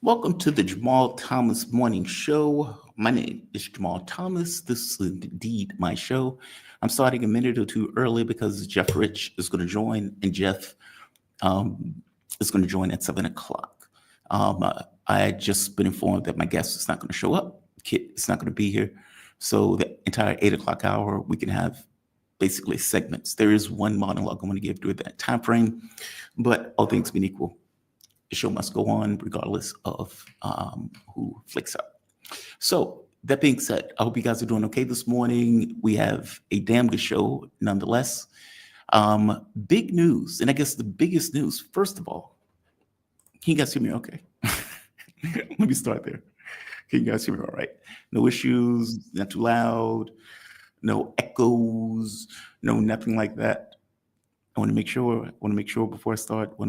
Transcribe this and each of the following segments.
Welcome to the Jamal Thomas Morning Show. My name is Jamal Thomas. This is indeed my show. I'm starting a minute or two early because Jeff Rich is going to join, and Jeff is going to join at 7 o'clock. I had just been informed that my guest is not going to show up. Kit is not going to be here. So the entire 8 o'clock hour, we can have basically segments. There is one monologue I'm going to give during that time frame, but all things being equal, the show must go on regardless of who flicks up. So that being said, I hope you guys are doing okay this morning. We have a damn good show nonetheless. Big news, and I guess the biggest news, first of all, can you guys hear me okay? Let me start there. Can you guys hear me all right? No issues, not too loud, no echoes, no nothing like that. I want to make sure before I start. I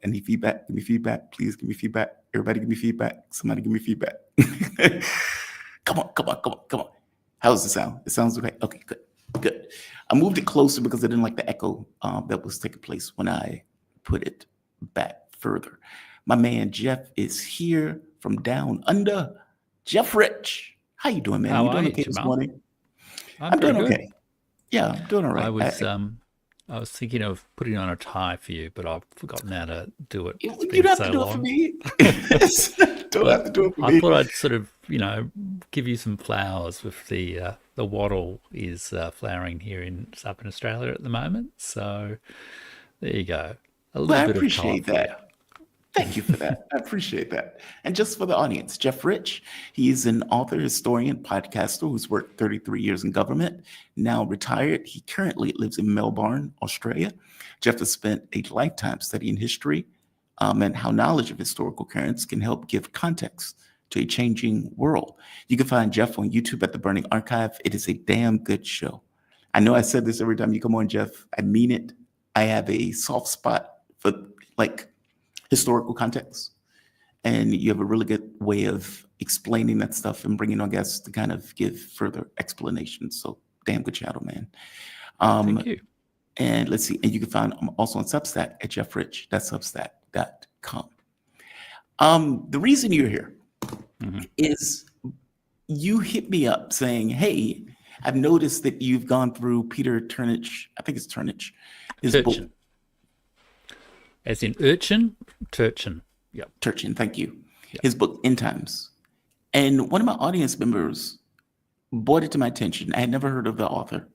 need feedback. Give me feedback. Please give me feedback. Everybody give me feedback. Somebody give me feedback. Come on. How does it sound? It sounds okay. Okay, good. I moved it closer because I didn't like the echo that was taking place when I put it back further. My man Jeff is here from down under. Jeff Rich, how you doing, man? How you doing are okay you, this Jamal? morning? I'm doing pretty good. okay. Yeah, I'm doing all right. I was thinking of putting on a tie for you, but I've forgotten how to do it. It's You been don't have so to do it long. for me. Don't But have to do it for I me. thought I'd sort of, give you some flowers with the wattle is flowering here in Southern Australia at the moment. So there you go. A Well, little I bit of colour appreciate for you. that. Thank you for that. I appreciate that. And just for the audience, Jeff Rich, he is an author, historian, podcaster who's worked 33 years in government, now retired. He currently lives in Melbourne, Australia. Jeff has spent a lifetime studying history and how knowledge of historical currents can help give context to a changing world. You can find Jeff on YouTube at The Burning Archive. It is a damn good show. I know I said this every time you come on, Jeff. I mean it. I have a soft spot for historical context, and you have a really good way of explaining that stuff and bringing on guests to kind of give further explanations. So damn good channel, man. Thank you. And let's see, and you can find I'm also on Substack at jeffrich. That's substack.com. The reason you're here is you hit me up saying, hey, I've noticed that you've gone through Peter Turnich, I think it's Turnich, his book. Turchin. As in urchin, Turchin. Yep. Turchin, thank you. Yep. His book, End Times. And one of my audience members brought it to my attention. I had never heard of the author.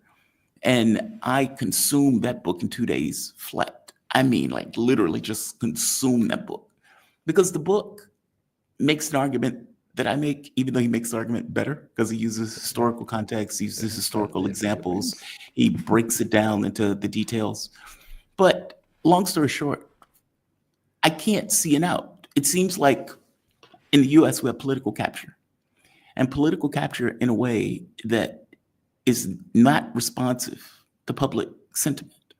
And I consumed that book in 2 days flat. I mean, like literally just consumed that book. Because the book makes an argument that I make, even though he makes the argument better, because he uses historical context, he uses historical examples, he breaks it down into the details. But long story short, I can't see an out. It seems like in the US, we have political capture, and political capture in a way that is not responsive to public sentiment.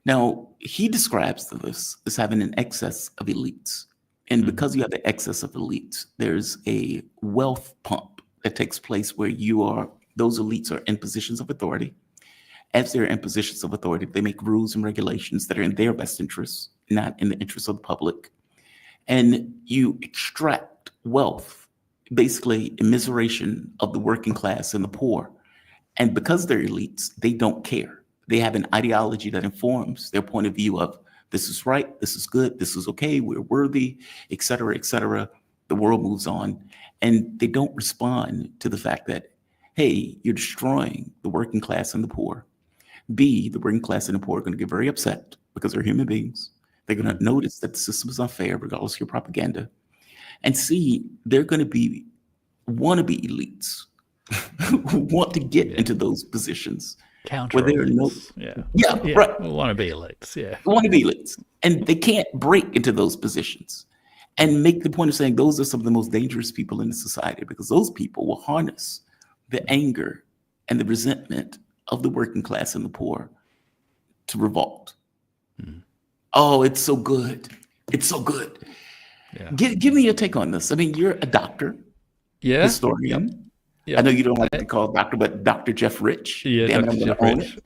Now, he describes this as having an excess of elites. And because you have the excess of elites, there's a wealth pump that takes place where those elites are in positions of authority. As they're in positions of authority, they make rules and regulations that are in their best interests, not in the interests of the public. And you extract wealth, basically immiseration of the working class and the poor. And because they're elites, they don't care. They have an ideology that informs their point of view of this is right, this is good, this is okay, we're worthy, et cetera, et cetera. The world moves on. And they don't respond to the fact that, hey, you're destroying the working class and the poor. B, the working class and the poor are going to get very upset because they're human beings. They're going to notice that the system is unfair, regardless of your propaganda. And C, they're going to be wannabe elites who want to get into those positions. Counter where there are no, elites. Right. We want to be elites. Yeah. Wannabe elites. And they can't break into those positions and make the point of saying those are some of the most dangerous people in the society, because those people will harness the anger and the resentment of the working class and the poor to revolt. Oh, it's so good. It's so good. Yeah. Give me your take on this. I mean, you're a doctor, historian. Yep. I know you don't like to call doctor, but Dr. Jeff Rich. Yeah, Damn Dr. it, Jeff I'm Rich.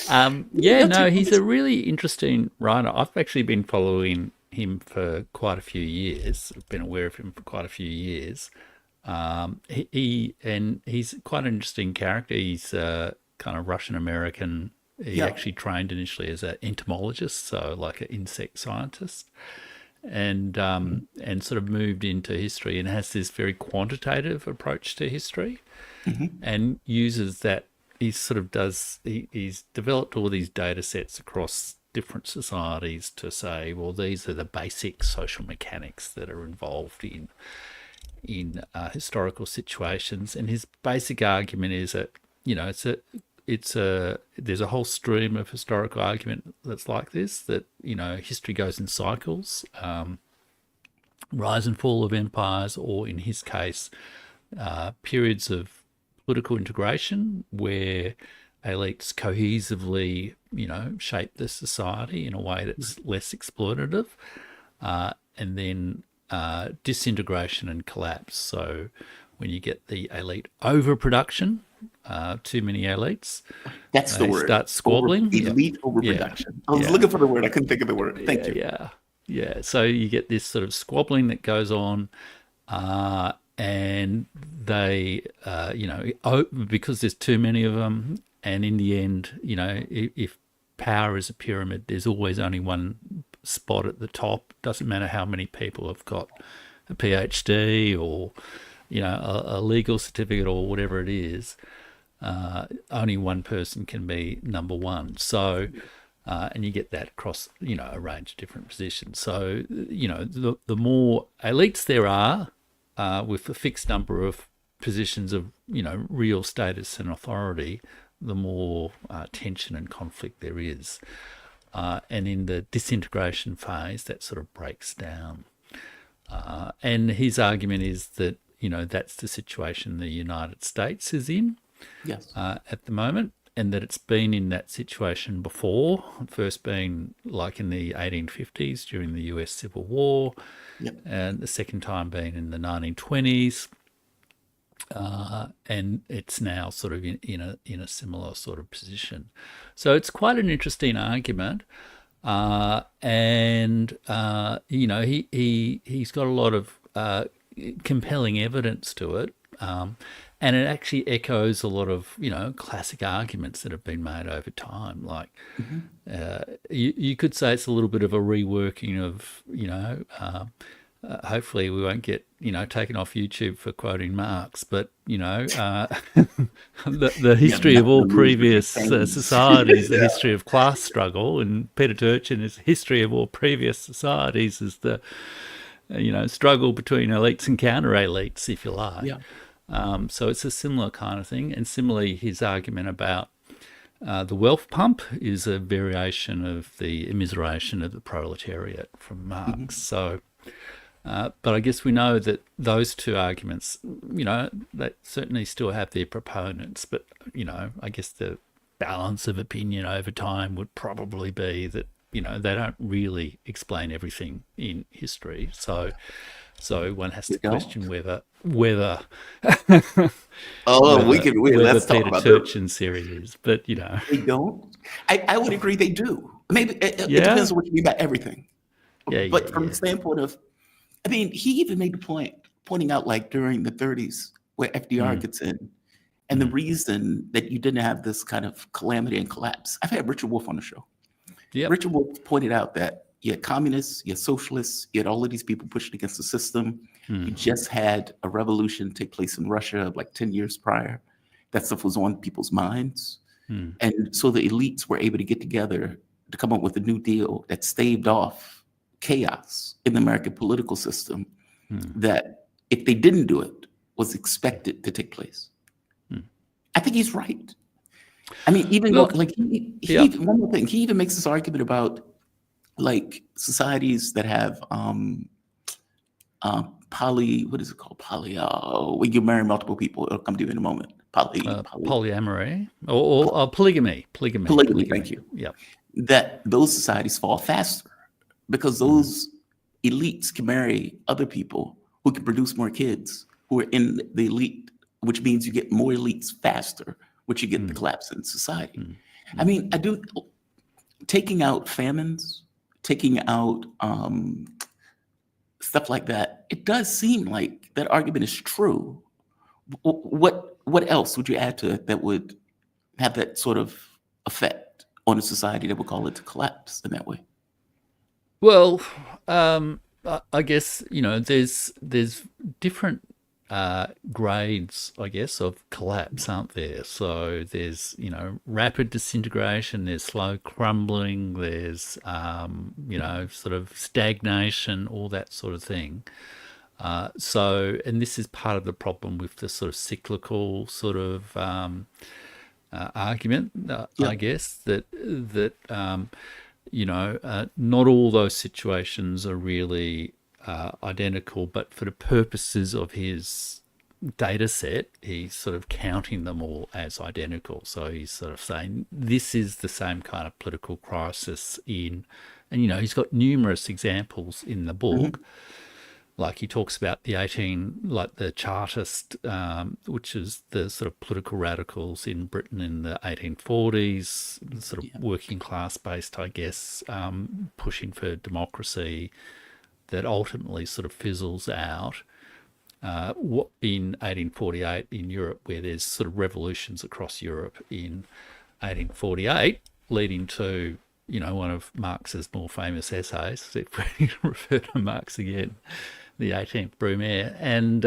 gonna own it. He's a really interesting writer. I've actually been following him for quite a few years. I've been aware of him for quite a few years. He's quite an interesting character. He's kind of Russian American. He actually trained initially as an entomologist, so like an insect scientist, and sort of moved into history and has this very quantitative approach to history, and uses that. He's developed all these data sets across different societies to say, well, these are the basic social mechanics that are involved in historical situations. And his basic argument is that, there's a whole stream of historical argument that's like this, that, history goes in cycles, rise and fall of empires, or in his case, periods of political integration where elites cohesively, shape the society in a way that's less exploitative, and then disintegration and collapse. So when you get the elite overproduction, too many elites, that's the word. Start squabbling. Elite overproduction. I was looking for the word. I couldn't think of the word. Thank you. Yeah. So you get this sort of squabbling that goes on, and they, because there's too many of them, and in the end, if power is a pyramid, there's always only one spot at the top. Doesn't matter how many people have got a PhD or, a legal certificate or whatever it is. Only one person can be number one. So, and you get that across, a range of different positions. So, the more elites there are, with a fixed number of positions of, real status and authority, the more tension and conflict there is. And in the disintegration phase, that sort of breaks down. And his argument is that, that's the situation the United States is in at the moment, and that it's been in that situation before, first being like in the 1850s during the US Civil War, and the second time being in the 1920s. And it's now sort of in a similar sort of position. So it's quite an interesting argument. He's got a lot of compelling evidence to it. And it actually echoes a lot of, classic arguments that have been made over time. Like, you could say it's a little bit of a reworking of, hopefully we won't get, taken off YouTube for quoting Marx, but, the history of all previous societies, the history of class struggle, and Peter Turchin is history of all previous societies is the, struggle between elites and counter-elites, if you like. So it's a similar kind of thing. And similarly, his argument about the wealth pump is a variation of the immiseration of the proletariat from Marx. So, but I guess we know that those two arguments, they certainly still have their proponents. But, I guess the balance of opinion over time would probably be that, they don't really explain everything in history. So one has to question whether let's talk about Peter Turchin series, but they don't. I would agree they do. Maybe it depends on what you mean by everything. But from the standpoint of, he even made the pointing out like during the 30s where FDR gets in, and the reason that you didn't have this kind of calamity and collapse. I've had Richard Wolff on the show. Richard Wolff pointed out that you had communists, you had socialists, you had all of these people pushing against the system. You just had a revolution take place in Russia like 10 years prior. That stuff was on people's minds. And so the elites were able to get together to come up with a new deal that staved off chaos in the American political system that, if they didn't do it, was expected to take place. I think he's right. Even one more thing, he even makes this argument about like societies that have what is it called? When you marry multiple people, it'll come to you in a moment. Polyamory or polygamy. Polygamy, thank you. That those societies fall faster because those elites can marry other people who can produce more kids who are in the elite, which means you get more elites faster, which you get the collapse in society. I do, taking out famines, taking out stuff like that, it does seem like that argument is true. What else would you add to it that would have that sort of effect on a society that would call it to collapse in that way? Well, I guess there's different grades, I guess, of collapse, aren't there? So there's rapid disintegration, there's slow crumbling, there's sort of stagnation, all that sort of thing. And this is part of the problem with the sort of cyclical sort of argument, Yeah. I guess, that not all those situations are really identical, but for the purposes of his data set, he's sort of counting them all as identical. So he's sort of saying this is the same kind of political crisis and he's got numerous examples in the book. Like he talks about the Chartist, which is the sort of political radicals in Britain in the 1840s, sort of working class based, I guess, pushing for democracy that ultimately sort of fizzles out. What in 1848 in Europe, where there's sort of revolutions across Europe in 1848, leading to one of Marx's more famous essays, if we refer to Marx again, the 18th Brumaire, and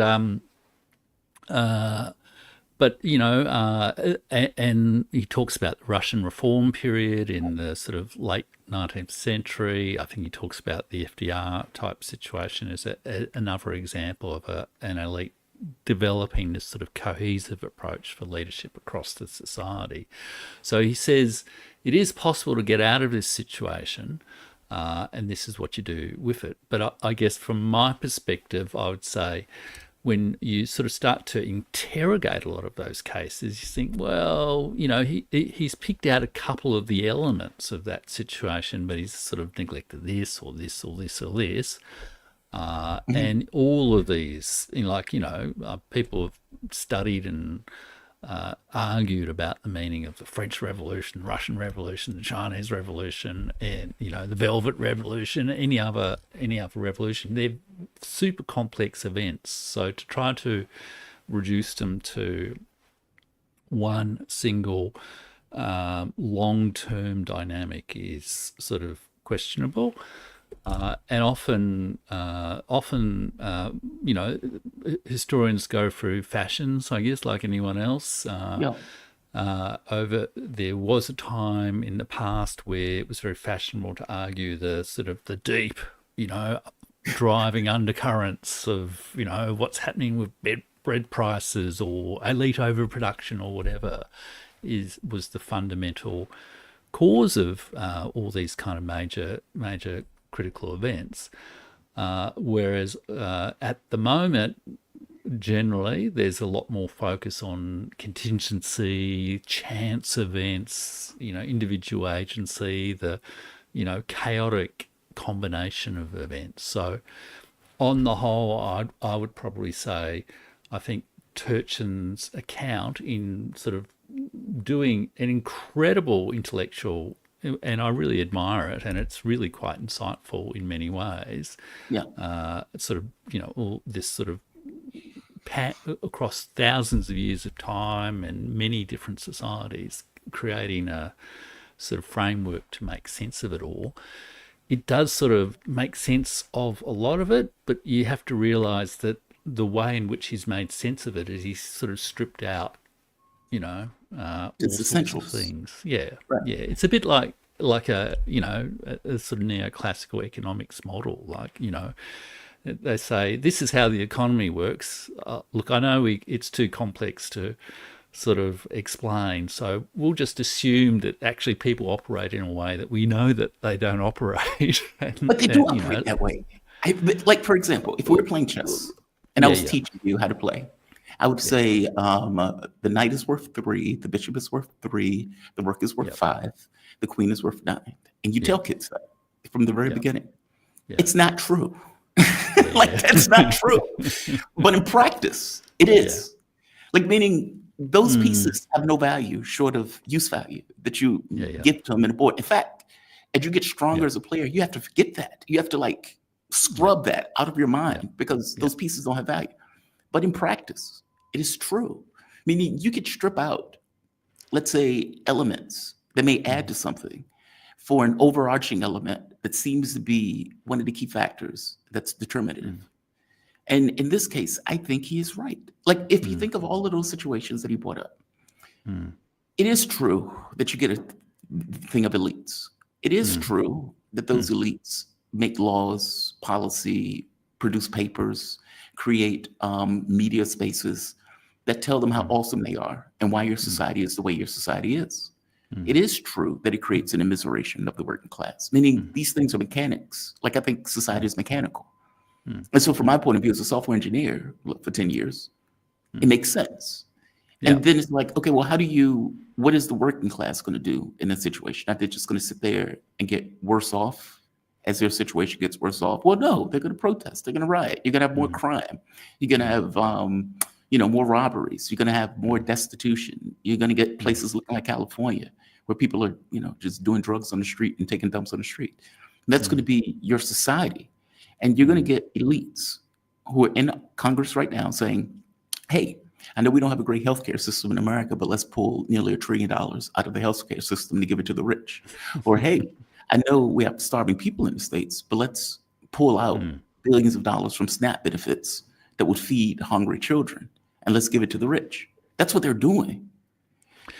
and he talks about the Russian reform period in the sort of late 19th century. I think he talks about the FDR type situation as another example of an elite developing this sort of cohesive approach for leadership across the society. So he says it is possible to get out of this situation, and this is what you do with it. But I guess from my perspective, I would say when you sort of start to interrogate a lot of those cases, you think, well, he's picked out a couple of the elements of that situation, but he's sort of neglected this or this or this or this. And all of these, people have studied and argued about the meaning of the French Revolution, Russian Revolution, the Chinese Revolution, and the Velvet Revolution, any other revolution. They're super complex events. So to try to reduce them to one single long-term dynamic is sort of questionable. And often, historians go through fashions, I guess, like anyone else. There was a time in the past where it was very fashionable to argue the sort of the deep, driving undercurrents of, what's happening with bread prices or elite overproduction or whatever was the fundamental cause of all these kind of major critical events, whereas at the moment, generally, there's a lot more focus on contingency, chance events, individual agency, the chaotic combination of events. So on the whole, I would probably say I think Turchin's account in sort of doing an incredible intellectual, and I really admire it, and it's really quite insightful in many ways. Sort of, all this sort of across thousands of years of time and many different societies, creating a sort of framework to make sense of it all. It does sort of make sense of a lot of it, but you have to realize that the way in which he's made sense of it is he's sort of stripped out, It's all essentials. sorts of things. Yeah, Right. yeah. It's a bit like a sort of neoclassical economics model. They say this is how the economy works. Look, I know it's too complex to sort of explain, so we'll just assume that actually people operate in a way that we know that they don't operate. But they do operate that way. Like, for example, if we were playing chess and I was teaching you how to play, I would say the knight is worth 3, the bishop is worth 3, the rook is worth 5, the queen is worth 9. And you tell kids that from the very beginning. It's not true. That's not true. But in practice, it is. Meaning those pieces have no value short of use value that you give to them in a board. In fact, As you get stronger Yeah. as a player, you have to forget that. You have to like scrub that out of your mind because Yeah. those pieces don't have value. But in practice, it is true. Meaning you could strip out, let's say, elements that may add to something for an overarching element that seems to be one of the key factors that's determinative. And in this case, I think he is right. Like, if you think of all of those situations that he brought up, it is true that you get a thing of elites. It is true that those elites make laws, policy, produce papers, create media spaces that tell them how awesome they are and why your society is the way your society is. It is true that it creates an immiseration of the working class, meaning these things are mechanics. Like, I think society is mechanical. And so from my point of view as a software engineer for 10 years, it makes sense. Yeah. And then it's like, okay, well, what is the working class going to do in that situation? Are they just going to sit there and get worse off as their situation gets worse off? Well, no, they're going to protest. They're going to riot. You're going to have more crime. You're going to have, more robberies. You're going to have more destitution. You're going to get places looking like California where people are, just doing drugs on the street and taking dumps on the street. And that's going to be your society. And you're going to get elites who are in Congress right now saying, hey, I know we don't have a great healthcare system in America, but let's pull nearly $1 trillion out of the healthcare system to give it to the rich. Or, hey, I know we have starving people in the States, but let's pull out billions of dollars from SNAP benefits that would feed hungry children, and let's give it to the rich. That's what they're doing.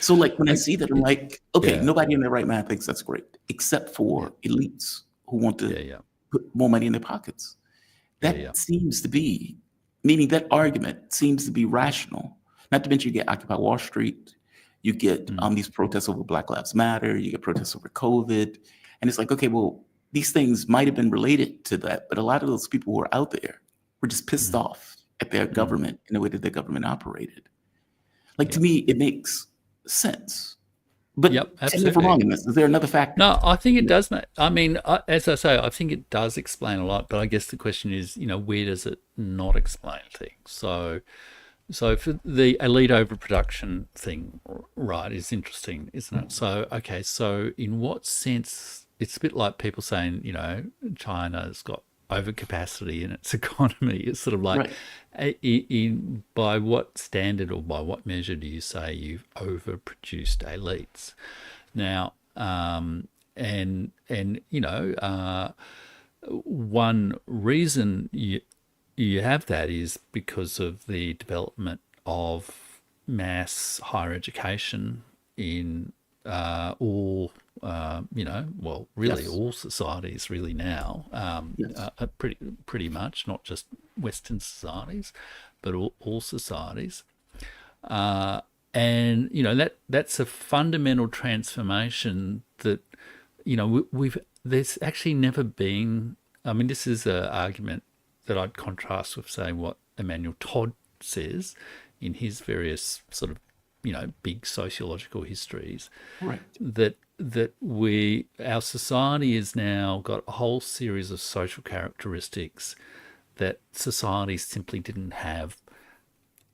So, like, when I see that, I'm like, okay, nobody in their right mind thinks that's great, except for elites who want to put more money in their pockets. That seems to be, meaning that argument seems to be rational. Not to mention you get Occupy Wall Street, you get these protests over Black Lives Matter, you get protests over COVID. And it's like, okay, well, these things might have been related to that, but a lot of those people who are out there were just pissed off at their government and the way that their government operated. Like, to me, it makes sense. But tell me if I'm wrong in this. Is there another factor? No, I think it does. I mean, as I say, I think it does explain a lot. But I guess the question is, where does it not explain things? So for the elite overproduction thing, right, is interesting, isn't it? So, okay, so in what sense? It's a bit like people saying, China's got overcapacity in its economy. It's sort of like, by what standard or by what measure do you say you've overproduced elites? Now, one reason you have that is because of the development of mass higher education in all all societies really now, pretty much, not just Western societies, but all societies. And that's a fundamental transformation that there's actually never been. I mean, this is an argument that I'd contrast with, say, what Emmanuel Todd says in his various sort of big sociological histories, right? That our society has now got a whole series of social characteristics that societies simply didn't have,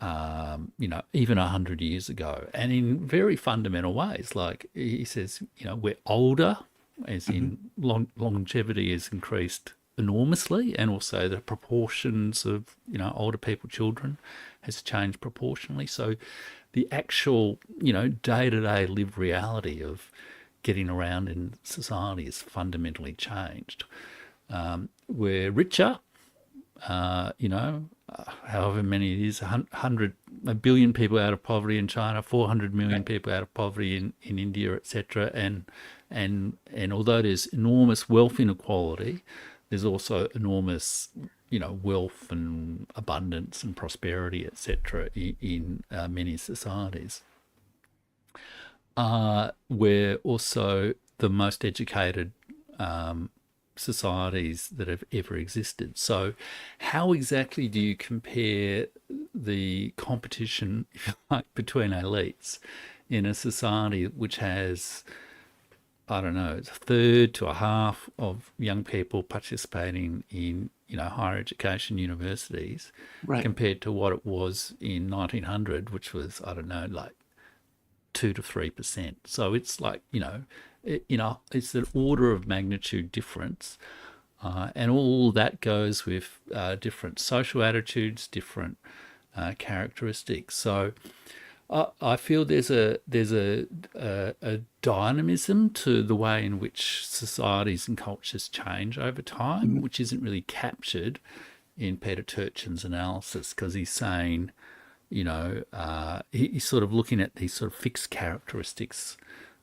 even 100 years ago, and in very fundamental ways. Like he says, we're older, as in longevity has increased enormously, and also the proportions of older people, children, has changed proportionally. So the actual day-to-day lived reality of getting around in society has fundamentally changed. We're richer, however many it is, 1 billion people out of poverty in China, 400 million people out of poverty in India, etc. And although there's enormous wealth inequality, there's also enormous wealth and abundance and prosperity, etc. in many societies. We're also the most educated societies that have ever existed. So how exactly do you compare the competition, if you like, between elites in a society which has, I don't know, it's a third to a half of young people participating in higher education universities, compared to what it was in 1900, which was, I don't know, like 2 to 3%. So it's like, it's an order of magnitude difference. And all that goes with different social attitudes, different characteristics. So I feel there's a dynamism to the way in which societies and cultures change over time, Mhm. which isn't really captured in Peter Turchin's analysis, because he's saying, he's sort of looking at these sort of fixed characteristics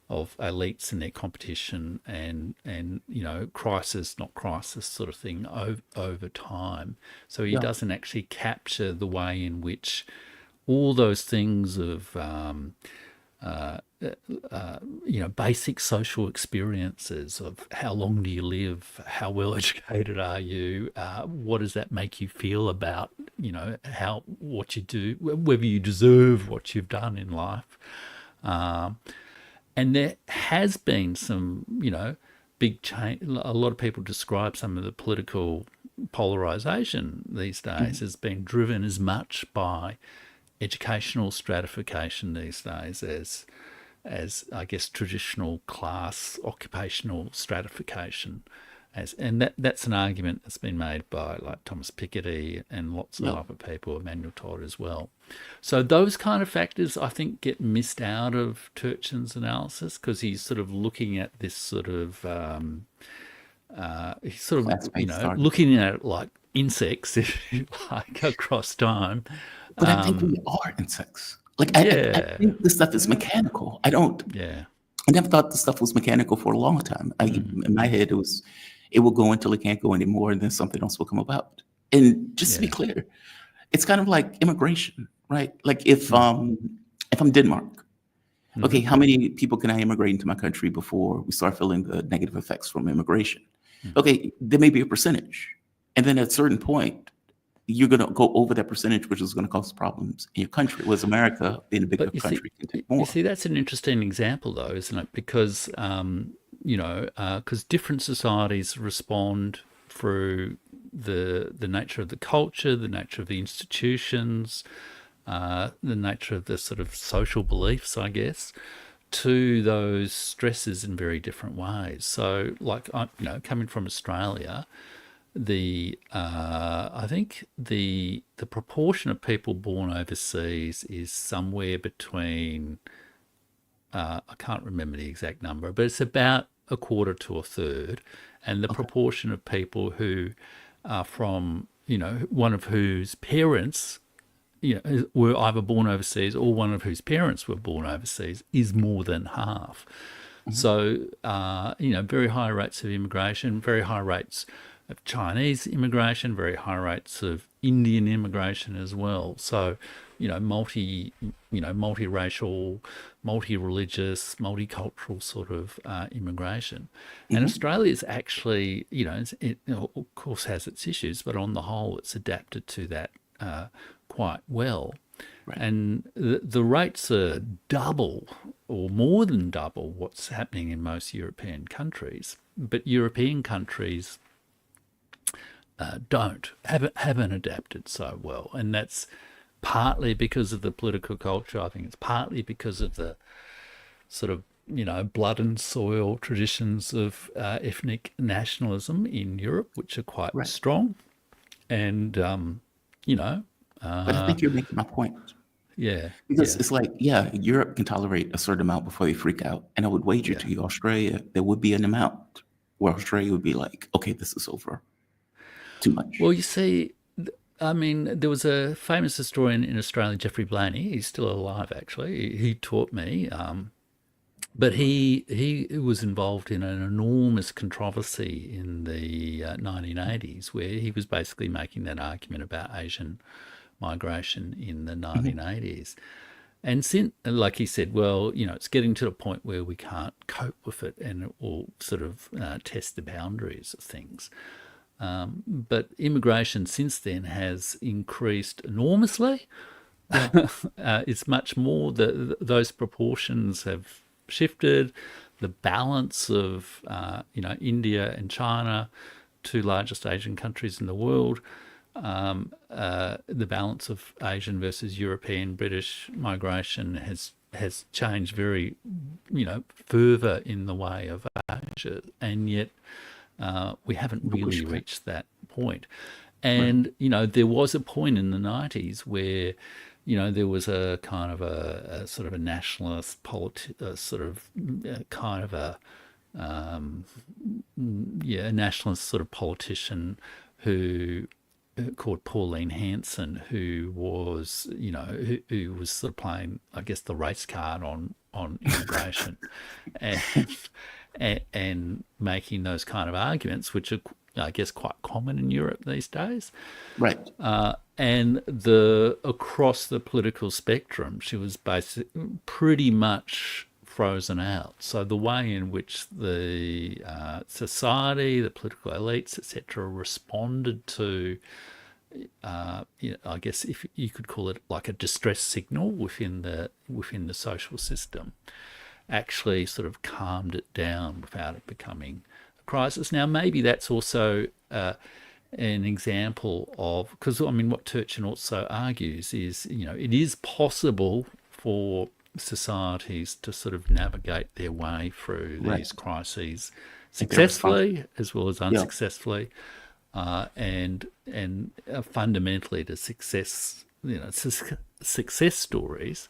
of elites and their competition and crisis not crisis sort of thing over time. So he Yeah. doesn't actually capture the way in which all those things of basic social experiences of how long do you live, how well educated are you, what does that make you feel about what you do, whether you deserve what you've done in life. And there has been some, big change. A lot of people describe some of the political polarization these days as being driven as much by educational stratification these days as I guess traditional class occupational stratification. And that's an argument that's been made by like Thomas Piketty and lots of Yeah. other people, Emmanuel Todd as well. So those kind of factors I think get missed out of Turchin's analysis, because he's sort of looking at this sort of he's sort of Class-based argument. looking at it like insects, if you like, across time. But I think we are insects. Like I Yeah, think this stuff is mechanical. I yeah, never thought this stuff was mechanical for a long time. In my head, it will go until it can't go anymore, and then something else will come about. And just to be yeah, clear, it's kind of like immigration, right? Like if I'm Denmark, okay, how many people can I immigrate into my country before we start feeling the negative effects from immigration? Okay, there may be a percentage, and then at a certain point, you're going to go over that percentage, which is going to cause problems in your country. Whereas America, being a bigger But country, can take you more. see, that's an interesting example, though, isn't it? Because because different societies respond through the nature of the culture, the nature of the institutions, the nature of the sort of social beliefs, I guess, to those stresses in very different ways. So, like, coming from Australia, I think the proportion of people born overseas is somewhere between I can't remember the exact number, but it's about a quarter to a third, and the Okay. proportion of people who are from one of whose parents were either born overseas or one of whose parents were born overseas is more than half. So, very high rates of immigration, very high rates of Chinese immigration, very high rates of Indian immigration as well. So, multiracial, multi-religious, multicultural sort of immigration. And Australia's actually, it of course has its issues, but on the whole, it's adapted to that quite well. Right. And the rates are double or more than double what's happening in most European countries. But European countries haven't adapted so well, and that's partly because of the political culture. I think it's partly because of the sort of blood and soil traditions of ethnic nationalism in Europe, which are quite Right. strong, and But I think you're making my point. yeah, Because yeah, it's like, yeah, Europe can tolerate a certain amount before they freak out. And I would wager yeah. to you, Australia, there would be an amount where Australia would be like, okay, this is over. Too much. Well, you see, I mean, there was a famous historian in Australia, Geoffrey Blaney. He's still alive, actually. He taught me, but he was involved in an enormous controversy in the 1980s, where he was basically making that argument about Asian migration in the 1980s. And since, like he said, well, it's getting to the point where we can't cope with it, and it will sort of test the boundaries of things. But immigration since then has increased enormously. It's much more those proportions have shifted. The balance of India and China, two largest Asian countries in the world, the balance of Asian versus European British migration has changed very, further in the way of Asia, and yet we haven't really reached that point. And there was a point in the 90s where there was a kind of a sort of a nationalist a nationalist sort of politician who called Pauline Hanson, who was who was sort of playing, I guess, the race card on immigration, and making those kind of arguments, which are, I guess, quite common in Europe these days. Right. And across the political spectrum, she was pretty much frozen out. So the way in which the society, the political elites, etc., responded to, I guess, if you could call it like a distress signal within the social system, actually sort of calmed it down without it becoming a crisis. Now, maybe that's also an example of, because what Turchin also argues is, it is possible for societies to sort of navigate their way through these crises successfully as well as unsuccessfully, and fundamentally the success stories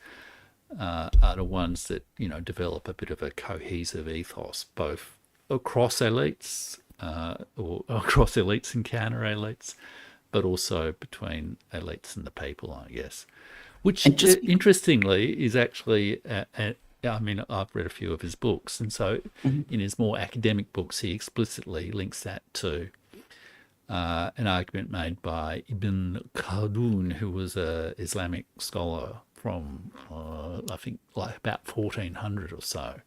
are the ones that develop a bit of a cohesive ethos, both across elites or across elites and counter elites, but also between elites and the people, I guess. Which, interestingly, is actually, I've read a few of his books, and so in his more academic books, he explicitly links that to an argument made by Ibn Khaldun, who was an Islamic scholar from, I think, like about 1400 or so,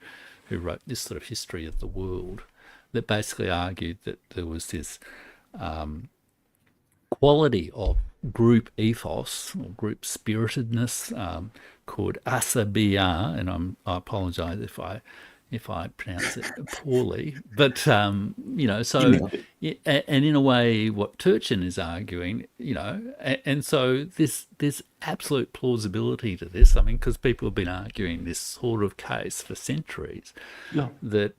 who wrote this sort of history of the world, that basically argued that there was this quality of group ethos or group spiritedness called asabiya, and I apologize if I pronounce it poorly, but and in a way what Turchin is arguing, and so there's absolute plausibility to this. Because people have been arguing this sort of case for centuries, that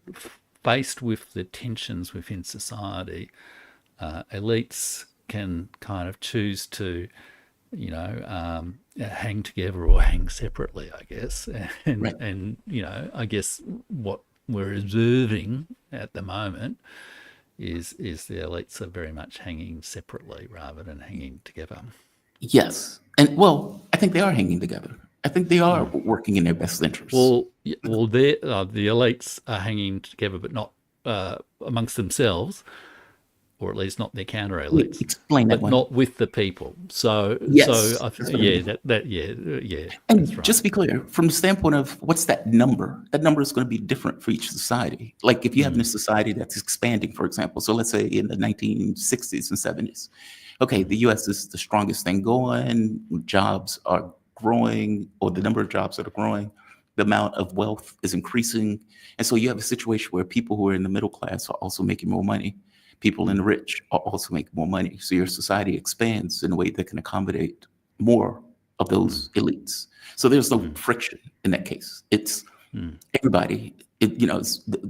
faced with the tensions within society, elites can kind of choose to, hang together or hang separately, I guess. And I guess what we're observing at the moment is the elites are very much hanging separately rather than hanging together. Yes. And, I think they are hanging together. I think they are working in their best interests. Well, the elites are hanging together, but not amongst themselves, or at least not their counter elites. Explain that but one. Not with the people. So, yes, I think, And just to be clear, from the standpoint of what's that number is going to be different for each society. Like if you have a society that's expanding, for example, so let's say in the 1960s and 70s, okay, the U.S. is the strongest thing going, jobs are growing, or the number of jobs that are growing, the amount of wealth is increasing. And so you have a situation where people who are in the middle class are also making more money. People in the rich are also making more money. So your society expands in a way that can accommodate more of those elites. So there's no friction in that case. It's everybody,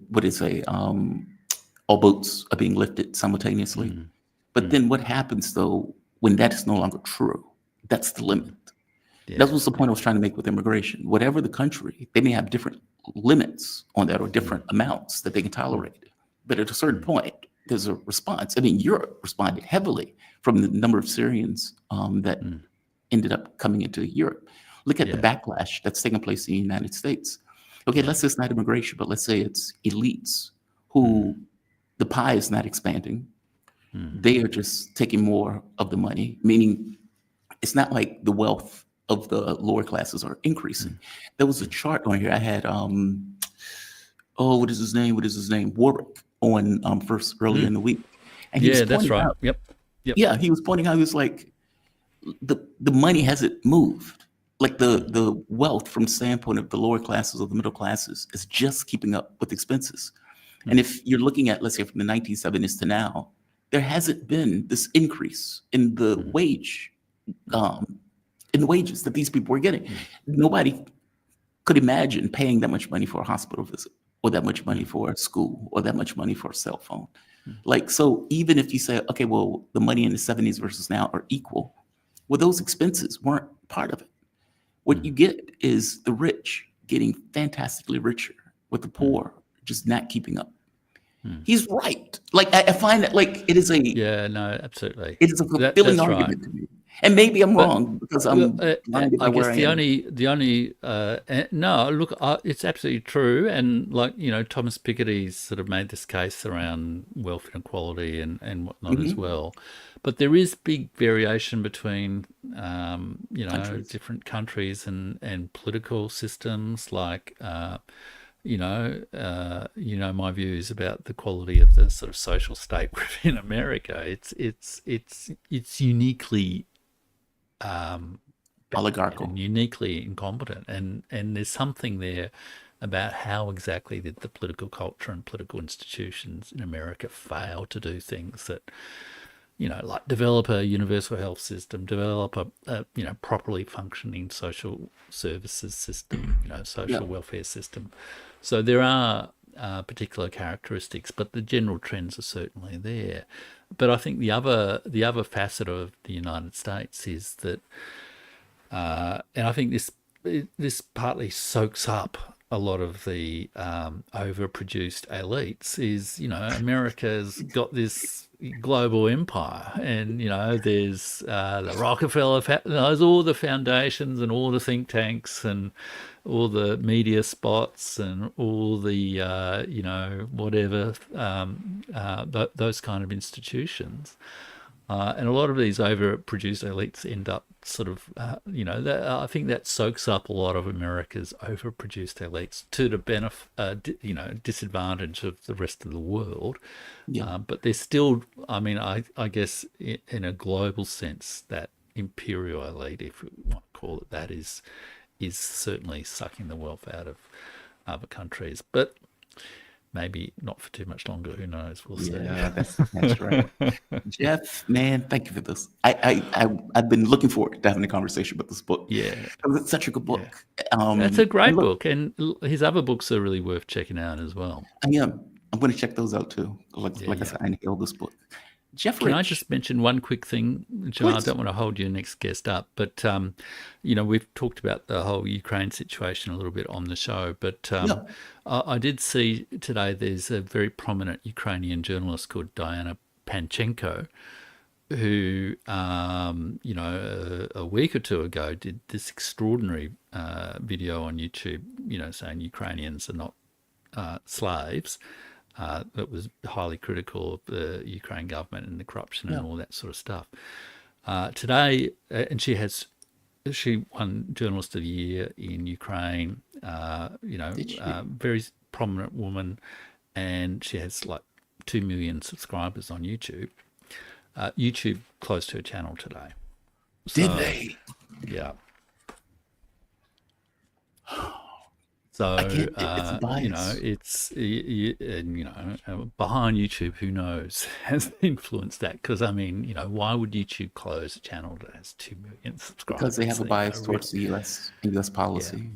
what they say, all boats are being lifted simultaneously. But then what happens, though, when that is no longer true? That's the limit. Yeah. That was the point I was trying to make with immigration. Whatever the country, they may have different limits on that or different amounts that they can tolerate. But at a certain point, there's a response. Europe responded heavily from the number of Syrians that ended up coming into Europe. Look at the backlash that's taking place in the United States. Okay, let's say it's not immigration, but let's say it's elites who the pie is not expanding. They are just taking more of the money, meaning it's not like the wealth of the lower classes are increasing. There was a chart on here. I had, what is his name? Warwick on first earlier in the week. And he was that's right. Out, yep. Yeah, he was pointing out, he was like, the money hasn't moved. Like the wealth from the standpoint of the lower classes or the middle classes is just keeping up with expenses. And if you're looking at, let's say from the 1970s to now, there hasn't been this increase in the wages that these people were getting. Nobody could imagine paying that much money for a hospital visit, or that much money for a school, or that much money for a cell phone. Like, so even if you say, okay, well, the money in the 70s versus now are equal, well, those expenses weren't part of it. What you get is the rich getting fantastically richer, with the poor just not keeping up. He's right. Like, I find that, like, it is a absolutely. it is a fulfilling That's argument to me. And maybe I'm wrong, because I'm blinded by I where guess the only no, look, it's absolutely true, and like, you know, Thomas Piketty's sort of made this case around wealth inequality and whatnot as well, but there is big variation between you know, countries. different countries and political systems, like you know, my views about the quality of the sort of social state within America. It's uniquely Oligarchical. and uniquely incompetent, and there's something there about how exactly did the political culture and political institutions in America fail to do things that, you know, like develop a universal health system, develop a you know, properly functioning social services system, you know, social welfare system. So there are particular characteristics, but the general trends are certainly there. But I think the other facet of the United States is that, and I think this partly soaks up a lot of the overproduced elites, is, you know, America's got this global empire, and, you know, there's the Rockefeller, there's all the foundations and all the think tanks and all the media spots and all the you know, whatever, those kind of institutions. And a lot of these overproduced elites end up sort of, you know, I think that soaks up a lot of America's overproduced elites to the benefit, you know, disadvantage of the rest of the world. But there's still, I mean, I guess in a global sense, that imperial elite, if we want to call it that, is certainly sucking the wealth out of other countries. But maybe not for too much longer. Who knows? We'll see. Yeah, that's right. Jeff, man, thank you for this. I've been looking forward to having a conversation about this book. Yeah, because it's such a good book. that's a great book, and his other books are really worth checking out as well. I'm going to check those out too. Like I said, I inhaled this book. Jeff, can I just mention one quick thing, John? I don't want to hold your next guest up, but you know, we've talked about the whole Ukraine situation a little bit on the show, but I did see today there's a very prominent Ukrainian journalist called Diana Panchenko, who you know, a week or two ago did this extraordinary video on YouTube, you know, saying Ukrainians are not slaves. That was highly critical of the Ukraine government and the corruption and all that sort of stuff. Today, and she won Journalist of the Year in Ukraine. You know, very prominent woman, and she has like 2 million subscribers on YouTube. YouTube closed her channel today. Did they? Yeah. So, you know, it's, you know, behind YouTube, who knows, has influenced that. Because, I mean, you know, why would YouTube close a channel that has 2 million subscribers? Because they have a bias towards the U.S. and U.S. policy.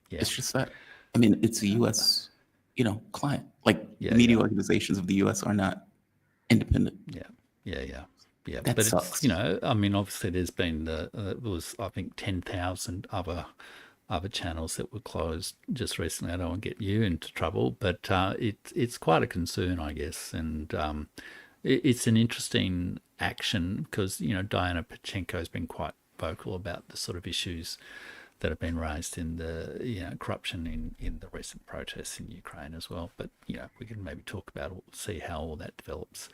It's just that. I mean, it's a U.S., you know, client. Like, media organizations of the U.S. are not independent. Yeah. That but sucks. It's, you know, I mean, obviously there's been, there was, I think, 10,000 other channels that were closed just recently. I don't want to get you into trouble, but it's quite a concern, I guess, and it's an interesting action because, you know, Diana Panchenko has been quite vocal about the sort of issues that have been raised in the, you know, corruption in the recent protests in Ukraine as well. But, you know, we can maybe talk about it, see how all that develops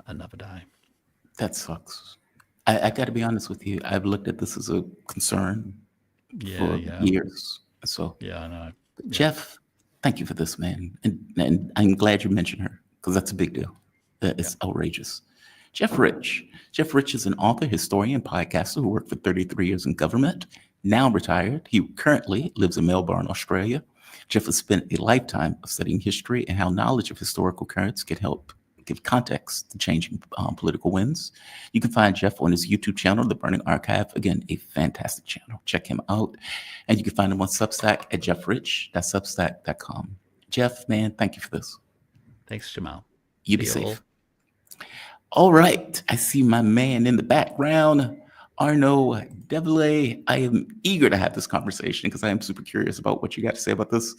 another day. That sucks. I got to be honest with you. I've looked at this as a concern for years. So I know. Jeff, thank you for this, man. And I'm glad you mentioned her, because that's a big deal. It's outrageous. Jeff Rich. Jeff Rich is an author, historian, podcaster who worked for 33 years in government, now retired. He currently lives in Melbourne, Australia. Jeff has spent a lifetime of studying history and how knowledge of historical currents can help give context to changing political winds. You can find Jeff on his YouTube channel, The Burning Archive. Again, a fantastic channel. Check him out. And you can find him on Substack at jeffrich.substack.com. Jeff, man, thank you for this. Thanks, Jamal. You be safe. All right. I see my man in the background, Arnaud Develay. I am eager to have this conversation because I am super curious about what you got to say about this.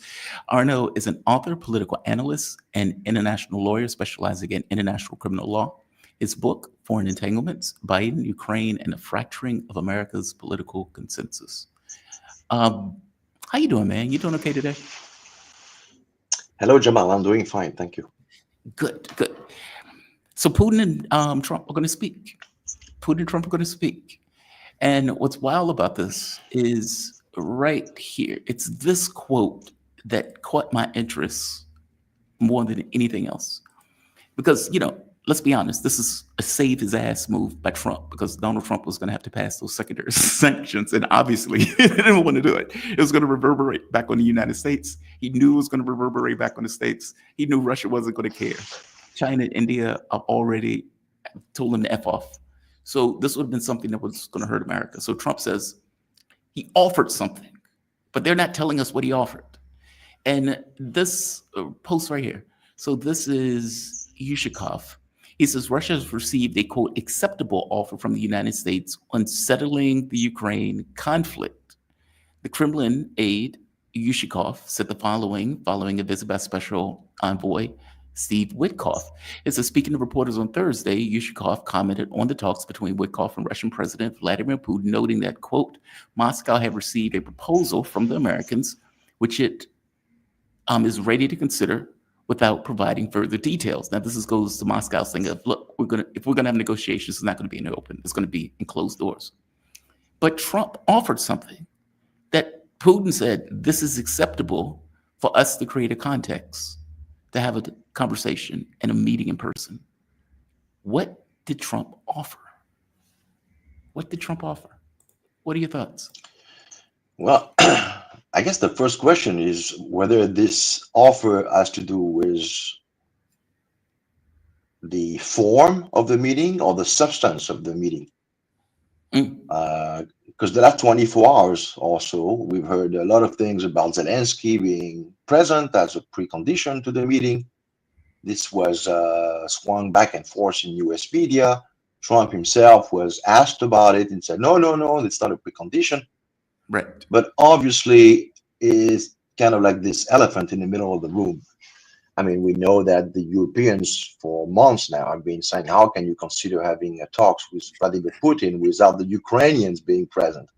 Arnaud is an author, political analyst, and international lawyer specializing in international criminal law. His book, Foreign Entanglements, Biden, Ukraine, and the Fracturing of America's Political Consensus. How you doing, man? You doing okay today? Hello, Jamal. I'm doing fine. Thank you. Good, good. So Putin and Trump are going to speak. Putin and Trump are going to speak. And what's wild about this is right here. It's this quote that caught my interest more than anything else. Because, you know, let's be honest, this is a save his ass move by Trump because Donald Trump was going to have to pass those secondary sanctions. And obviously, he didn't want to do it. It was going to reverberate back on the United States. He knew it was going to reverberate back on the States. He knew Russia wasn't going to care. China and India have already told him to F off. So this would have been something that was going to hurt America. So Trump says he offered something, but they're not telling us what he offered. And this post right here. So this is Yushikov. He says Russia has received a, quote, acceptable offer from the United States on settling the Ukraine conflict. The Kremlin aide, Yushikov, said the following a visit by Special Envoy Steve Witkoff. It says, speaking to reporters on Thursday, Yushikov commented on the talks between Witkoff and Russian President Vladimir Putin, noting that, quote, Moscow had received a proposal from the Americans, which it is ready to consider without providing further details. Now, this goes to Moscow's thing of, look, if we're gonna have negotiations, it's not gonna be in the open. It's gonna be in closed doors. But Trump offered something that Putin said, this is acceptable for us to create a context, to have a conversation and a meeting in person. What did Trump offer? What did Trump offer? What are your thoughts? Well, I guess the first question is whether this offer has to do with the form of the meeting or the substance of the meeting. Because the last 24 hours or so, we've heard a lot of things about Zelensky being present as a precondition to the meeting. This was swung back and forth in US media. Trump himself was asked about it and said, no, it's not a precondition. Right. But obviously, it's kind of like this elephant in the middle of the room. I mean, we know that the Europeans for months now have been saying, how can you consider having talks with Vladimir Putin without the Ukrainians being present?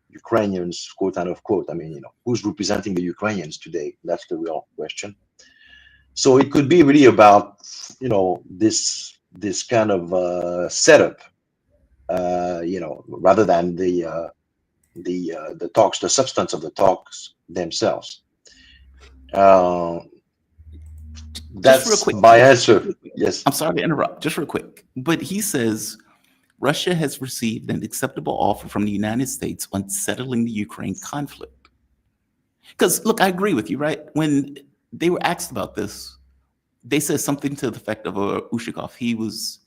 Ukrainians, quote unquote. I mean, you know, who's representing the Ukrainians today? That's the real question. So it could be really about, you know, this kind of setup, you know, rather than the talks, the substance of the talks themselves. That's real quick. My answer. Yes. I'm sorry to interrupt. Just real quick. But he says Russia has received an acceptable offer from the United States on settling the Ukraine conflict. Because, look, I agree with you, right? When they were asked about this, they said something to the effect of Ushakov. He was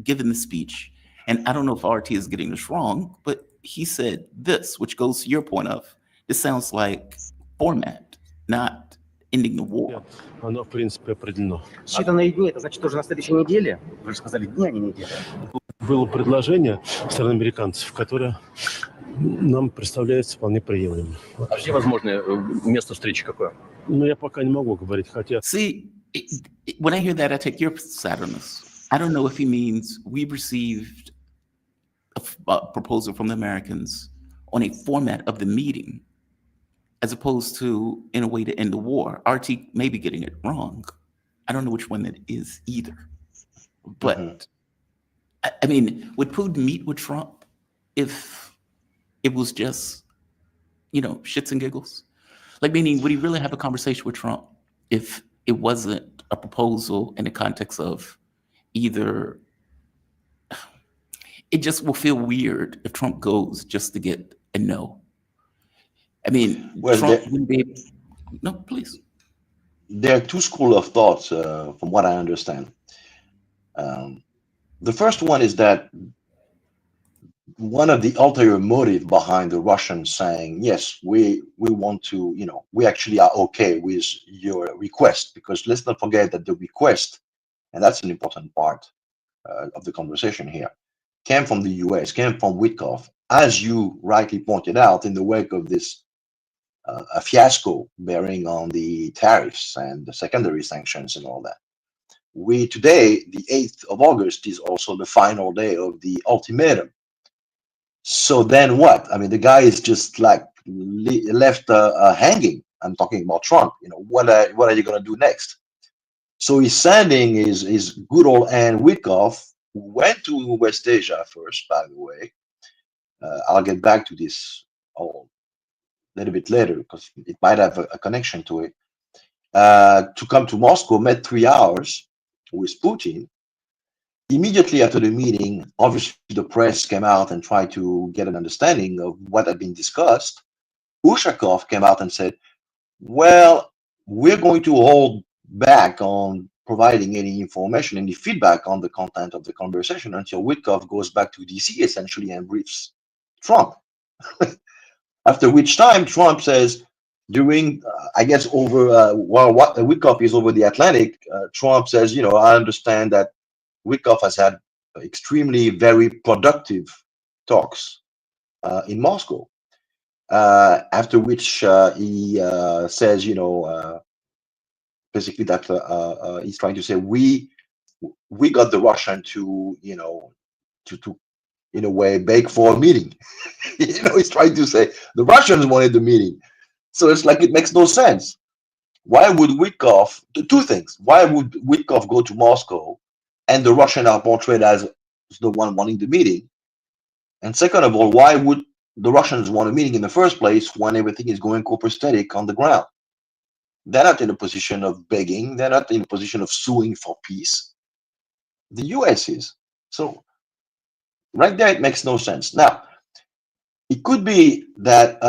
given the speech, and I don't know if RT is getting this wrong, but he said this, which goes to your point of, this sounds like format, not ending the war. Оно, в принципе, определено. Считанные дни, это значит, уже на следующей неделе. Вы же сказали дни, а не недели. Было предложение со стороны американцев, которое нам представляется вполне приемлемым. А вообще возможное место встречи какое? Но я пока не могу говорить, хотя... See, when I hear that, I take your side on this. I don't know if he means we've received a proposal from the Americans on a format of the meeting, as opposed to in a way to end the war. RT may be getting it wrong. I don't know which one that is either. But I mean, would Putin meet with Trump if it was just, you know, shits and giggles? Like, meaning, would he really have a conversation with Trump if it wasn't a proposal in the context of either? It just will feel weird if Trump goes just to get a no. I mean, well, Trump wouldn't be able... No, please. There are two schools of thoughts, from what I understand. The first one is that one of the ulterior motive behind the Russians saying, yes, we want to, we actually are okay with your request, because let's not forget that the request, and that's an important part of the conversation here, came from the US, came from Witkoff, as you rightly pointed out, in the wake of this a fiasco bearing on the tariffs and the secondary sanctions and all that. Today, the 8th of August, is also the final day of the ultimatum. So then what? I mean, the guy is just like left hanging. I'm talking about Trump. What are you going to do next? So he's sending his good old Ann Witkoff, who went to West Asia first, by the way. I'll get back to this a little bit later, because it might have a connection to it. To come to Moscow, met 3 hours with Putin. Immediately after the meeting, obviously the press came out and tried to get an understanding of what had been discussed. Ushakov came out and said, well, we're going to hold back on providing any information, any feedback on the content of the conversation until Witkoff goes back to DC essentially and briefs Trump. After which time Trump says, during, I guess, over, while Witkoff is over the Atlantic, Trump says, I understand that Witkoff has had extremely very productive talks in Moscow. After which he says, basically that he's trying to say we got the Russian to, to in a way beg for a meeting. He's trying to say the Russians wanted the meeting. So it's like it makes no sense. Why would Witkoff, two things, why would Witkoff go to Moscow and the Russians are portrayed as the one wanting the meeting? And second of all, why would the Russians want a meeting in the first place when everything is going copacetic on the ground? They're not in a position of begging. They're not in a position of suing for peace. The US is. So right there, it makes no sense. Now, it could be that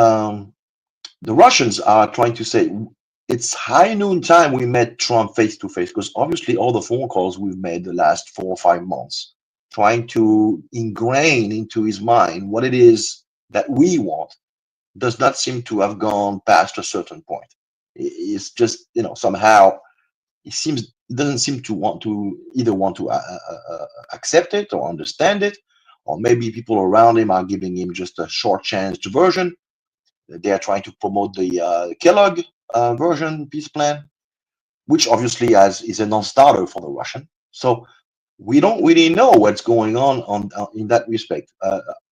the Russians are trying to say, it's high noon time we met Trump face to face, because obviously all the phone calls we've made the last 4 or 5 months, trying to ingrain into his mind what it is that we want, does not seem to have gone past a certain point. It's just, somehow it doesn't seem to want to accept it or understand it, or maybe people around him are giving him just a short-changed version. They are trying to promote the Kellogg version peace plan, which obviously is a non-starter for the Russian. So we don't really know what's going on in that respect.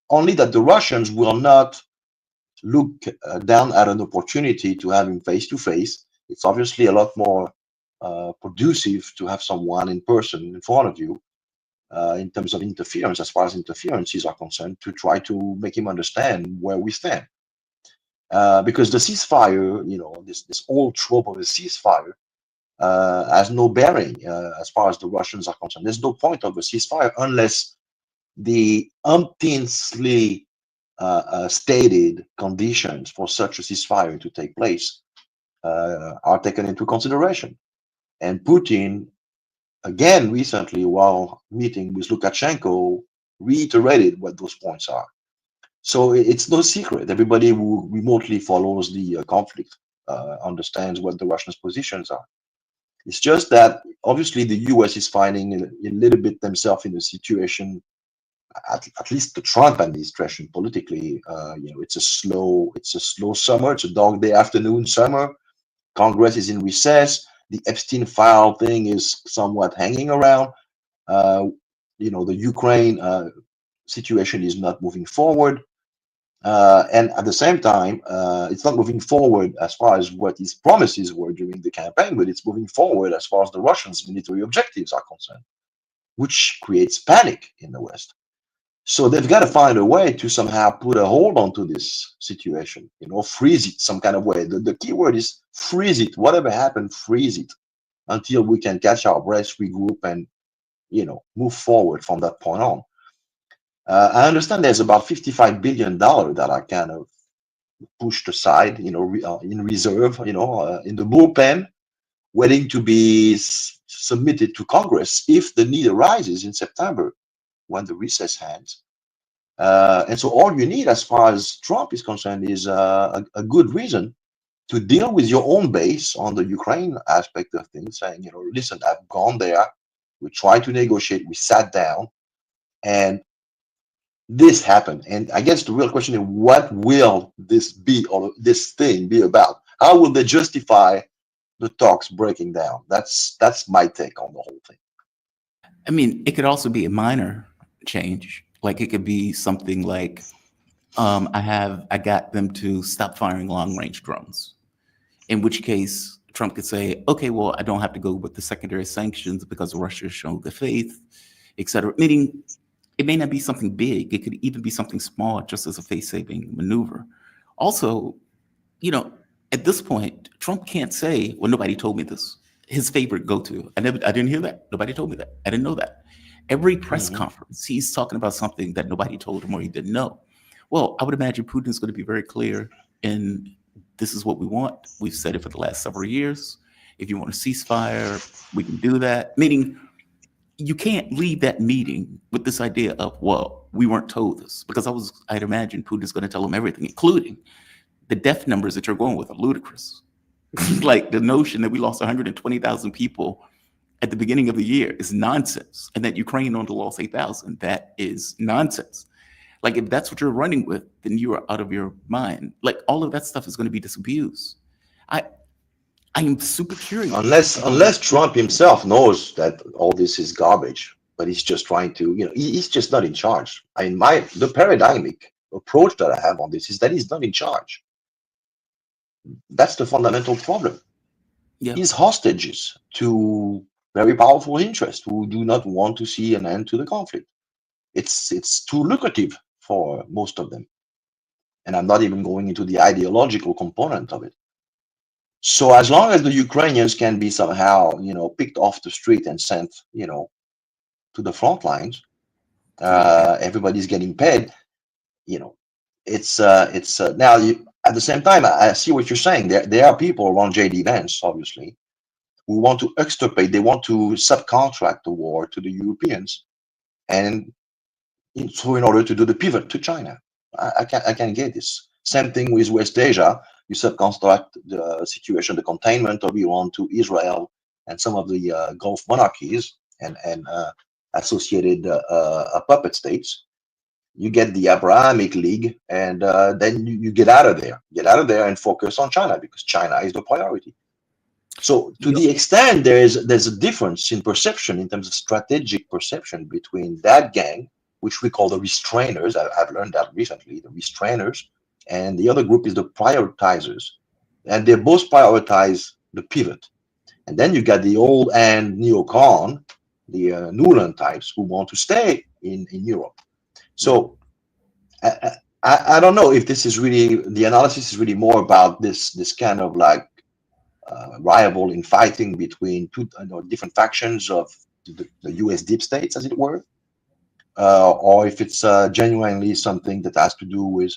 Only that the Russians will not look down at an opportunity to have him face to face. It's obviously a lot more producive to have someone in person in front of you in terms of interference, as far as interferences are concerned, to try to make him understand where we stand. Because the ceasefire, this old trope of a ceasefire has no bearing as far as the Russians are concerned. There's no point of a ceasefire unless the umpteenthly stated conditions for such a ceasefire to take place are taken into consideration. And Putin, again, recently, while meeting with Lukashenko, reiterated what those points are. So it's no secret. Everybody who remotely follows the conflict understands what the Russians' positions are. It's just that obviously the US is finding a little bit themselves in a situation, at least the Trump administration politically, it's a slow summer. It's a dog day afternoon summer. Congress is in recess. The Epstein file thing is somewhat hanging around. The Ukraine situation is not moving forward. And at the same time, it's not moving forward as far as what his promises were during the campaign, but it's moving forward as far as the Russians' military objectives are concerned, which creates panic in the West. So they've got to find a way to somehow put a hold onto this situation, freeze it some kind of way. The key word is freeze it. Whatever happened, freeze it until we can catch our breath, regroup, and, move forward from that point on. I understand there's about $55 billion that are kind of pushed aside, in reserve, in the Maupin, waiting to be submitted to Congress if the need arises in September when the recess ends. And so all you need, as far as Trump is concerned, is a good reason to deal with your own base on the Ukraine aspect of things, saying, listen, I've gone there, we tried to negotiate, we sat down, and this happened. And I guess the real question is, what will this be, or this thing be about? How will they justify the talks breaking down? That's my take on the whole thing. I mean, it could also be a minor change. Like, it could be something like, I got them to stop firing long-range drones. In which case, Trump could say, okay, well, I don't have to go with the secondary sanctions because Russia has shown good faith, et cetera. Meaning, it may not be something big. It could even be something small, just as a face-saving maneuver. Also, at this point, Trump can't say, well, nobody told me this. His favorite go-to. I didn't hear that. Nobody told me that. I didn't know that. Every press conference, he's talking about something that nobody told him or he didn't know. Well, I would imagine Putin's going to be very clear in, this is what we want. We've said it for the last several years. If you want a ceasefire, we can do that. Meaning, you can't leave that meeting with this idea of, well, we weren't told this. Because I'd imagine Putin's going to tell them everything, including the death numbers that you're going with are ludicrous. Like, the notion that we lost 120,000 people at the beginning of the year is nonsense. And that Ukraine only lost 8,000, that is nonsense. Like, if that's what you're running with, then you are out of your mind. Like, all of that stuff is going to be disabused. I am super curious. Unless Trump himself knows that all this is garbage, but he's just trying to, he's just not in charge. I mean, the paradigmic approach that I have on this is that he's not in charge. That's the fundamental problem. Yeah. He's hostages to very powerful interests who do not want to see an end to the conflict. It's too lucrative for most of them. And I'm not even going into the ideological component of it. So as long as the Ukrainians can be somehow, picked off the street and sent, to the front lines, everybody's getting paid, it's now at the same time, I see what you're saying. There are people around J.D. Vance, obviously, who want to extirpate, they want to subcontract the war to the Europeans, and so in order to do the pivot to China. I can get this. Same thing with West Asia. You subcontract the situation, the containment of Iran to Israel and some of the Gulf monarchies and associated puppet states. You get the Abrahamic League, and then you get out of there. Get out of there and focus on China, because China is the priority. So to the extent there's a difference in perception, in terms of strategic perception, between that gang, which we call the restrainers, I've learned that recently, the restrainers, and the other group is the prioritizers. And they both prioritize the pivot. And then you got the old and neocon, the Nuland types, who want to stay in Europe. So I don't know if this is really, the analysis is really more about this kind of like rival in fighting between two different factions of the US deep states, as it were, or if it's genuinely something that has to do with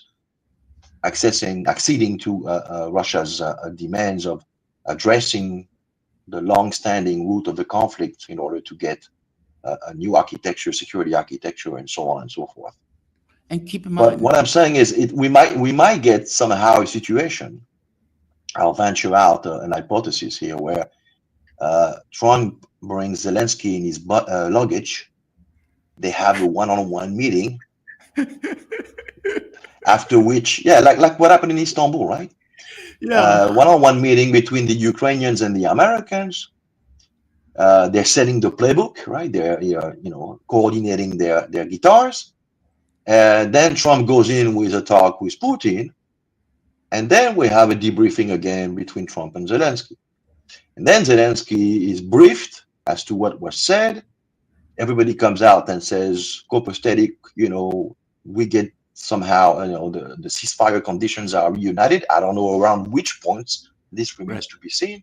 acceding to Russia's demands of addressing the long-standing root of the conflict in order to get a new architecture, security architecture, and so on and so forth. And keep in mind, but what I'm saying is, we might get somehow a situation. I'll venture out an hypothesis here, where Trump brings Zelensky in his luggage. They have a one-on-one meeting. After which, like what happened in Istanbul, right? yeah, One-on-one meeting between the Ukrainians and the Americans. They're setting the playbook, right? They're coordinating their guitars. Then Trump goes in with a talk with Putin, and then we have a debriefing again between Trump and Zelensky. And then Zelensky is briefed as to what was said. Everybody comes out and says, copacetic, we get somehow, the ceasefire conditions are reunited. I don't know around which points. This remains to be seen.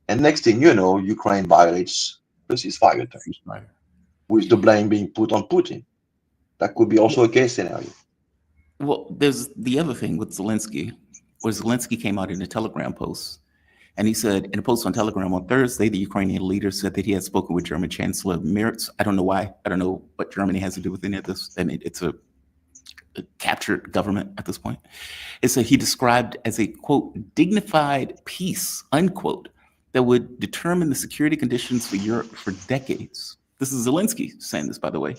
And next thing you know, Ukraine violates the ceasefire terms, with the blame being put on Putin. That could be also a case scenario. Well, there's the other thing with Zelensky, where Zelensky came out in a Telegram post And he said in a post on Telegram on Thursday, the Ukrainian leader said that he had spoken with German Chancellor Merz. I don't know why. I don't know what Germany has to do with any of this. I mean, it's a captured government at this point. It said he described as a, quote, dignified peace, unquote, that would determine the security conditions for Europe for decades. This is Zelensky saying this, by the way.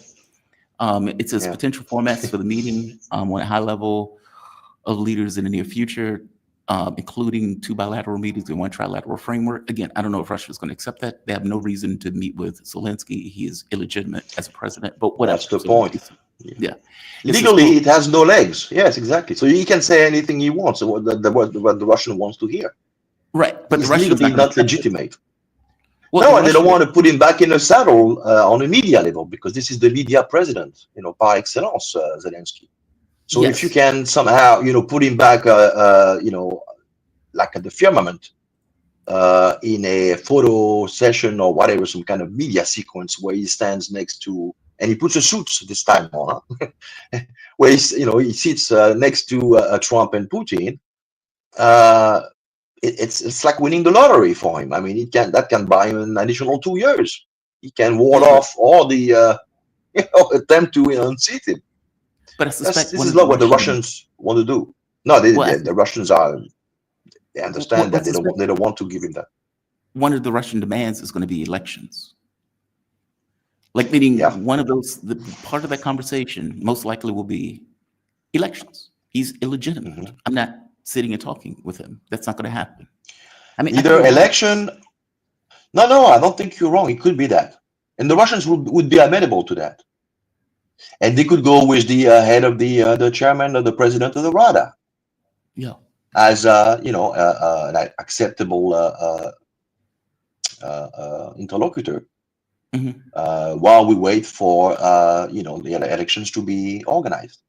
It says potential formats for the meeting on a high level of leaders in the near future, including 2 bilateral meetings and 1 trilateral framework. Again, I don't know if Russia is going to accept that. They have no reason to meet with Zelensky. He is illegitimate as a president, but whatever. That's the point. Yeah. Legally, it has no legs. Yes, exactly. So he can say anything he wants, what the Russian wants to hear. Right. But it's the Russians legally not legitimate. Well, no, and they don't want to put him back in a saddle on a media level, because this is the media president, par excellence, Zelensky. So if you can somehow, put him back, like at the firmament, in a photo session or whatever, some kind of media sequence where he stands next to, and he puts a suit this time on, where he's, he sits next to Trump and Putin. It's like winning the lottery for him. I mean, that can buy him an additional 2 years. He can ward off all the attempt to unseat him. But I suspect this is not what the Russians want to do. No, the Russians they understand that they don't want to give him that. One of the Russian demands is going to be elections. Like, meaning one of those, the part of that conversation most likely will be elections. He's illegitimate. Mm-hmm. I'm not sitting and talking with him. That's not going to happen. I mean, either election. No, I don't think you're wrong. It could be that, and the Russians would be amenable to that, and they could go with the head of the chairman or the president of the Rada, as an acceptable interlocutor, while we wait for the elections to be organized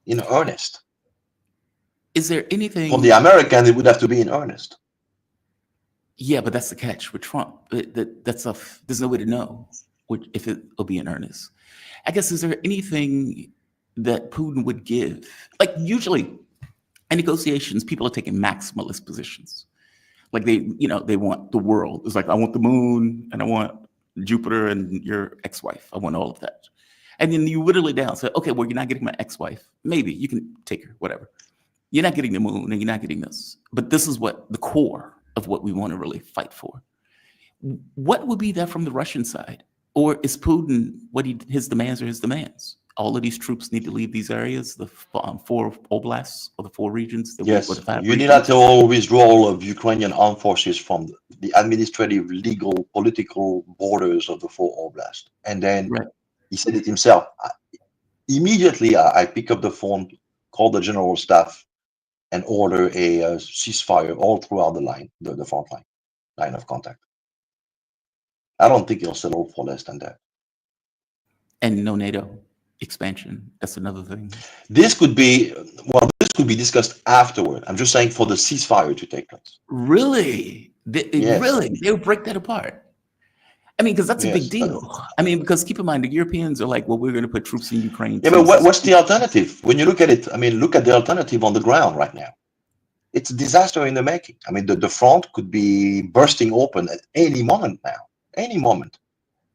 in earnest. Is there anything from the American? It would have to be in earnest. Yeah, but that's the catch with Trump. There's no way to know if it will be in earnest. I guess, is there anything that Putin would give? Like, usually in negotiations, people are taking maximalist positions. Like, they want the world. It's like, I want the moon and I want Jupiter and your ex-wife. I want all of that. And then you whittle it down and say, okay, well, you're not getting my ex-wife. Maybe you can take her, whatever. You're not getting the moon and you're not getting this. But this is what the core of what we want to really fight for. What would be that from the Russian side? Or is Putin, his demands are his demands? All of these troops need to leave these areas, the 4 oblasts or the 4 regions? Yes, unilateral withdrawal of Ukrainian armed forces from the administrative, legal, political borders of the 4 oblasts. And then he said it himself. Immediately, I pick up the phone, call the general staff, and order a ceasefire all throughout the line, the front line of contact. I don't think he'll settle for less than that. And no NATO expansion. That's another thing. This could be discussed afterward. I'm just saying for the ceasefire to take place. Really? Really? They'll break that apart. I mean, because that's a big deal. I mean, because keep in mind, the Europeans are like, well, we're going to put troops in Ukraine. Yeah, but what's the alternative? When you look at it, I mean, look at the alternative on the ground right now. It's a disaster in the making. I mean, the front could be bursting open at any moment now. Any moment.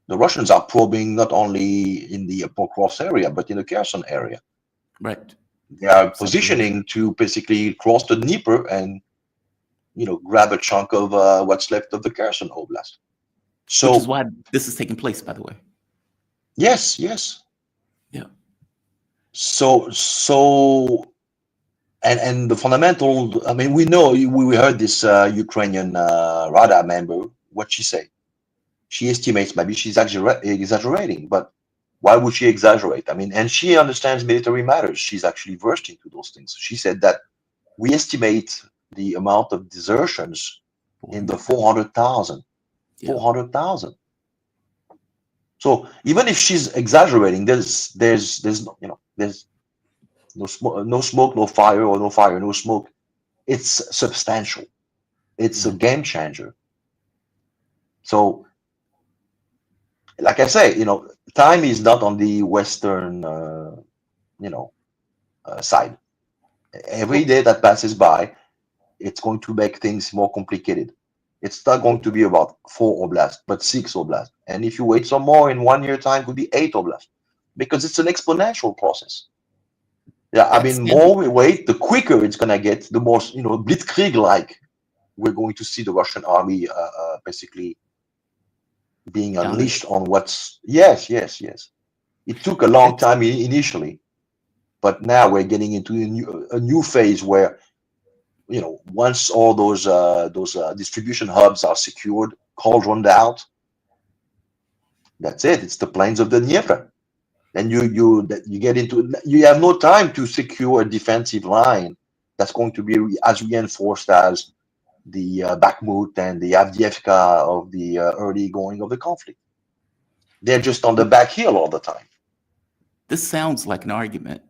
The Russians are probing not only in the Pokrovsk area, but in the Kherson area. Right. They are positioning to basically cross the Dnieper and, grab a chunk of what's left of the Kherson Oblast. So, which is why this is taking place, by the way. Yes. Yeah. So, and the fundamental, I mean, we know, we heard this Ukrainian Rada member, what she said. She estimates, maybe she's exaggerating, but why would she exaggerate? I mean, and she understands military matters. She's actually versed into those things. She said that we estimate the amount of desertions in the 400,000. 400,000. So even if she's exaggerating, there's no smoke, no fire, or no fire, no smoke. It's substantial. It's a game changer. So, like I say, time is not on the Western, side. Every day that passes by, it's going to make things more complicated. It's not going to be about 4 oblasts, but 6 oblasts. And if you wait some more, in 1 year time, it could be 8 oblasts, because it's an exponential process. Yeah, I mean, more we wait, the quicker it's gonna get, the more, blitzkrieg-like we're going to see the Russian army basically being unleashed on what's. Yes. It took a long time initially, but now we're getting into a new phase where, once all those distribution hubs are secured, cauldroned out, that's it. It's the plains of the Dnieper. Then you get into, you have no time to secure a defensive line that's going to be as reinforced as the Bakhmut and the Avdiivka of the early going of the conflict. They're just on the back hill all the time. This sounds like an argument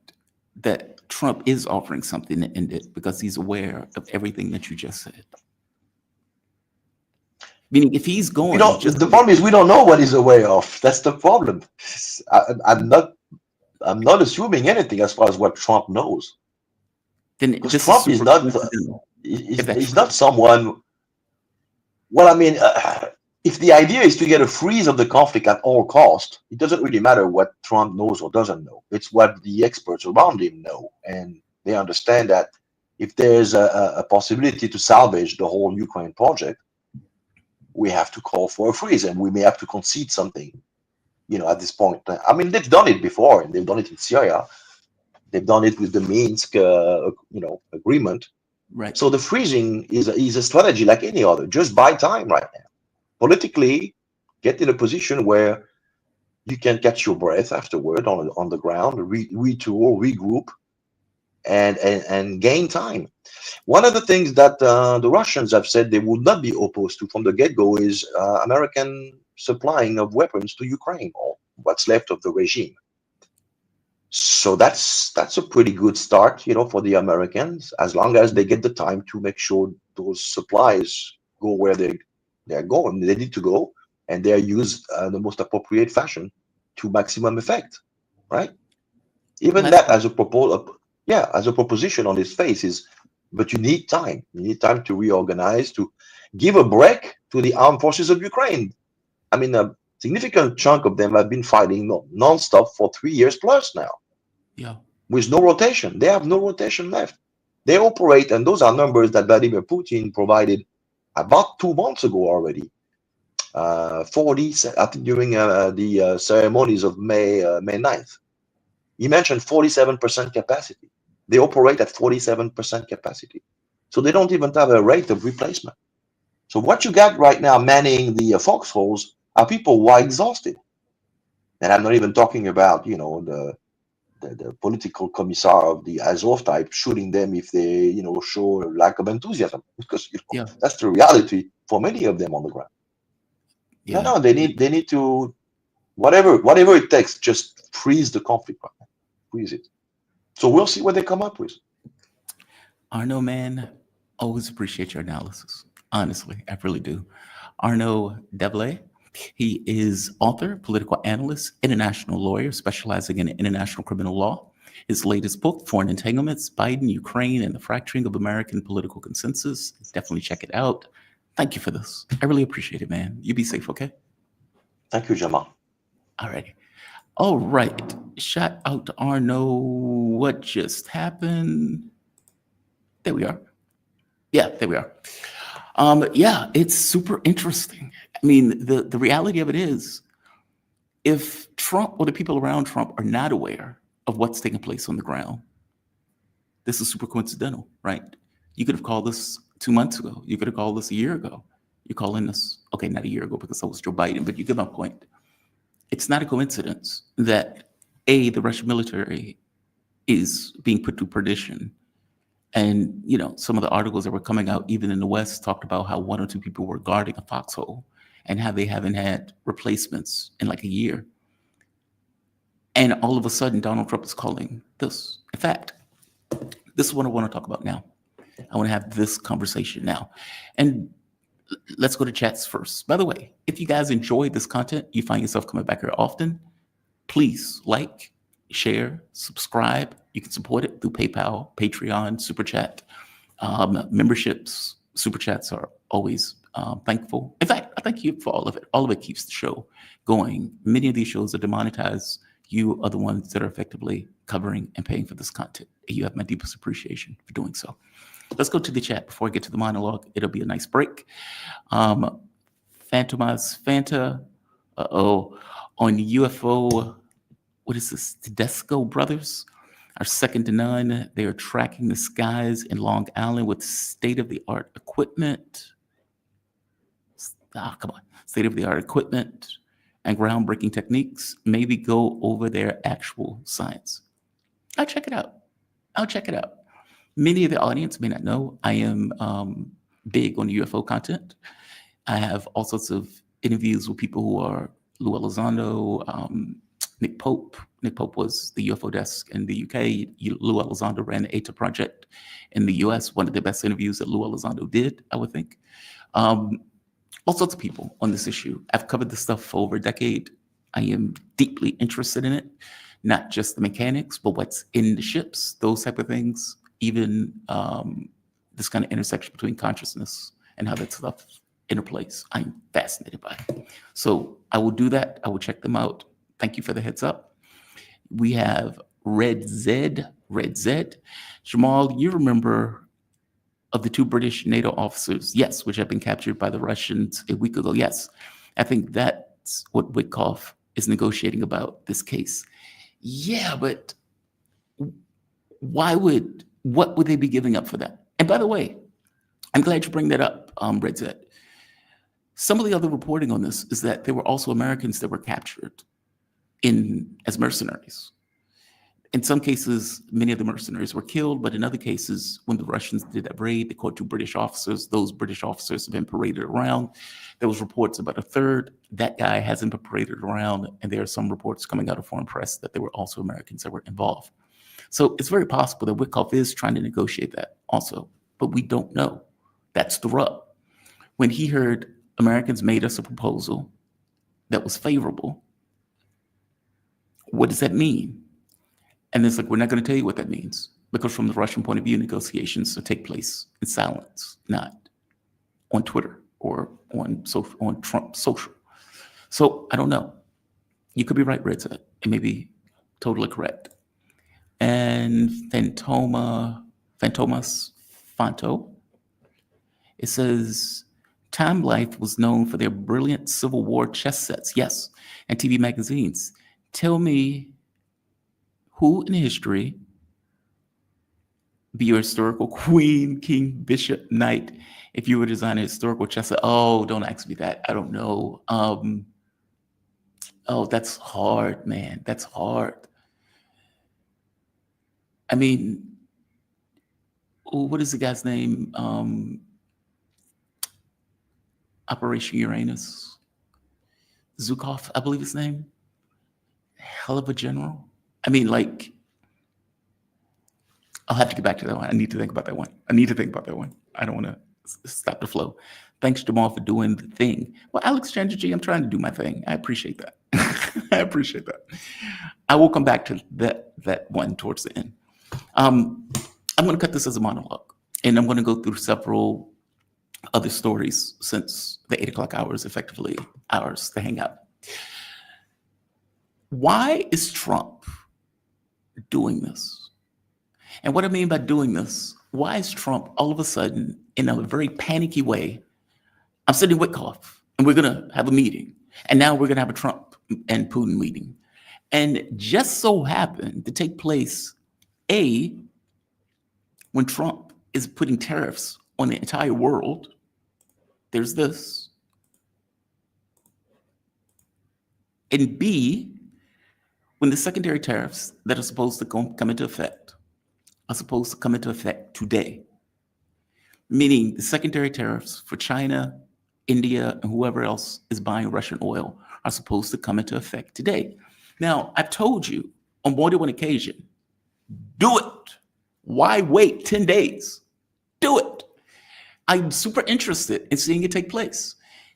that Trump is offering something to end it because he's aware of everything that you just said. Meaning, if he's going, the problem is we don't know what he's aware of. That's the problem. I'm not assuming anything as far as what Trump knows. Then because Trump is not. He's not someone. Well, I mean, if the idea is to get a freeze of the conflict at all cost, it doesn't really matter what Trump knows or doesn't know. It's what the experts around him know, and they understand that if there's a possibility to salvage the whole Ukraine project, we have to call for a freeze, and we may have to concede something, at this point. I mean, they've done it before, and they've done it in Syria. They've done it with the Minsk, agreement. Right. So the freezing is a strategy like any other. Just buy time right now. Politically, get in a position where you can catch your breath afterward on the ground, retool, regroup, and gain time. One of the things that the Russians have said they would not be opposed to from the get-go is American supplying of weapons to Ukraine, or what's left of the regime. So that's a pretty good start, for the Americans, as long as they get the time to make sure those supplies go where they're going. They need to go, and they're used the most appropriate fashion to maximum effect, right? Even that as a proposal, as a proposition on its face is, but you need time. You need time to reorganize, to give a break to the armed forces of Ukraine. I mean, a significant chunk of them have been fighting non-stop for 3 years plus now. Yeah. With no rotation. They have no rotation left. They operate, and those are numbers that Vladimir Putin provided about 2 months ago already. 40, I think during the ceremonies of May 9th. He mentioned 47% capacity. They operate at 47% capacity. So they don't even have a rate of replacement. So what you got right now manning the foxholes are people who are exhausted. And I'm not even talking about, the political commissar of the Azov type shooting them if they, show lack of enthusiasm, because that's the reality for many of them on the ground. Yeah. No, they need to, whatever it takes, just freeze the conflict, freeze it. So we'll see what they come up with. Arnaud, man, always appreciate your analysis. Honestly, I really do. Arnaud Develay. He is author, political analyst, international lawyer specializing in international criminal law. His latest book, Foreign Entanglements, Biden, Ukraine, and the Fracturing of American Political Consensus. Definitely check it out. Thank you for this. I really appreciate it, man. You be safe, okay? Thank you, Jamal. All righty. All right. Shout out to Arnaud. What just happened? There we are. Yeah, there we are. It's super interesting. I mean, the reality of it is, if Trump or the people around Trump are not aware of what's taking place on the ground, this is super coincidental, right? You could have called this 2 months ago. You could have called this a year ago. You're calling this, okay, not a year ago because that was Joe Biden, but you get my point. It's not a coincidence that, the Russian military is being put to perdition. And, some of the articles that were coming out, even in the West, talked about how 1 or 2 people were guarding a foxhole and how they haven't had replacements in like a year. And all of a sudden, Donald Trump is calling this a fact. This is what I want to talk about now. I want to have this conversation now. And let's go to chats first. By the way, if you guys enjoy this content, you find yourself coming back here often, please like, share, subscribe. You can support it through PayPal, Patreon, Super Chat. Memberships, Super Chats are always thankful. In fact, I thank you for all of it. All of it keeps the show going. Many of these shows are demonetized. You are the ones that are effectively covering and paying for this content. You have my deepest appreciation for doing so. Let's go to the chat before I get to the monologue. It'll be a nice break. Phantomas Fanta, on UFO, what is this? Tedesco brothers are second to none. They are tracking the skies in Long Island with state-of-the-art equipment. Come on. State-of-the-art equipment and groundbreaking techniques. Maybe go over their actual science. I'll check it out. Many of the audience may not know I am big on UFO content. I have all sorts of interviews with people who are Lou Elizondo, Nick Pope. Nick Pope was the UFO desk in the UK. Lou Elizondo ran the ETA project in the US. One of the best interviews that Lou Elizondo did, I would think. All sorts of people on this issue. I've covered this stuff for over a decade. I am deeply interested in it, not just the mechanics, but what's in the ships, those type of things, even this kind of intersection between consciousness and how that stuff interplays. I'm fascinated by it. So I will do that. I will check them out. Thank you for the heads up. We have Red Z. Jamal, you remember of the 2 British NATO officers, yes, which have been captured by the Russians a week ago, yes. I think that's what Witkoff is negotiating about this case. Yeah, but what would they be giving up for that? And by the way, I'm glad you bring that up, Red Z. Some of the other reporting on this is that there were also Americans that were captured as mercenaries. In some cases, many of the mercenaries were killed, but in other cases, when the Russians did that raid, they caught 2 British officers. Those British officers have been paraded around. There was reports about a third. That guy hasn't been paraded around, and there are some reports coming out of foreign press that there were also Americans that were involved. So it's very possible that Witkoff is trying to negotiate that also, but we don't know. That's the rub. When he heard Americans made us a proposal that was favorable, what does that mean? And it's like, we're not going to tell you what that means, because from the Russian point of view, negotiations will take place in silence, not on Twitter or on Trump social. So I don't know. You could be right, Red Set. It may be totally correct. And Fantomas Fanto, it says, Time Life was known for their brilliant Civil War chess sets, yes, and TV magazines. Tell me who in history be your historical queen, king, bishop, knight, if you were designing a historical chess set? Oh, don't ask me that. I don't know. Oh, that's hard, man. That's hard. I mean, what is the guy's name? Operation Uranus. Zukov, I believe his name. Hell of a general. I mean, like, I'll have to get back to that one. I need to think about that one. I don't want to stop the flow. Thanks, Jamal, for doing the thing. Well, Alex Chandra, I'm trying to do my thing. I appreciate that. I will come back to that one towards the end. I'm going to cut this as a monologue, and I'm going to go through several other stories since the 8 o'clock hour is effectively ours to hang out. Why is Trump doing this? And what I mean by doing this, why is Trump all of a sudden, in a very panicky way, I'm sitting with Witkoff and we're going to have a meeting. And now we're going to have a Trump and Putin meeting. And just so happened to take place, when Trump is putting tariffs on the entire world, there's this. And B, when the secondary tariffs that are supposed to come into effect are supposed to come into effect today, meaning the secondary tariffs for China, India, and whoever else is buying Russian oil are supposed to come into effect today. Now, I've told you on more than one occasion, do it. Why wait 10 days? Do it. I'm super interested in seeing it take place.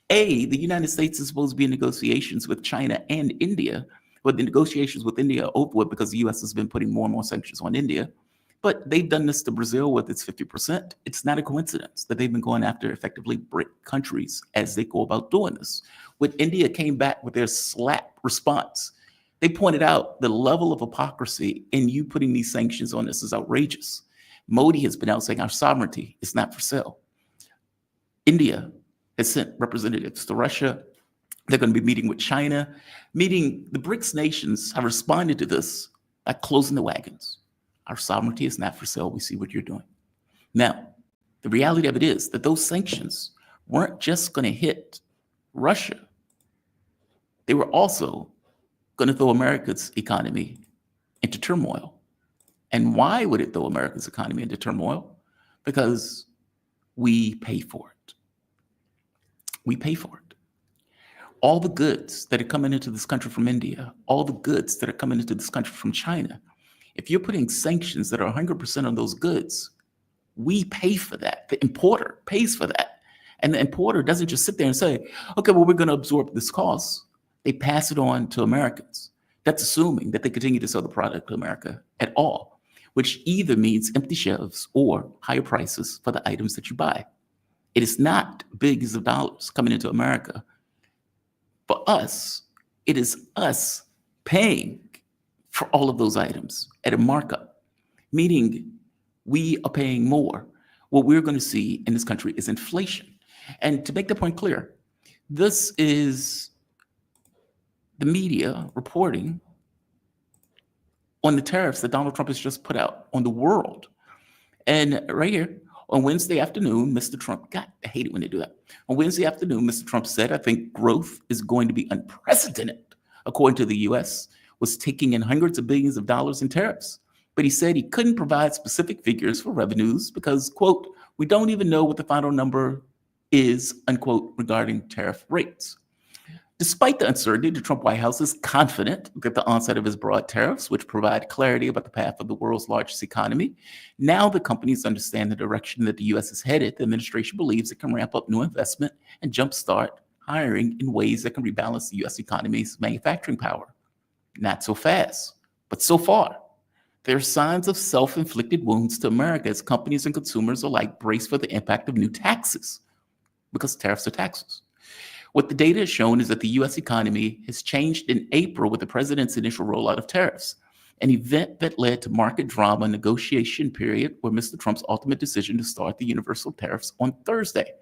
The United States is supposed to be in negotiations with China and India, but the negotiations with India are over with because the U.S. has been putting more and more sanctions on India. But they've done this to Brazil with its 50%. It's not a coincidence that they've been going after effectively BRIC countries as they go about doing this. When India came back with their slap response, they pointed out the level of hypocrisy in you putting these sanctions on us is outrageous. Modi has been out saying our sovereignty is not for sale. India has sent representatives to Russia. They're going to be meeting with China. The BRICS nations have responded to this by closing the wagons. Our sovereignty is not for sale. We see what you're doing. Now, the reality of it is that those sanctions weren't just going to hit Russia. They were also going to throw America's economy into turmoil. And why would it throw America's economy into turmoil? Because we pay for it. We pay for it. All the goods that are coming into this country from India, all the goods that are coming into this country from China, if you're putting sanctions that are 100% on those goods, we pay for that. The importer pays for that. And the importer doesn't just sit there and say, okay, well, we're going to absorb this cost. They pass it on to Americans. That's assuming that they continue to sell the product to America at all, which either means empty shelves or higher prices for the items that you buy. It is not billions of dollars coming into America. For us, it is us paying for all of those items at a markup, meaning we are paying more. What we're going to see in this country is inflation. And to make the point clear, this is the media reporting on the tariffs that Donald Trump has just put out on the world. And right here, on Wednesday afternoon, Mr. Trump, God, I hate it when they do that. On Wednesday afternoon, Mr. Trump said, I think growth is going to be unprecedented, according to the US, was taking in hundreds of billions of dollars in tariffs. But he said he couldn't provide specific figures for revenues because, quote, we don't even know what the final number is, unquote, regarding tariff rates. Despite the uncertainty, the Trump White House is confident that the onset of his broad tariffs, which provide clarity about the path of the world's largest economy, now the companies understand the direction that the U.S. is headed. The administration believes it can ramp up new investment and jumpstart hiring in ways that can rebalance the U.S. economy's manufacturing power. Not so fast, but so far. There are signs of self-inflicted wounds to America as companies and consumers alike brace for the impact of new taxes, because tariffs are taxes. What the data has shown is that the U.S. economy has changed in April with the president's initial rollout of tariffs, an event that led to market drama negotiation period where Mr. Trump's ultimate decision to start the universal tariffs on Thursday.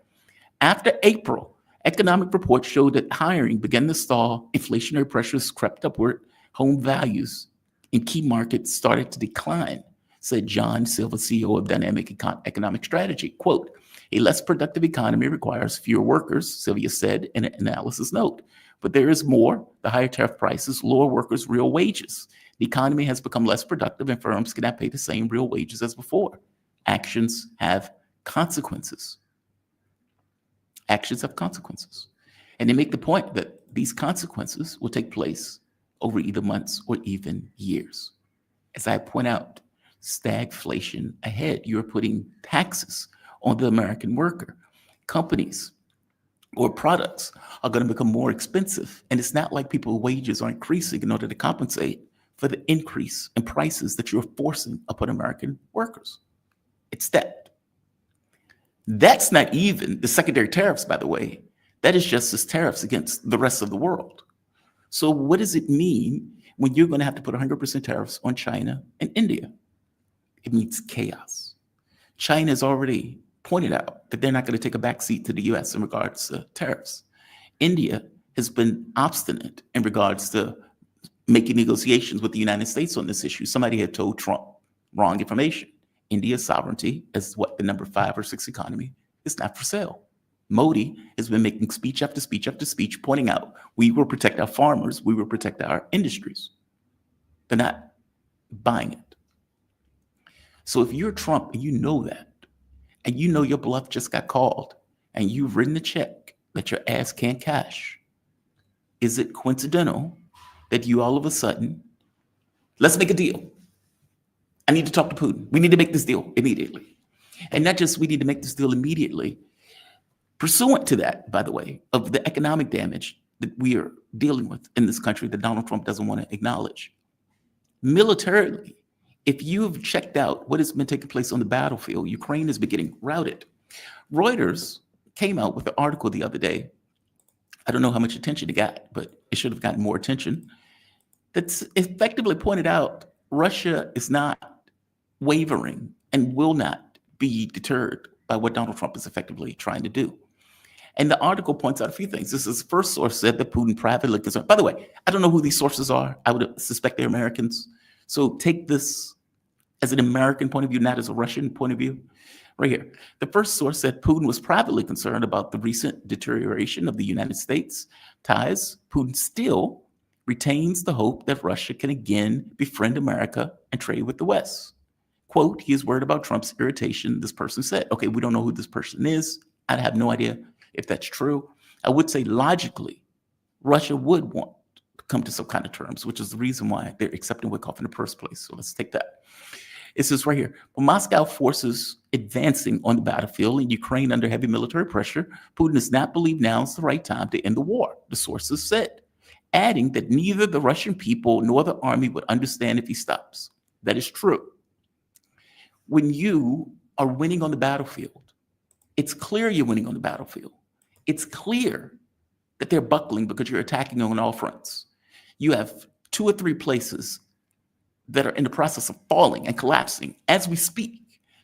After April, economic reports showed that hiring began to stall, inflationary pressures crept upward, home values in key markets started to decline, said John Silva, CEO of Dynamic Economic Strategy. Quote, a less productive economy requires fewer workers, Sylvia said in an analysis note. But there is more. The higher tariff prices lower workers' real wages. The economy has become less productive and firms cannot pay the same real wages as before. Actions have consequences. Actions have consequences. And they make the point that these consequences will take place over either months or even years. As I point out, stagflation ahead. You're putting taxes on the American worker. Companies or products are going to become more expensive. And it's not like people's wages are increasing in order to compensate for the increase in prices that you're forcing upon American workers. It's that. That's not even the secondary tariffs, by the way. That is just as tariffs against the rest of the world. So what does it mean when you're going to have to put 100% tariffs on China and India? It means chaos. China has already pointed out that they're not going to take a backseat to the US in regards to tariffs. India has been obstinate in regards to making negotiations with the United States on this issue. Somebody had told Trump wrong information. India's sovereignty as what the number 5 or 6 economy is not for sale. Modi has been making speech after speech after speech, pointing out we will protect our farmers, we will protect our industries. They're not buying it. So if you're Trump and you know that, and you know your bluff just got called, and you've written a check that your ass can't cash, is it coincidental that you all of a sudden, let's make a deal. I need to talk to Putin. We need to make this deal immediately. And not just we need to make this deal immediately, pursuant to that, by the way, of the economic damage that we are dealing with in this country that Donald Trump doesn't want to acknowledge. Militarily, If you have checked out what has been taking place on the battlefield, Ukraine has been getting routed. Reuters came out with an article the other day. I don't know how much attention it got, but it should have gotten more attention. That's effectively pointed out Russia is not wavering and will not be deterred by what Donald Trump is effectively trying to do. And the article points out a few things. This is the first source said that Putin privately concerned. By the way, I don't know who these sources are. I would suspect they're Americans. So take this as an American point of view, not as a Russian point of view. Right here. The first source said Putin was privately concerned about the recent deterioration of the United States ties. Putin still retains the hope that Russia can again befriend America and trade with the West. Quote, he is worried about Trump's irritation, this person said. Okay, we don't know who this person is. I have no idea if that's true. I would say logically, Russia would want to come to some kind of terms, which is the reason why they're accepting Wickoff in the first place. So let's take that. It says right here, but Moscow forces advancing on the battlefield in Ukraine under heavy military pressure. Putin does not believe now is the right time to end the war, the sources said, adding that neither the Russian people nor the army would understand if he stops. That is true. When you are winning on the battlefield, it's clear you're winning on the battlefield. It's clear that they're buckling because you're attacking on all fronts. You have 2 or 3 places that are in the process of falling and collapsing as we speak.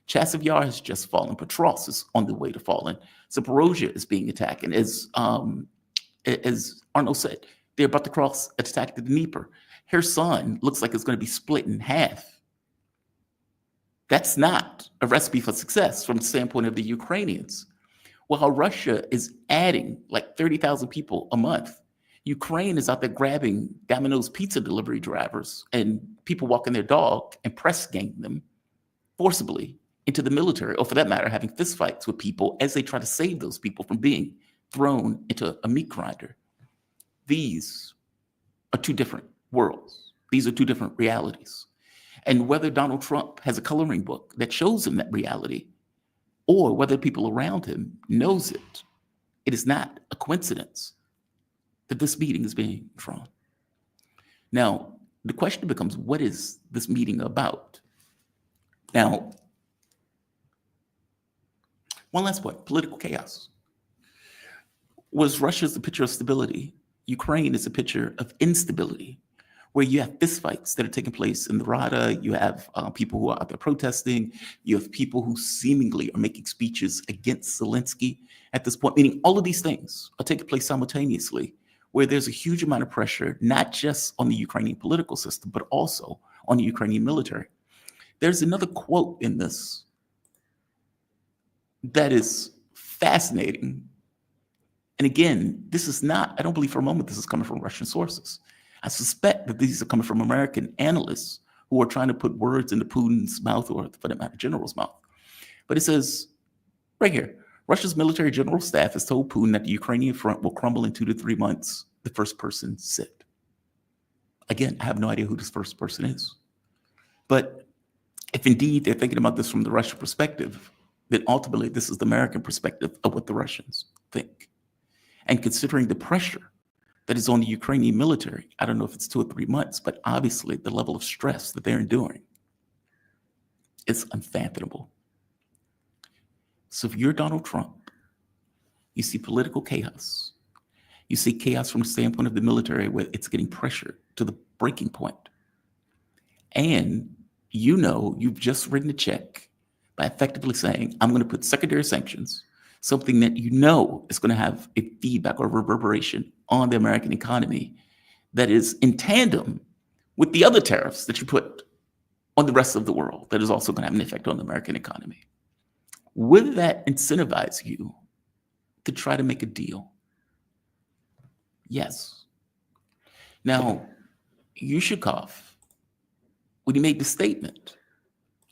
Chasiv Yar has just fallen. Petros is on the way to falling. Zaporozhye is being attacked. And as Arnaud said, they're about to cross attack the Dnieper. Kherson looks like it's going to be split in half. That's not a recipe for success from the standpoint of the Ukrainians. While Russia is adding like 30,000 people a month, Ukraine is out there grabbing Domino's pizza delivery drivers and people walking their dog and press gang them forcibly into the military, or for that matter, having fistfights with people as they try to save those people from being thrown into a meat grinder. These are 2 different worlds. These are 2 different realities. And whether Donald Trump has a coloring book that shows him that reality, or whether people around him knows it, it is not a coincidence that this meeting is being drawn. Now, the question becomes, what is this meeting about? Now, one last point, political chaos. Was Russia's a picture of stability? Ukraine is a picture of instability, where you have fistfights that are taking place in the Rada. You have people who are out there protesting. You have people who seemingly are making speeches against Zelensky at this point, meaning all of these things are taking place simultaneously, where there's a huge amount of pressure, not just on the Ukrainian political system, but also on the Ukrainian military. There's another quote in this that is fascinating. And again, this is not, I don't believe for a moment this is coming from Russian sources. I suspect that these are coming from American analysts who are trying to put words into Putin's mouth, or for that matter, general's mouth. But it says right here, Russia's military general staff has told Putin that the Ukrainian front will crumble in 2 to 3 months, the first person said. Again, I have no idea who this first person is. But if indeed they're thinking about this from the Russian perspective, then ultimately this is the American perspective of what the Russians think. And considering the pressure that is on the Ukrainian military, I don't know if it's 2 or 3 months, but obviously the level of stress that they're enduring is unfathomable. So if you're Donald Trump, you see political chaos. You see chaos from the standpoint of the military, where it's getting pressured to the breaking point. And you know you've just written a check by effectively saying, I'm going to put secondary sanctions, something that you know is going to have a feedback or reverberation on the American economy that is in tandem with the other tariffs that you put on the rest of the world that is also going to have an effect on the American economy. Would that incentivize you to try to make a deal? Yes. Now, Yushikov, when he made the statement,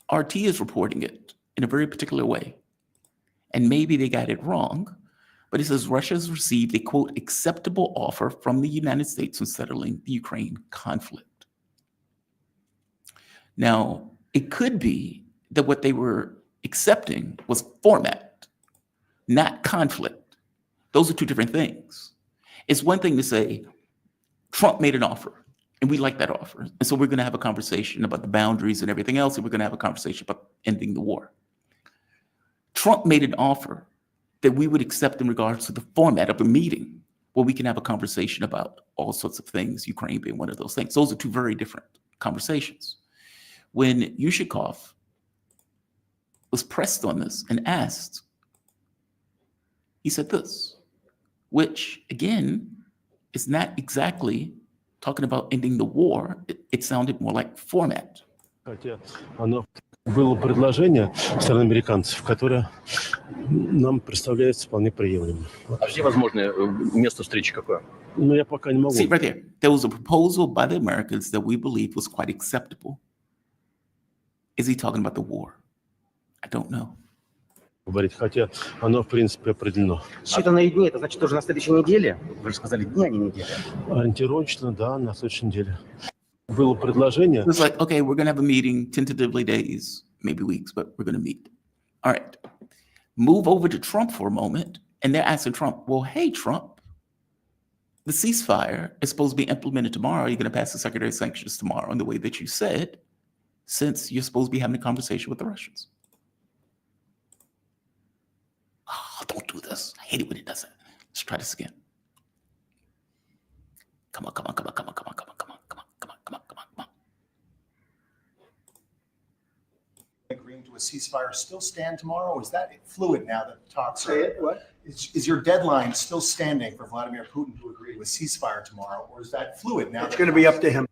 RT is reporting it in a very particular way. And maybe they got it wrong, but it says Russia has received a, quote, acceptable offer from the United States on settling the Ukraine conflict. Now, it could be that what they were accepting was format, not conflict. Those are 2 different things. It's one thing to say, Trump made an offer. And we like that offer. And so we're going to have a conversation about the boundaries and everything else, and we're going to have a conversation about ending the war. Trump made an offer that we would accept in regards to the format of a meeting where we can have a conversation about all sorts of things, Ukraine being one of those things. Those are two very different conversations. When Yushikov was pressed on this and asked, he said this, which again is not exactly talking about ending the war. It sounded more like format. Хотя оно было предложение со стороны американцев, которое нам представляется вполне приемлемым. А где возможное место встречи какое? Но я пока не могу. See, right there, there was a proposal by the Americans that we believed was quite acceptable. Is he talking about the war? I don't know. Говорить, хотя оно, в принципе, определено. Считанные дни, это значит, уже на следующей неделе? Вы же сказали дни, а не недели. Ориентировочно, да, на следующей неделе. Было предложение. It was like, okay, we're going to have a meeting, tentatively days, maybe weeks, but we're going to meet. All right. Move over to Trump for a moment, and they're asking Trump, well, hey, Trump, the ceasefire is supposed to be implemented tomorrow. You're going to pass the secondary sanctions tomorrow in the way that you said, since you're supposed to be having a conversation with the Russians. Oh, don't do this. I hate it when it does it. Let's try this again. Come on, come on, come on, come on, come on, come on, come on, come on, come on, come on, come on, come on. Agreeing to a ceasefire still stand tomorrow? Or is that fluid now that the talks are? What? Is your deadline still standing for Vladimir Putin to agree to a ceasefire tomorrow? Or is that fluid now? It's going to be up to him.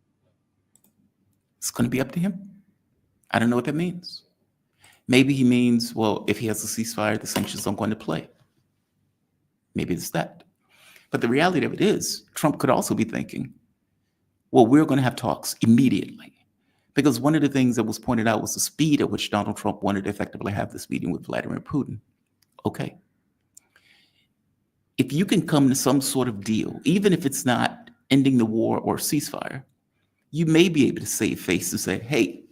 It's going to be up to him. I don't know what that means. Maybe he means, well, if he has a ceasefire, the sanctions don't go into play. Maybe it's that. But the reality of it is, Trump could also be thinking, well, we're going to have talks immediately. Because one of the things that was pointed out was the speed at which Donald Trump wanted to effectively have this meeting with Vladimir Putin. Okay. If you can come to some sort of deal, even if it's not ending the war or ceasefire, you may be able to save face and say, hey,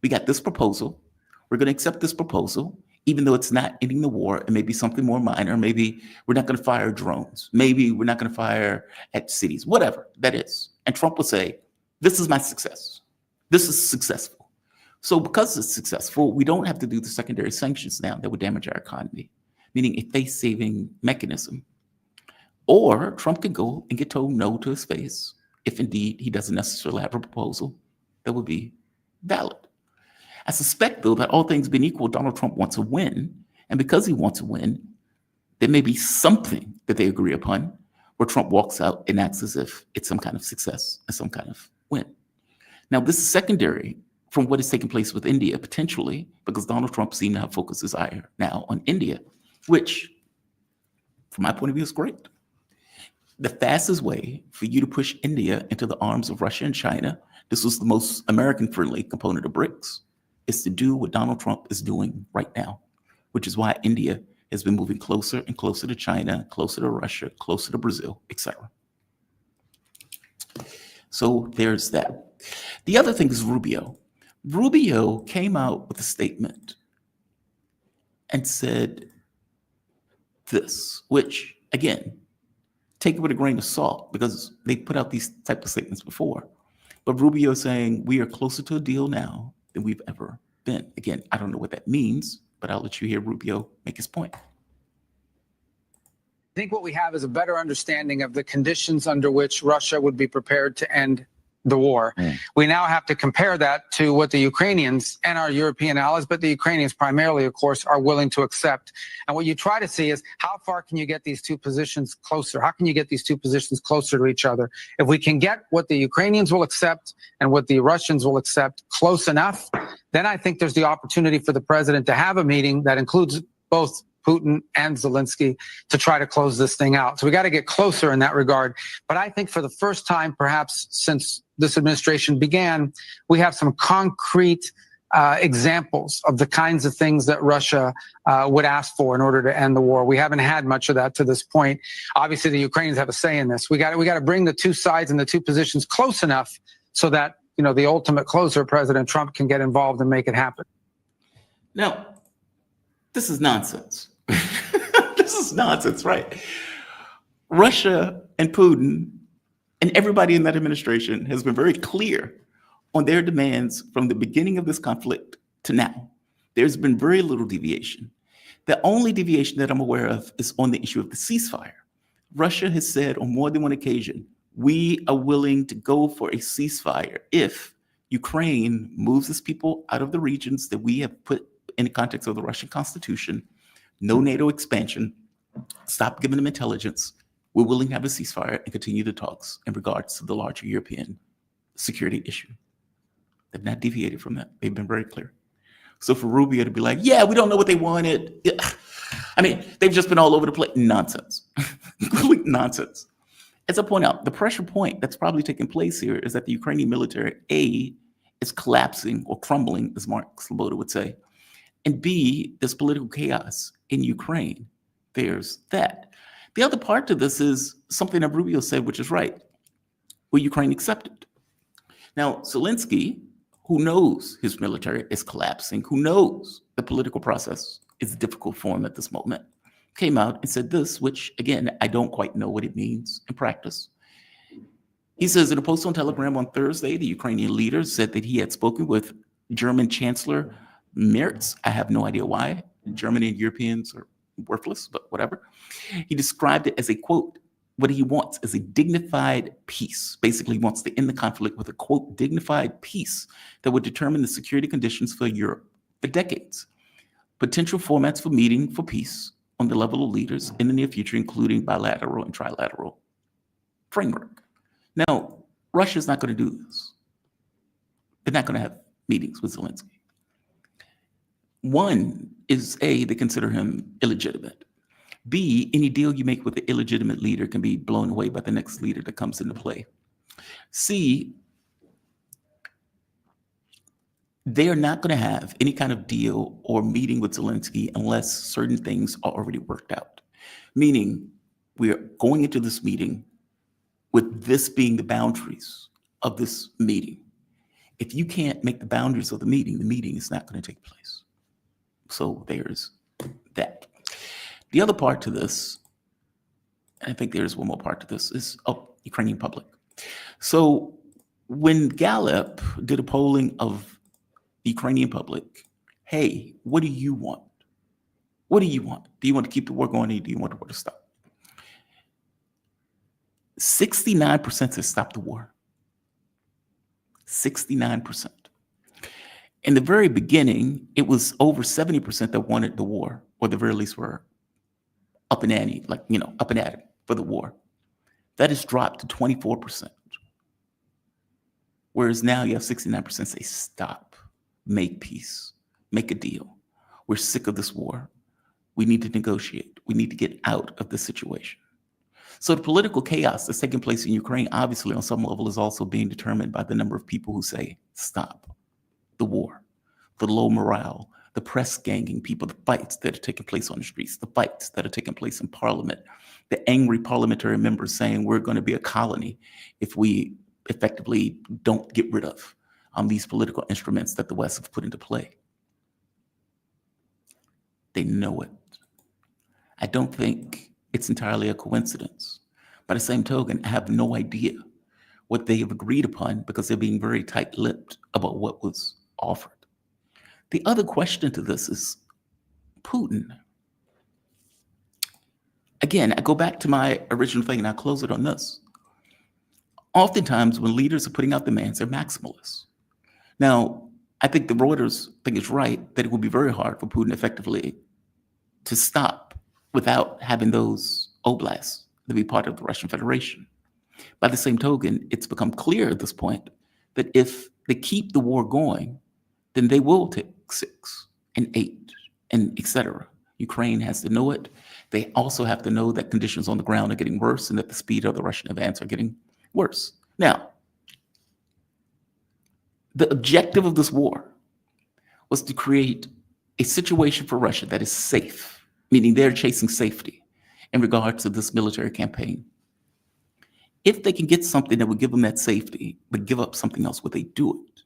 we got this proposal. We're going to accept this proposal, even though it's not ending the war. It may be something more minor. Maybe we're not going to fire drones. Maybe we're not going to fire at cities, whatever that is. And Trump will say, this is my success. This is successful. So because it's successful, we don't have to do the secondary sanctions now that would damage our economy, meaning a face-saving mechanism. Or Trump can go and get told no to his face if indeed he doesn't necessarily have a proposal that would be valid. I suspect, though, that all things being equal, Donald Trump wants a win. And because he wants a win, there may be something that they agree upon where Trump walks out and acts as if it's some kind of success and some kind of win. Now, this is secondary from what is taking place with India, potentially, because Donald Trump seemed to have focused his eye now on India, which, from my point of view, is great. The fastest way for you to push India into the arms of Russia and China, this was the most American-friendly component of BRICS, is to do what Donald Trump is doing right now, which is why India has been moving closer and closer to China, closer to Russia, closer to Brazil, etc. So there's that. The other thing is Rubio. Rubio came out with a statement and said this, which, again, take it with a grain of salt because they put out these type of statements before. But Rubio is saying we are closer to a deal now than we've ever been. Again, I don't know what that means, but I'll let you hear Rubio make his point. I think what we have is a better understanding of the conditions under which Russia would be prepared to end the war. We now have to compare that to what the Ukrainians and our European allies, but the Ukrainians primarily, of course, are willing to accept. And what you try to see is how far can you get these two positions closer? How can you get these two positions closer to each other? If we can get what the Ukrainians will accept and what the Russians will accept close enough, then I think there's the opportunity for the president to have a meeting that includes both Putin and Zelensky to try to close this thing out. So we got to get closer in that regard. But I think for the first time, perhaps since this administration began, we have some concrete examples of the kinds of things that Russia would ask for in order to end the war. We haven't had much of that to this point. Obviously, the Ukrainians have a say in this. We got to bring the two sides and the two positions close enough so that, you know, the ultimate closer, President Trump, can get involved and make it happen. Now, this is nonsense. This is nonsense, right? Russia and Putin And everybody in that administration has been very clear on their demands from the beginning of this conflict to now. There's been very little deviation. The only deviation that I'm aware of is on the issue of the ceasefire. Russia has said on more than one occasion, we are willing to go for a ceasefire if Ukraine moves its people out of the regions that we have put in the context of the Russian constitution, no NATO expansion, stop giving them intelligence. We're willing to have a ceasefire and continue the talks in regards to the larger European security issue. They've not deviated from that. They've been very clear. So for Rubio to be like, yeah, we don't know what they wanted. I mean, they've just been all over the place. Nonsense. Complete nonsense. As I point out, the pressure point that's probably taking place here is that the Ukrainian military, A, is collapsing or crumbling, as Mark Sloboda would say, and B, there's political chaos in Ukraine. There's that. The other part to this is something that Rubio said, which is right. Will Ukraine accept it? Now, Zelensky, who knows his military is collapsing, who knows the political process is difficult for him at this moment, came out and said this, which, again, I don't quite know what it means in practice. He says in a post on Telegram on Thursday, the Ukrainian leader said that he had spoken with German Chancellor Merz. I have no idea why. Germany and Europeans are worthless, but whatever. He described it as a, quote, what he wants is a dignified peace. Basically, he wants to end the conflict with a, quote, dignified peace that would determine the security conditions for Europe for decades. Potential formats for meeting for peace on the level of leaders in the near future, including bilateral and trilateral framework. Now, Russia's not going to do this. They're not going to have meetings with Zelensky. One is A, they consider him illegitimate. B, any deal you make with an illegitimate leader can be blown away by the next leader that comes into play. C, they are not going to have any kind of deal or meeting with Zelensky unless certain things are already worked out. Meaning, we are going into this meeting with this being the boundaries of this meeting. If you can't make the boundaries of the meeting is not going to take place. So there's that. The other part to this, and I think there's one more part to this, is Ukrainian public. So when Gallup did a polling of the Ukrainian public, hey, what do you want? What do you want? Do you want to keep the war going or do you want the war to stop? 69% said stop the war. 69%. In the very beginning, it was over 70% that wanted the war, or at the very least were up and ante, up and at it for the war. That has dropped to 24%. Whereas now you have 69% say stop, make peace, make a deal. We're sick of this war. We need to negotiate. We need to get out of this situation. So the political chaos that's taking place in Ukraine, obviously on some level, is also being determined by the number of people who say stop the war, the low morale, the press ganging people, the fights that are taking place on the streets, the fights that are taking place in parliament, the angry parliamentary members saying we're going to be a colony if we effectively don't get rid of these political instruments that the West have put into play. They know it. I don't think it's entirely a coincidence. By the same token, I have no idea what they have agreed upon because they're being very tight-lipped about what was offered. The other question to this is Putin. Again, I go back to my original thing and I'll close it on this. Oftentimes when leaders are putting out demands, they're maximalists. Now, I think the Reuters thing is right that it will be very hard for Putin effectively to stop without having those oblasts to be part of the Russian Federation. By the same token, it's become clear at this point that if they keep the war going, then they will take 6 and 8 and etc. Ukraine has to know it. They also have to know that conditions on the ground are getting worse and that the speed of the Russian advance are getting worse. Now, the objective of this war was to create a situation for Russia that is safe, meaning they're chasing safety in regards to this military campaign. If they can get something that would give them that safety, but give up something else, would they do it?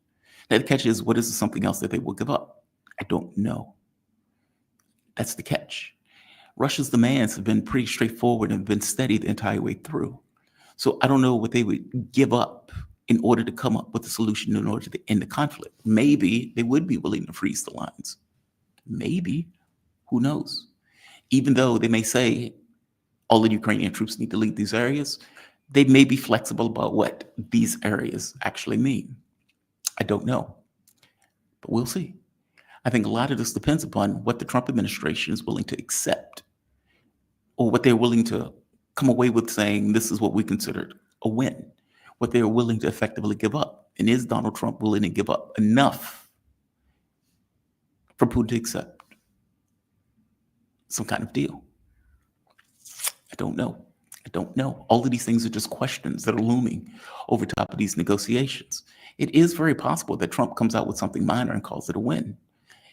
Now the catch is, what is something else that they will give up? I don't know. That's the catch. Russia's demands have been pretty straightforward and been steady the entire way through. So I don't know what they would give up in order to come up with a solution in order to end the conflict. Maybe they would be willing to freeze the lines. Maybe, who knows? Even though they may say all the Ukrainian troops need to leave these areas, they may be flexible about what these areas actually mean. I don't know, but we'll see. I think a lot of this depends upon what the Trump administration is willing to accept, or what they're willing to come away with saying this is what we considered a win, what they're willing to effectively give up. And is Donald Trump willing to give up enough for Putin to accept some kind of deal? I don't know. I don't know. All of these things are just questions that are looming over top of these negotiations. It is very possible that Trump comes out with something minor and calls it a win.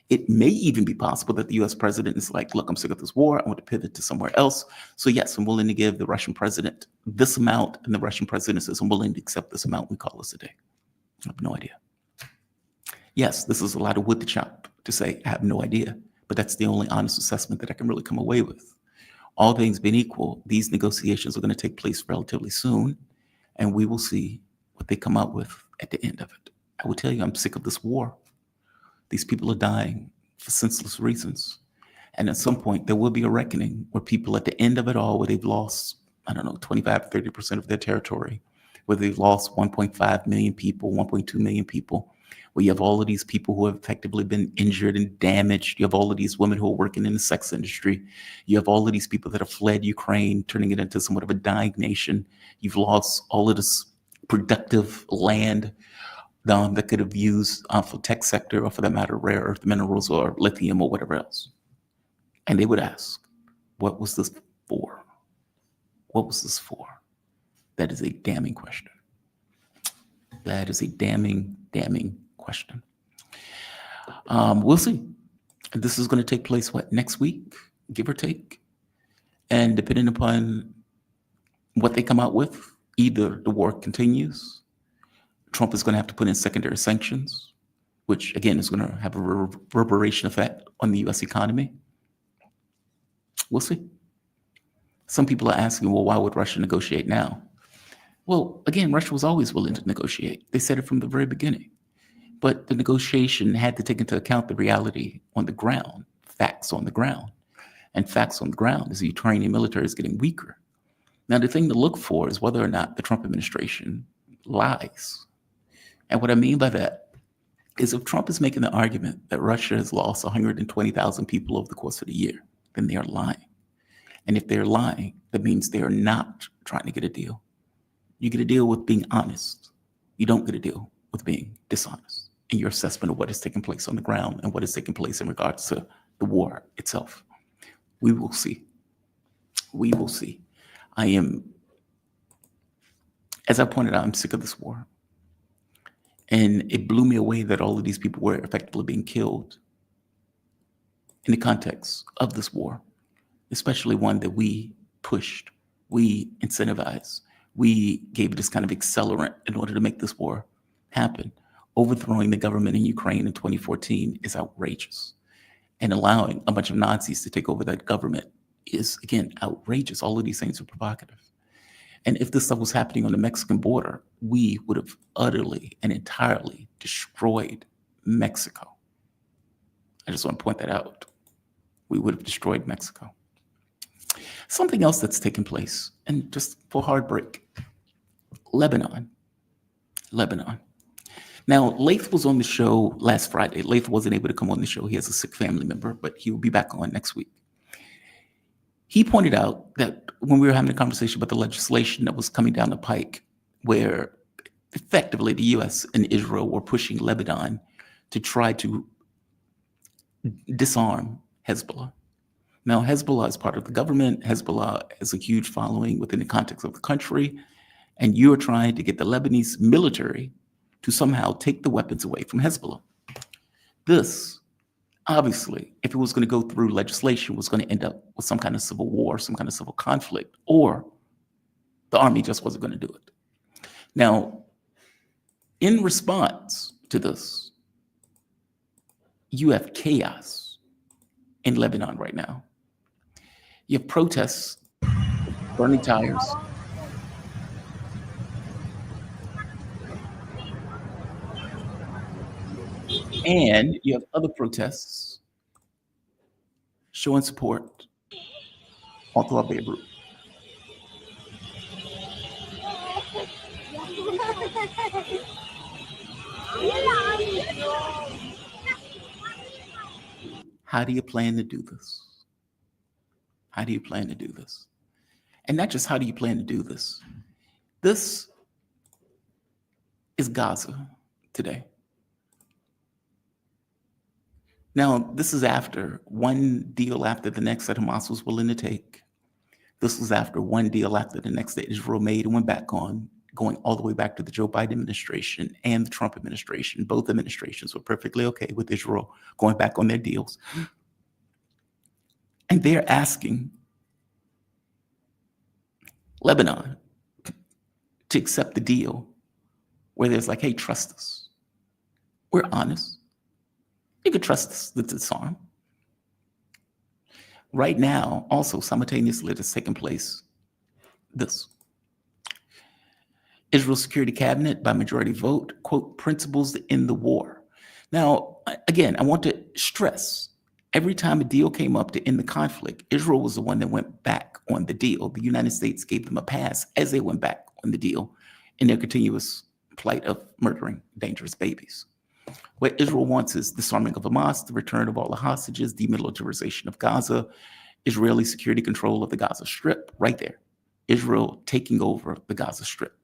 It may even be possible that the US president is like, look, I'm sick of this war. I want to pivot to somewhere else. So yes, I'm willing to give the Russian president this amount. And the Russian president says, I'm willing to accept this amount. We call this a day. I have no idea. Yes, this is a lot of wood to chop to say, I have no idea. But that's the only honest assessment that I can really come away with. All things being equal, these negotiations are going to take place relatively soon. And we will see what they come out with at the end of it. I will tell you, I'm sick of this war. These people are dying for senseless reasons. And at some point, there will be a reckoning where people at the end of it all, where they've lost, 25, 30% of their territory, where they've lost 1.5 million people, 1.2 million people, where you have all of these people who have effectively been injured and damaged. You have all of these women who are working in the sex industry. You have all of these people that have fled Ukraine, turning it into somewhat of a dying nation. You've lost all of this productive land that could have used for tech sector, or for that matter, rare earth minerals or lithium or whatever else. And they would ask, what was this for? What was this for? That is a damning question. That is a damning question. We'll see. This is going to take place, next week, give or take? And depending upon what they come out with, either the war continues, Trump is going to have to put in secondary sanctions, which again is going to have a reverberation effect on the US economy. We'll see. Some people are asking, well, why would Russia negotiate now? Well, again, Russia was always willing to negotiate. They said it from the very beginning. But the negotiation had to take into account the reality on the ground, facts on the ground. And facts on the ground is the Ukrainian military is getting weaker. Now, the thing to look for is whether or not the Trump administration lies. And what I mean by that is if Trump is making the argument that Russia has lost 120,000 people over the course of the year, then they are lying. And if they're lying, that means they are not trying to get a deal. You get a deal with being honest. You don't get a deal with being dishonest in your assessment of what is taking place on the ground and what is taking place in regards to the war itself. We will see. We will see. As I pointed out, I'm sick of this war. And it blew me away that all of these people were effectively being killed in the context of this war, especially one that we pushed, we incentivized, we gave this kind of accelerant in order to make this war happen. Overthrowing the government in Ukraine in 2014 is outrageous. And allowing a bunch of Nazis to take over that government is, again, outrageous. All of these things are provocative. And if this stuff was happening on the Mexican border, we would have utterly and entirely destroyed Mexico. I just want to point that out. We would have destroyed Mexico. Something else that's taken place, and just for heartbreak, Lebanon. Now, Laith was on the show last Friday. Laith wasn't able to come on the show. He has a sick family member, but he will be back on next week. He pointed out that when we were having a conversation about the legislation that was coming down the pike, where effectively the US and Israel were pushing Lebanon to try to disarm Hezbollah. Now, Hezbollah is part of the government. Hezbollah has a huge following within the context of the country. And you're trying to get the Lebanese military to somehow take the weapons away from Hezbollah. This, obviously, if it was going to go through legislation, was going to end up with some kind of civil war, some kind of civil conflict, or the army just wasn't going to do it. Now, in response to this, you have chaos in Lebanon right now. You have protests, burning tires, And you have other protests showing support all throughout Beirut. How do you plan to do this? How do you plan to do this? And not just how do you plan to do this? This is Gaza today. Now, this is after one deal after the next that Hamas was willing to take. This was after one deal after the next that Israel made and went back on, going all the way back to the Joe Biden administration and the Trump administration. Both administrations were perfectly okay with Israel going back on their deals. And they're asking Lebanon to accept the deal where there's like, hey, trust us. We're honest. You could trust us to disarm. Right now, also simultaneously, it's taking place this. Israel Security Cabinet by majority vote, quote, principles to end the war. Now, again, I want to stress, every time a deal came up to end the conflict, Israel was the one that went back on the deal. The United States gave them a pass as they went back on the deal in their continuous plight of murdering dangerous babies. What Israel wants is disarming of Hamas, the return of all the hostages, demilitarization of Gaza, Israeli security control of the Gaza Strip, right there. Israel taking over the Gaza Strip.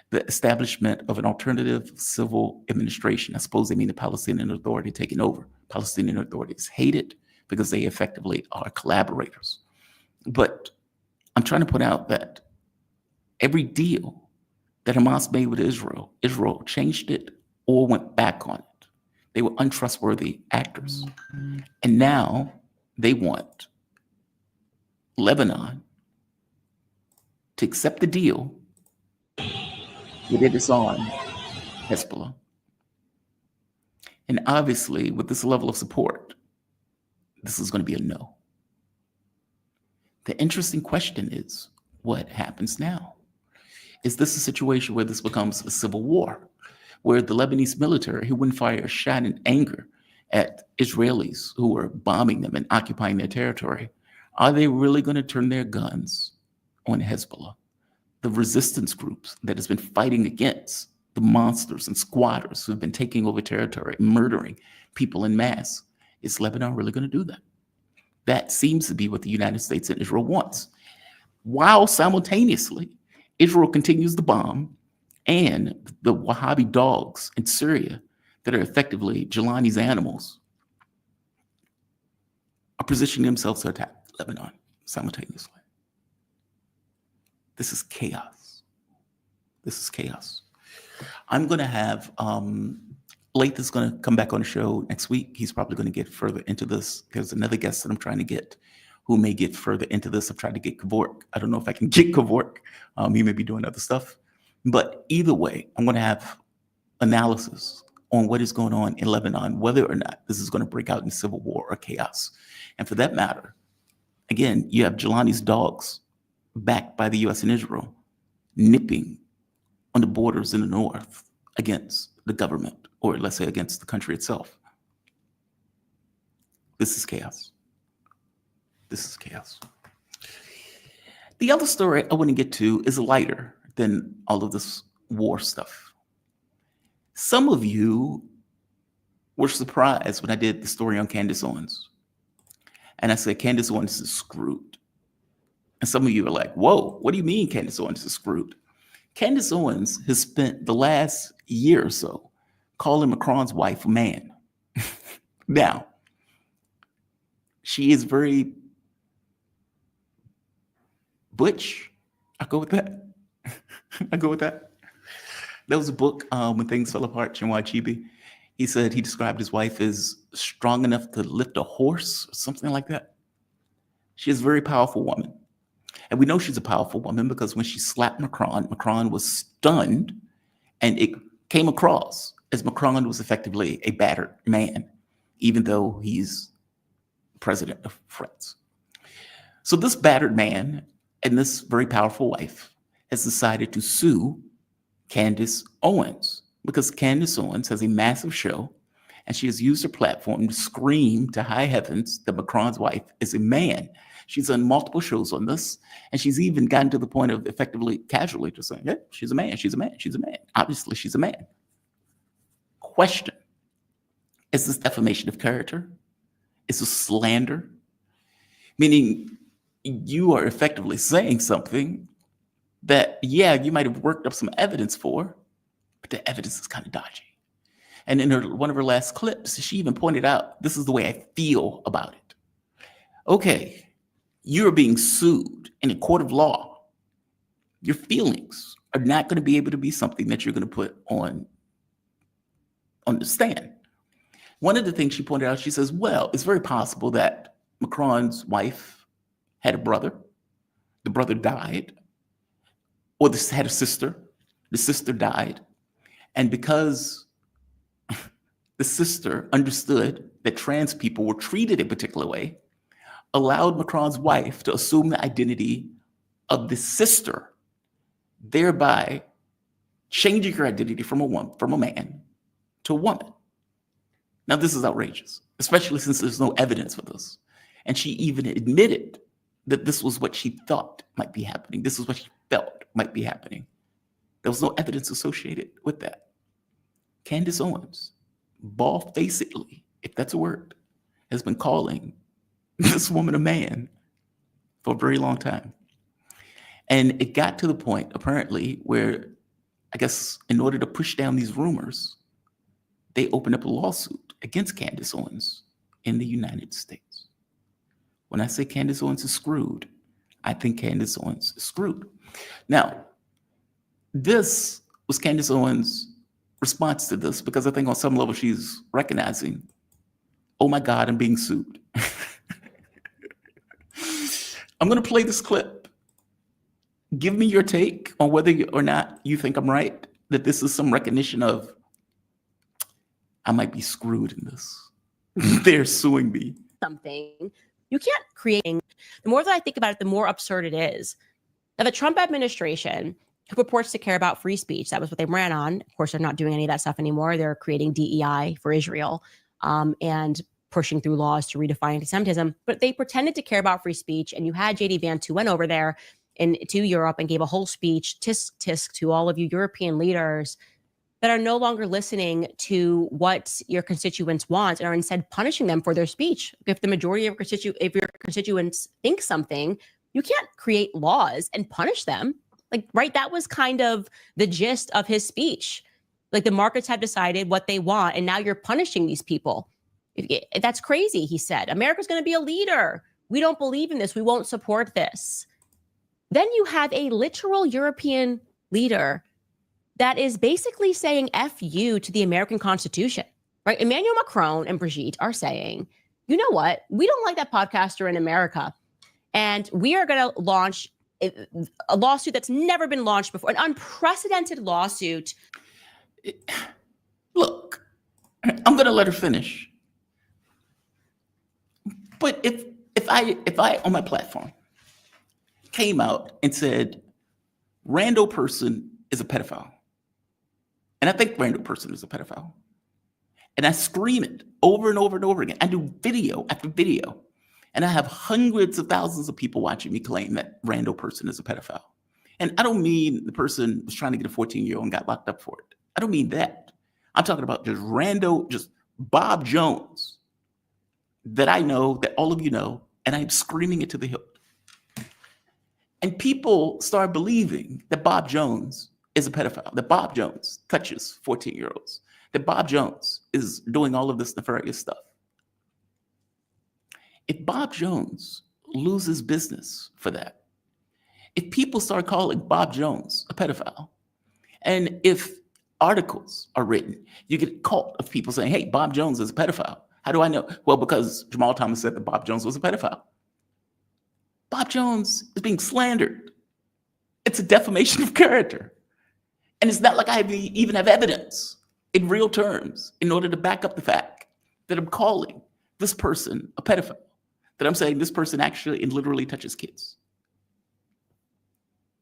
The establishment of an alternative civil administration. I suppose they mean the Palestinian Authority taking over. Palestinian Authority is hated because they effectively are collaborators. But I'm trying to point out that every deal that Hamas made with Israel, Israel changed it or went back on it. They were untrustworthy actors. And now they want Lebanon to accept the deal where they disarm Hezbollah. And obviously, with this level of support, this is going to be a no. The interesting question is, what happens now? Is this a situation where this becomes a civil war, where the Lebanese military, who wouldn't fire a shot in anger at Israelis who were bombing them and occupying their territory, are they really going to turn their guns on Hezbollah, the resistance groups that has been fighting against the monsters and squatters who have been taking over territory, murdering people in mass? Is Lebanon really going to do that? That seems to be what the United States and Israel wants. While simultaneously, Israel continues to bomb, and the Wahhabi dogs in Syria that are effectively Jelani's animals are positioning themselves to attack Lebanon simultaneously. This is chaos. This is chaos. I'm going to have Lath is going to come back on the show next week. He's probably going to get further into this. There's another guest that I'm trying to get who may get further into this. I've tried to get Kevork. I don't know if I can get Kevork. He may be doing other stuff. But either way, I'm going to have analysis on what is going on in Lebanon, whether or not this is going to break out in civil war or chaos. And for that matter, again, you have Jelani's dogs backed by the U.S. and Israel nipping on the borders in the north against the government, or let's say against the country itself. This is chaos. This is chaos. The other story I want to get to is lighter than all of this war stuff. Some of you were surprised when I did the story on Candace Owens. And I said, Candace Owens is screwed. And some of you are like, whoa, what do you mean Candace Owens is screwed? Candace Owens has spent the last year or so calling Macron's wife a man. Now, she is very butch. I go with that. I go with that. There was a book, When Things Fell Apart, Chinua Achebe. He said he described his wife as strong enough to lift a horse or something like that. She is a very powerful woman. And we know she's a powerful woman because when she slapped Macron, Macron was stunned, and it came across as Macron was effectively a battered man, even though he's president of France. So this battered man and this very powerful wife has decided to sue Candace Owens because Candace Owens has a massive show And she has used her platform to scream to high heavens that Macron's wife is a man. She's on multiple shows on this, and she's even gotten to the point of effectively, casually just saying, yeah, she's a man, she's a man, she's a man. Obviously, she's a man. Question, is this defamation of character? Is this slander? Meaning you are effectively saying something that, yeah, you might have worked up some evidence for, but the evidence is kind of dodgy. And in one of her last clips, she even pointed out, this is the way I feel about it. Okay, you're being sued in a court of law. Your feelings are not going to be able to be something that you're going to put on the stand. One of the things she pointed out, she says, well, it's very possible that Macron's wife had a brother. The brother died. Or had a sister. The sister died. And because the sister understood that trans people were treated a particular way, allowed Macron's wife to assume the identity of the sister, thereby changing her identity from a man to a woman. Now, this is outrageous, especially since there's no evidence for this. And she even admitted that this was what she thought might be happening. This is what she felt might be happening. There was no evidence associated with that. Candace Owens, bald-facedly, if that's a word, has been calling this woman a man for a very long time. And it got to the point, apparently, where I guess in order to push down these rumors, they opened up a lawsuit against Candace Owens in the United States. When I say Candace Owens is screwed, I think Candace Owens is screwed. Now, this was Candace Owens' response to this, because I think on some level she's recognizing, oh my God, I'm being sued. I'm going to play this clip. Give me your take on whether or not you think I'm right, that this is some recognition of, I might be screwed in this. They're suing me. Something you can't create. The more that I think about it, the more absurd it is. Now, the Trump administration, who purports to care about free speech, that was what they ran on. Of course, they're not doing any of that stuff anymore. They're creating DEI for Israel and pushing through laws to redefine anti-Semitism. But they pretended to care about free speech. And you had J.D. Vance, who went over there to Europe and gave a whole speech, tisk to all of you European leaders that are no longer listening to what your constituents want and are instead punishing them for their speech. If the majority of your constituents think something, you can't create laws and punish them. Like, right, that was kind of the gist of his speech. Like, the markets have decided what they want, and now you're punishing these people. That's crazy, he said. America's going to be a leader. We don't believe in this. We won't support this. Then you have a literal European leader that is basically saying F you to the American Constitution, right? Emmanuel Macron and Brigitte are saying, you know what? We don't like that podcaster in America. And we are going to launch a lawsuit that's never been launched before, an unprecedented lawsuit. Look, I'm going to let her finish. But if I on my platform came out and said, Rando person is a pedophile, and I think Rando person is a pedophile, and I scream it over and over and over again, I do video after video, and I have hundreds of thousands of people watching me claim that Rando person is a pedophile. And I don't mean the person was trying to get a 14-year-old and got locked up for it. I don't mean that. I'm talking about just Rando, just Bob Jones, that I know, that all of you know, and I'm screaming it to the hilt. And people start believing that Bob Jones is a pedophile, that Bob Jones touches 14-year-olds, that Bob Jones is doing all of this nefarious stuff. If Bob Jones loses business for that, if people start calling Bob Jones a pedophile, and if articles are written, you get a cult of people saying, hey, Bob Jones is a pedophile. How do I know? Well, because Jamal Thomas said that Bob Jones was a pedophile. Bob Jones is being slandered. It's a defamation of character. And it's not like I even have evidence in real terms in order to back up the fact that I'm calling this person a pedophile, that I'm saying this person actually and literally touches kids.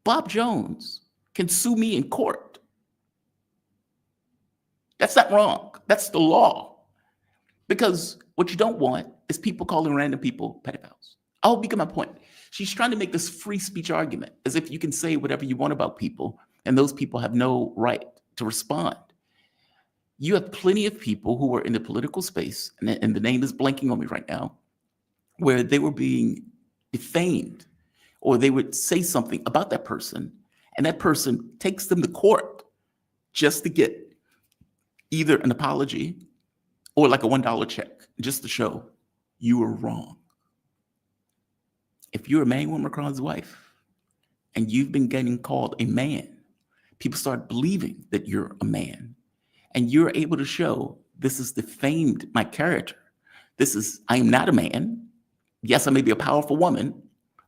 Bob Jones can sue me in court. That's not wrong. That's the law. Because what you don't want is people calling random people pedophiles. I hope you get my point. She's trying to make this free speech argument as if you can say whatever you want about people and those people have no right to respond. You have plenty of people who are in the political space, and the name is blanking on me right now, where they were being defamed, or they would say something about that person, and that person takes them to court just to get either an apology or like a $1 check, just to show you were wrong. If you're Emmanuel Macron's wife and you've been getting called a man, people start believing that you're a man, and you're able to show this has defamed my character. I am not a man. Yes, I may be a powerful woman.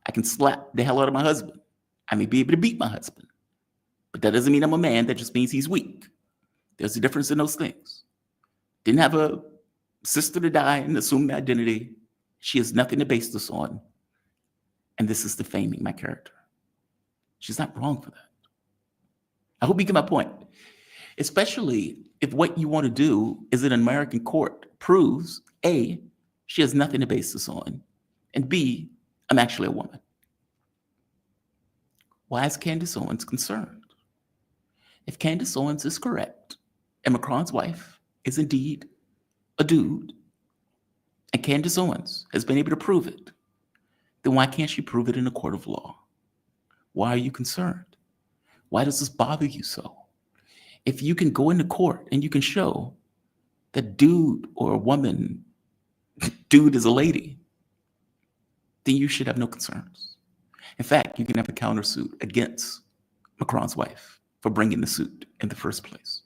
I can slap the hell out of my husband. I may be able to beat my husband. But that doesn't mean I'm a man. That just means he's weak. There's a difference in those things. Didn't have a sister to die and assume my identity. She has nothing to base this on. And this is defaming my character. She's not wrong for that. I hope you get my point. Especially if what you want to do is in an American court proves A, she has nothing to base this on, and B, I'm actually a woman. Why is Candace Owens concerned? If Candace Owens is correct, and Macron's wife is indeed a dude, and Candace Owens has been able to prove it, then why can't she prove it in a court of law? Why are you concerned? Why does this bother you so? If you can go into court and you can show that dude or a woman, dude is a lady, then you should have no concerns. In fact, you can have a countersuit against Macron's wife for bringing the suit in the first place.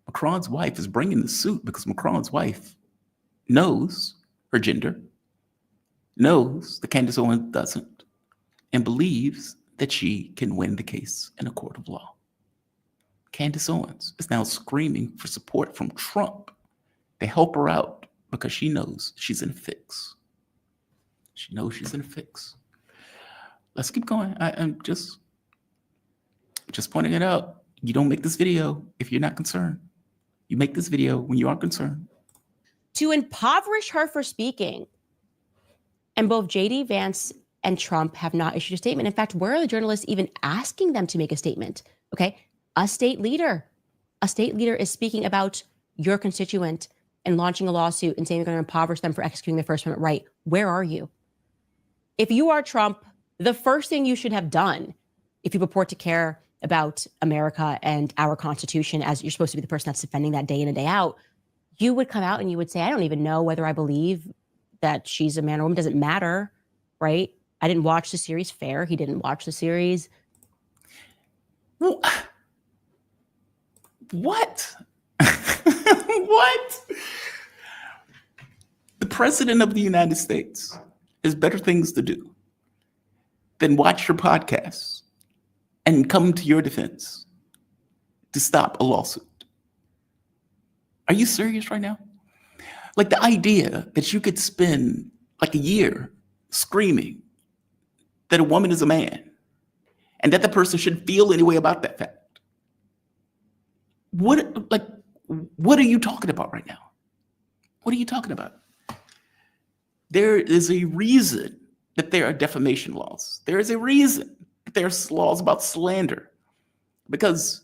Macron's wife is bringing the suit because Macron's wife knows her gender, knows that Candace Owens doesn't, and believes that she can win the case in a court of law. Candace Owens is now screaming for support from Trump to help her out because she knows she's in a fix. She knows she's in a fix. Let's keep going. I'm just pointing it out. You don't make this video if you're not concerned. You make this video when you are concerned. To impoverish her for speaking. And both JD Vance and Trump have not issued a statement. In fact, where are the journalists even asking them to make a statement? Okay, a state leader is speaking about your constituent and launching a lawsuit and saying you're going to impoverish them for executing the First Amendment right. Where are you? If you are Trump, the first thing you should have done, if you purport to care about America and our Constitution, as you're supposed to be the person that's defending that day in and day out, you would come out and you would say, I don't even know whether I believe that she's a man or woman. Doesn't matter, right? I didn't watch the series. Fair. He didn't watch the series. Well, what? What? The president of the United States has better things to do than watch your podcasts and come to your defense to stop a lawsuit. Are you serious right now? Like the idea that you could spend like a year screaming that a woman is a man and that the person should feel any way about that fact. What are you talking about right now? What are you talking about? There is a reason that there are defamation laws. There is a reason that there's laws about slander. Because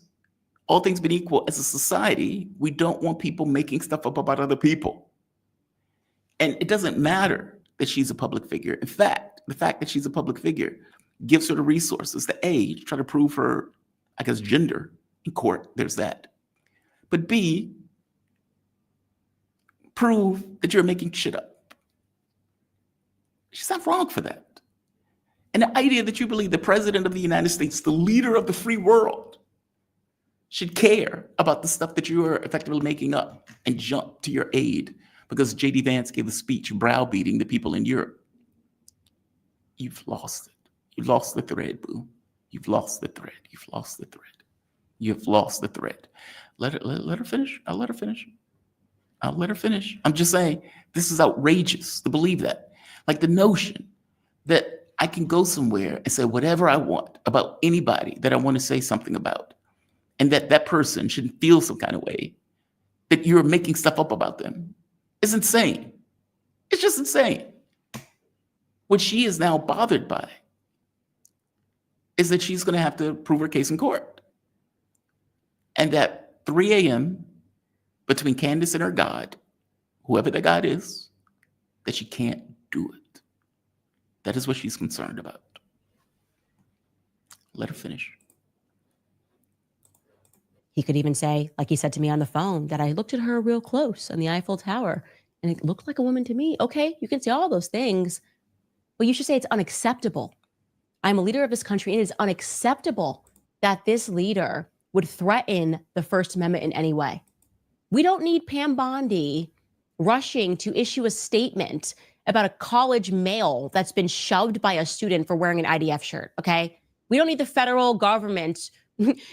all things being equal, as a society, we don't want people making stuff up about other people. And it doesn't matter that she's a public figure. In fact, the fact that she's a public figure gives her the resources, the A, to try to prove her, I guess, gender in court. There's that. But B, prove that you're making shit up. She's not wrong for that. And the idea that you believe the president of the United States, the leader of the free world, should care about the stuff that you are effectively making up and jump to your aid because J.D. Vance gave a speech browbeating the people in Europe. You've lost it. You've lost the thread, boo. You've lost the thread. You've lost the thread. You've lost the thread. Let her finish. I'll let her finish. I'll let her finish. I'm just saying, this is outrageous to believe that. Like the notion that I can go somewhere and say whatever I want about anybody that I want to say something about, and that person shouldn't feel some kind of way, that you're making stuff up about them. It's insane. It's just insane. What she is now bothered by is that she's going to have to prove her case in court. And that 3 a.m. between Candace and her God, whoever that God is, that she can't do it. That is what she's concerned about. Let her finish. He could even say, like he said to me on the phone, that I looked at her real close on the Eiffel Tower and it looked like a woman to me. Okay, you can say all those things, but you should say it's unacceptable. I'm a leader of this country. It is unacceptable that this leader would threaten the First Amendment in any way. We don't need Pam Bondi rushing to issue a statement about a college male that's been shoved by a student for wearing an IDF shirt, okay? We don't need the federal government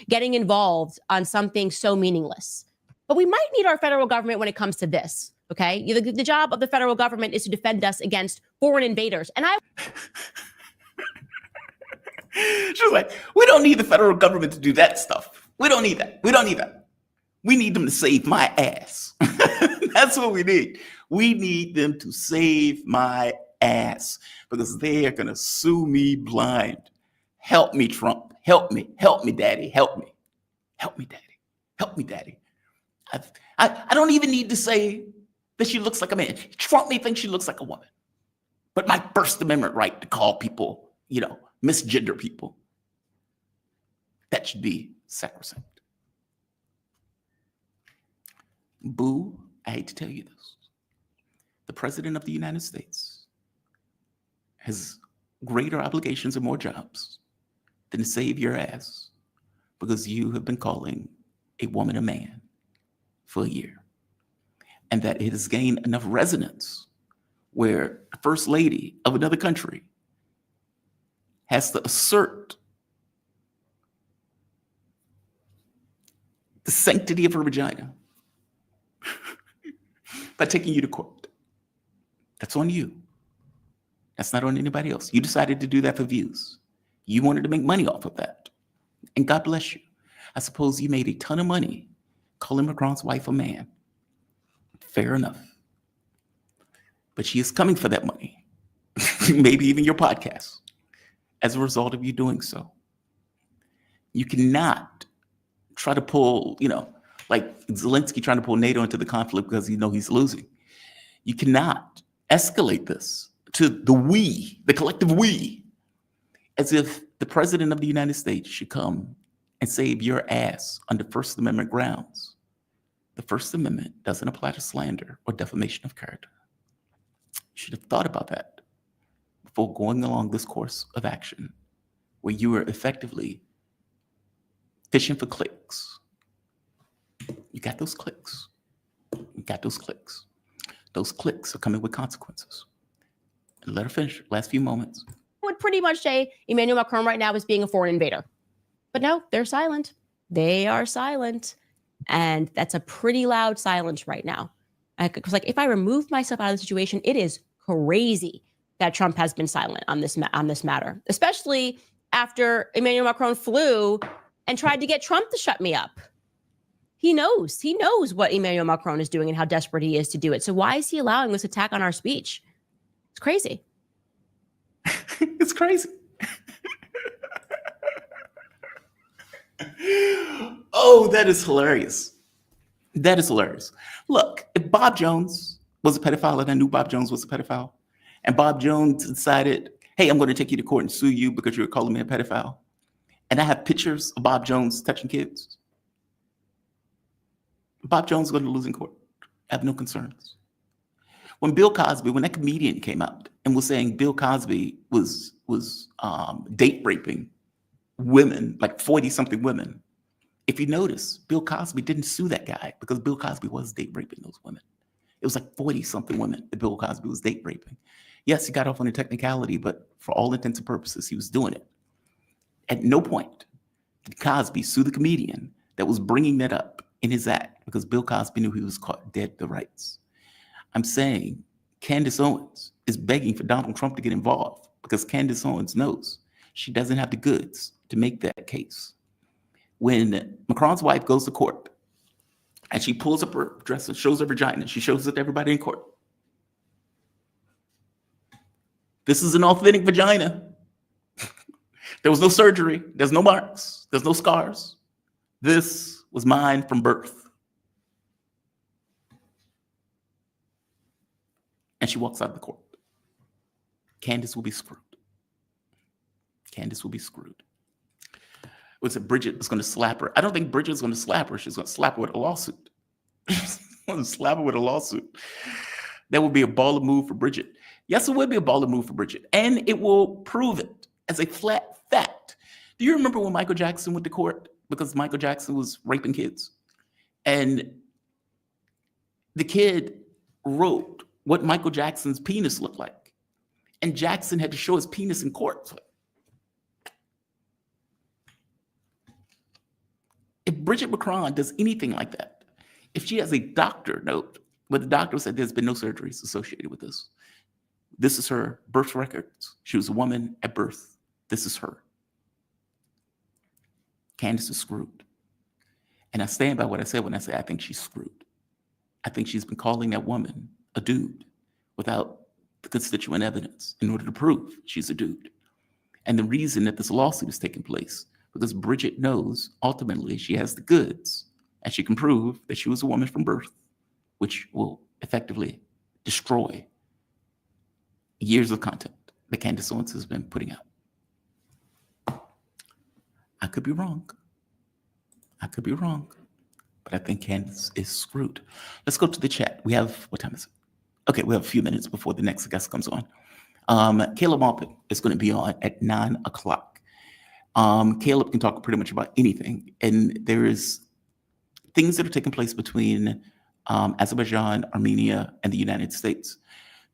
getting involved on something so meaningless. But we might need our federal government when it comes to this, okay? The job of the federal government is to defend us against foreign invaders. And I... She's like, we don't need the federal government to do that stuff. We don't need that. We don't need that. We need them to save my ass. That's what we need. We need them to save my ass because they are going to sue me blind. Help me, Trump. Help me. Help me, daddy. Help me. Help me, daddy. Help me, daddy. I don't even need to say that she looks like a man. Trump may think she looks like a woman. But my First Amendment right to call people, misgender people, that should be sacrosanct. Boo, I hate to tell you this. The President of the United States has greater obligations and more jobs than to save your ass because you have been calling a woman a man for a year. And that it has gained enough resonance where the First Lady of another country has to assert the sanctity of her vagina by taking you to court. That's on you. That's not on anybody else. You decided to do that for views. You wanted to make money off of that. And God bless you. I suppose you made a ton of money calling Macron's wife a man. Fair enough. But she is coming for that money. Maybe even your podcast. As a result of you doing so. You cannot try to pull, like Zelensky trying to pull NATO into the conflict because he's losing. You cannot escalate this to the collective we, as if the President of the United States should come and save your ass under First Amendment grounds. The First Amendment doesn't apply to slander or defamation of character. You should have thought about that before going along this course of action where you are effectively fishing for clicks. You got those clicks. You got those clicks. Those clicks are coming with consequences. And let her finish. Last few moments. I would pretty much say Emmanuel Macron right now is being a foreign invader. But no, they're silent. They are silent. And that's a pretty loud silence right now. Because if I remove myself out of the situation, it is crazy that Trump has been silent on this matter, especially after Emmanuel Macron flew and tried to get Trump to shut me up. He knows what Emmanuel Macron is doing and how desperate he is to do it. So why is he allowing this attack on our speech? It's crazy. It's crazy. Oh, that is hilarious. That is hilarious. Look, if Bob Jones was a pedophile and I knew Bob Jones was a pedophile, and Bob Jones decided, hey, I'm going to take you to court and sue you because you're calling me a pedophile, and I have pictures of Bob Jones touching kids, Bob Jones is going to lose in court. I have no concerns. When that comedian came out and was saying Bill Cosby was date raping women, like 40-something women, if you notice, Bill Cosby didn't sue that guy because Bill Cosby was date raping those women. It was like 40-something women that Bill Cosby was date raping. Yes, he got off on a technicality, but for all intents and purposes, he was doing it. At no point did Cosby sue the comedian that was bringing that up in his act because Bill Cosby knew he was caught dead to rights. I'm saying Candace Owens is begging for Donald Trump to get involved because Candace Owens knows she doesn't have the goods to make that case. When Macron's wife goes to court And she pulls up her dress and shows her vagina. She shows it to everybody in court. This is an authentic vagina. There was no surgery. There's no marks. There's no scars. This was mine from birth. And she walks out of the court. Candace will be screwed. Candace will be screwed. Was it Bridget is going to slap her? I don't think Bridget's going to slap her. She's going to slap her with a lawsuit. She's going to slap her with a lawsuit. That would be a baller move for Bridget. Yes, it would be a baller move for Bridget. And it will prove it as a flat fact. Do you remember when Michael Jackson went to court? Because Michael Jackson was raping kids. And the kid wrote what Michael Jackson's penis looked like. And Jackson had to show his penis in court. If Bridget McCron does anything like that, if she has a doctor note, where the doctor said there's been no surgeries associated with this, this is her birth records. She was a woman at birth. This is her. Candace is screwed. And I stand by what I said when I say I think she's screwed. I think she's been calling that woman a dude without the constituent evidence in order to prove she's a dude. And the reason that this lawsuit is taking place, because Bridget knows ultimately she has the goods and she can prove that she was a woman from birth, which will effectively destroy years of content that Candace Owens has been putting out. I could be wrong. I could be wrong. But I think Candace is screwed. Let's go to the chat. We have, what time is it? Okay, we have a few minutes before the next guest comes on. Caleb Maupin is going to be on at 9 o'clock. Caleb can talk pretty much about anything. And there is things that are taking place between Azerbaijan, Armenia, and the United States.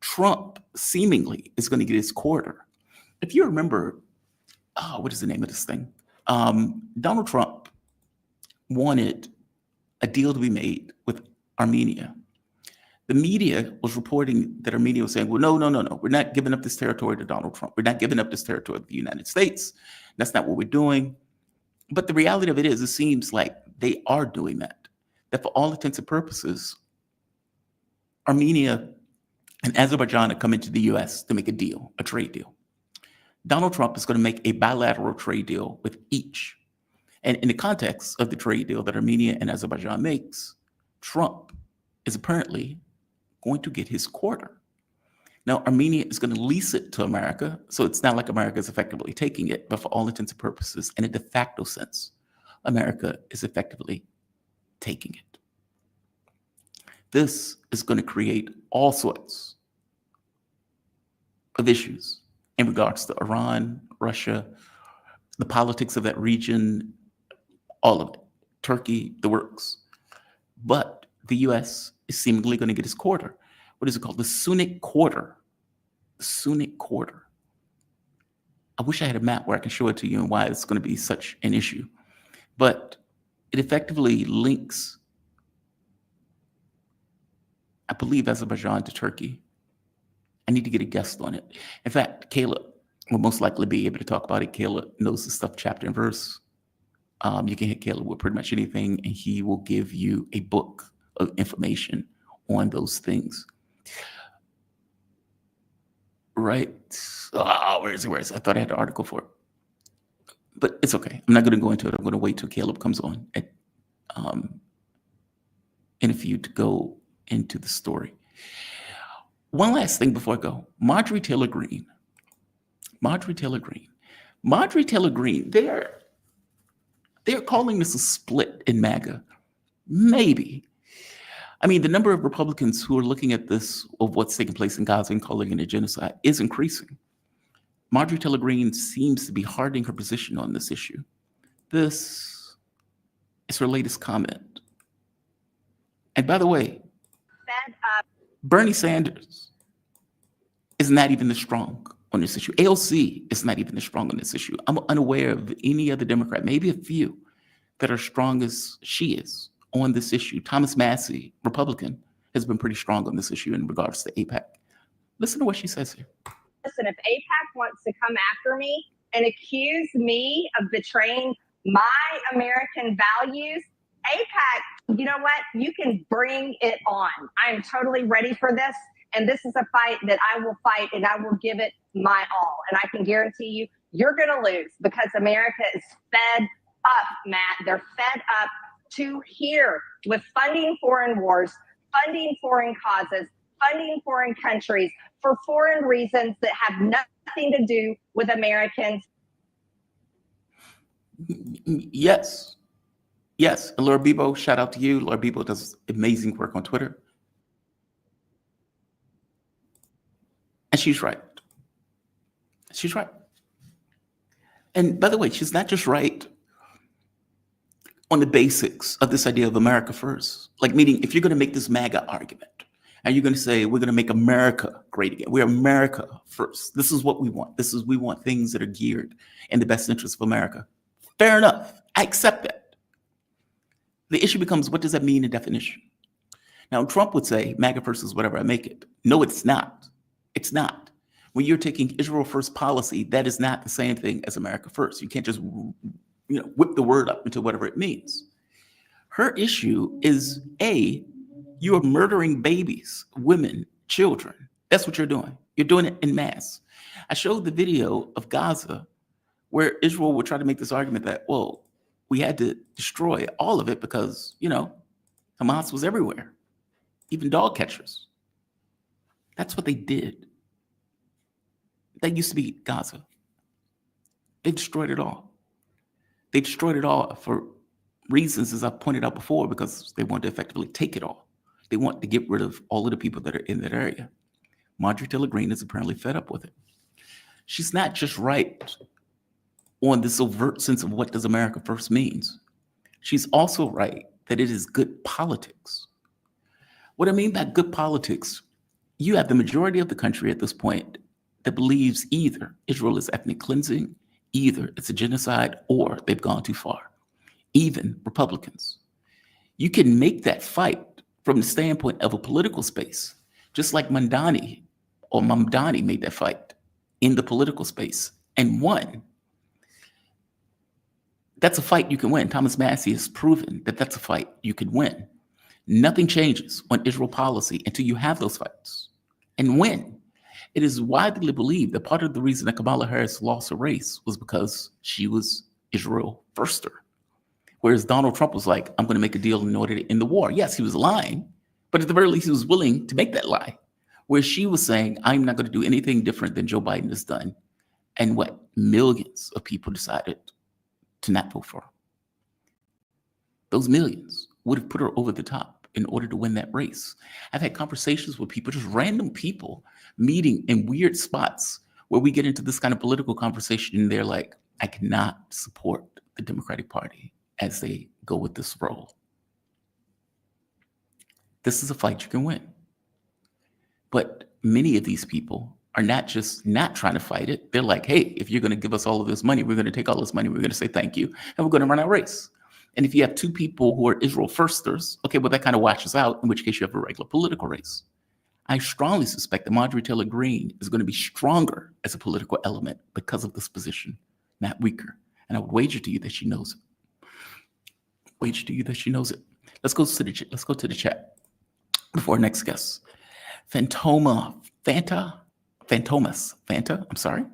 Trump seemingly is going to get his quarter. If you remember, what is the name of this thing? Donald Trump wanted a deal to be made with Armenia. The media was reporting that Armenia was saying, well, no. We're not giving up this territory to Donald Trump. We're not giving up this territory to the United States. That's not what we're doing. But the reality of it is, it seems like they are doing that. That for all intents and purposes, Armenia and Azerbaijan are coming to the US to make a deal, a trade deal. Donald Trump is going to make a bilateral trade deal with each. And in the context of the trade deal that Armenia and Azerbaijan makes, Trump is apparently going to get his quarter. Now, Armenia is going to lease it to America, so it's not like America is effectively taking it, but for all intents and purposes, in a de facto sense, America is effectively taking it. This is going to create all sorts of issues in regards to Iran, Russia, the politics of that region, all of it, Turkey, the works. But the US is seemingly going to get its quarter. What is it called? The Sunni quarter. The Sunni quarter. I wish I had a map where I can show it to you and why it's going to be such an issue. But it effectively links, I believe, Azerbaijan to Turkey. I need to get a guest on it. In fact, Caleb will most likely be able to talk about it. Caleb knows the stuff chapter and verse. You can hit Caleb with pretty much anything, and he will give you a book of information on those things. Right? Where is it? I thought I had the article for it. But it's okay. I'm not going to go into it. I'm going to wait till Caleb comes on at, in a few to go into the story. One last thing before I go. Marjorie Taylor Greene, they're calling this a split in MAGA. Maybe. I mean, the number of Republicans who are looking at this, of what's taking place in Gaza and calling it a genocide, is increasing. Marjorie Taylor Greene seems to be hardening her position on this issue. This is her latest comment. And by the way, Bernie Sanders is not even this strong on this issue. AOC is not even this strong on this issue. I'm unaware of any other Democrat, maybe a few, that are strong as she is on this issue. Thomas Massey, Republican, has been pretty strong on this issue in regards to AIPAC. Listen to what she says here. Listen, if AIPAC wants to come after me and accuse me of betraying my American values, AIPAC, you know what? You can bring it on. I am totally ready for this. And this is a fight that I will fight, and I will give it my all. And I can guarantee you, you're going to lose, because America is fed up, Matt. They're fed up to here with funding foreign wars, funding foreign causes, funding foreign countries for foreign reasons that have nothing to do with Americans. Yes. Yes. And Laura Bibo, shout out to you. Laura Bibo does amazing work on Twitter. And she's right. She's right. And by the way, she's not just right on the basics of this idea of America first. Like, meaning, if you're going to make this MAGA argument, and you're going to say, we're going to make America great again. We're America first. This is what we want. We want things that are geared in the best interest of America. Fair enough. I accept that. The issue becomes, what does that mean in definition? Now, Trump would say, MAGA first is whatever I make it. No, it's not. It's not. When you're taking Israel first policy, that is not the same thing as America first. You can't just whip the word up into whatever it means. Her issue is, A, you are murdering babies, women, children. That's what you're doing. You're doing it en masse. I showed the video of Gaza where Israel would try to make this argument that, well, we had to destroy all of it because, Hamas was everywhere, even dog catchers. That's what they did. That used to be Gaza. They destroyed it all. They destroyed it all for reasons, as I've pointed out before, because they wanted to effectively take it all. They want to get rid of all of the people that are in that area. Marjorie Taylor Greene is apparently fed up with it. She's not just right on this overt sense of what does America first means. She's also right that it is good politics. What I mean by good politics, you have the majority of the country at this point that believes either Israel is ethnic cleansing, either it's a genocide, or they've gone too far. Even Republicans. You can make that fight from the standpoint of a political space, just like Mamdani made that fight in the political space and won. That's a fight you can win. Thomas Massie has proven that that's a fight you can win. Nothing changes on Israel policy until you have those fights and win. It is widely believed that part of the reason that Kamala Harris lost her race was because she was Israel firster. Whereas Donald Trump was like, I'm going to make a deal in order to end the war. Yes, he was lying, but at the very least, he was willing to make that lie. Where she was saying, I'm not going to do anything different than Joe Biden has done. And what? Millions of people decided to not vote for her. Those millions would have put her over the top in order to win that race. I've had conversations with people, just random people, meeting in weird spots where we get into this kind of political conversation, and they're like, I cannot support the Democratic Party as they go with this role. This is a fight you can win. But many of these people are not just not trying to fight it. They're like, hey, if you're going to give us all of this money, we're going to take all this money, we're going to say thank you, and we're going to run our race. And if you have two people who are Israel firsters, okay, well, that kind of washes out, in which case you have a regular political race. I strongly suspect that Marjorie Taylor Greene is going to be stronger as a political element because of this position, not weaker. And I would wager to you that she knows it. Wager to you that she knows it. Let's go to the chat before our next guest. Fanta, I'm sorry.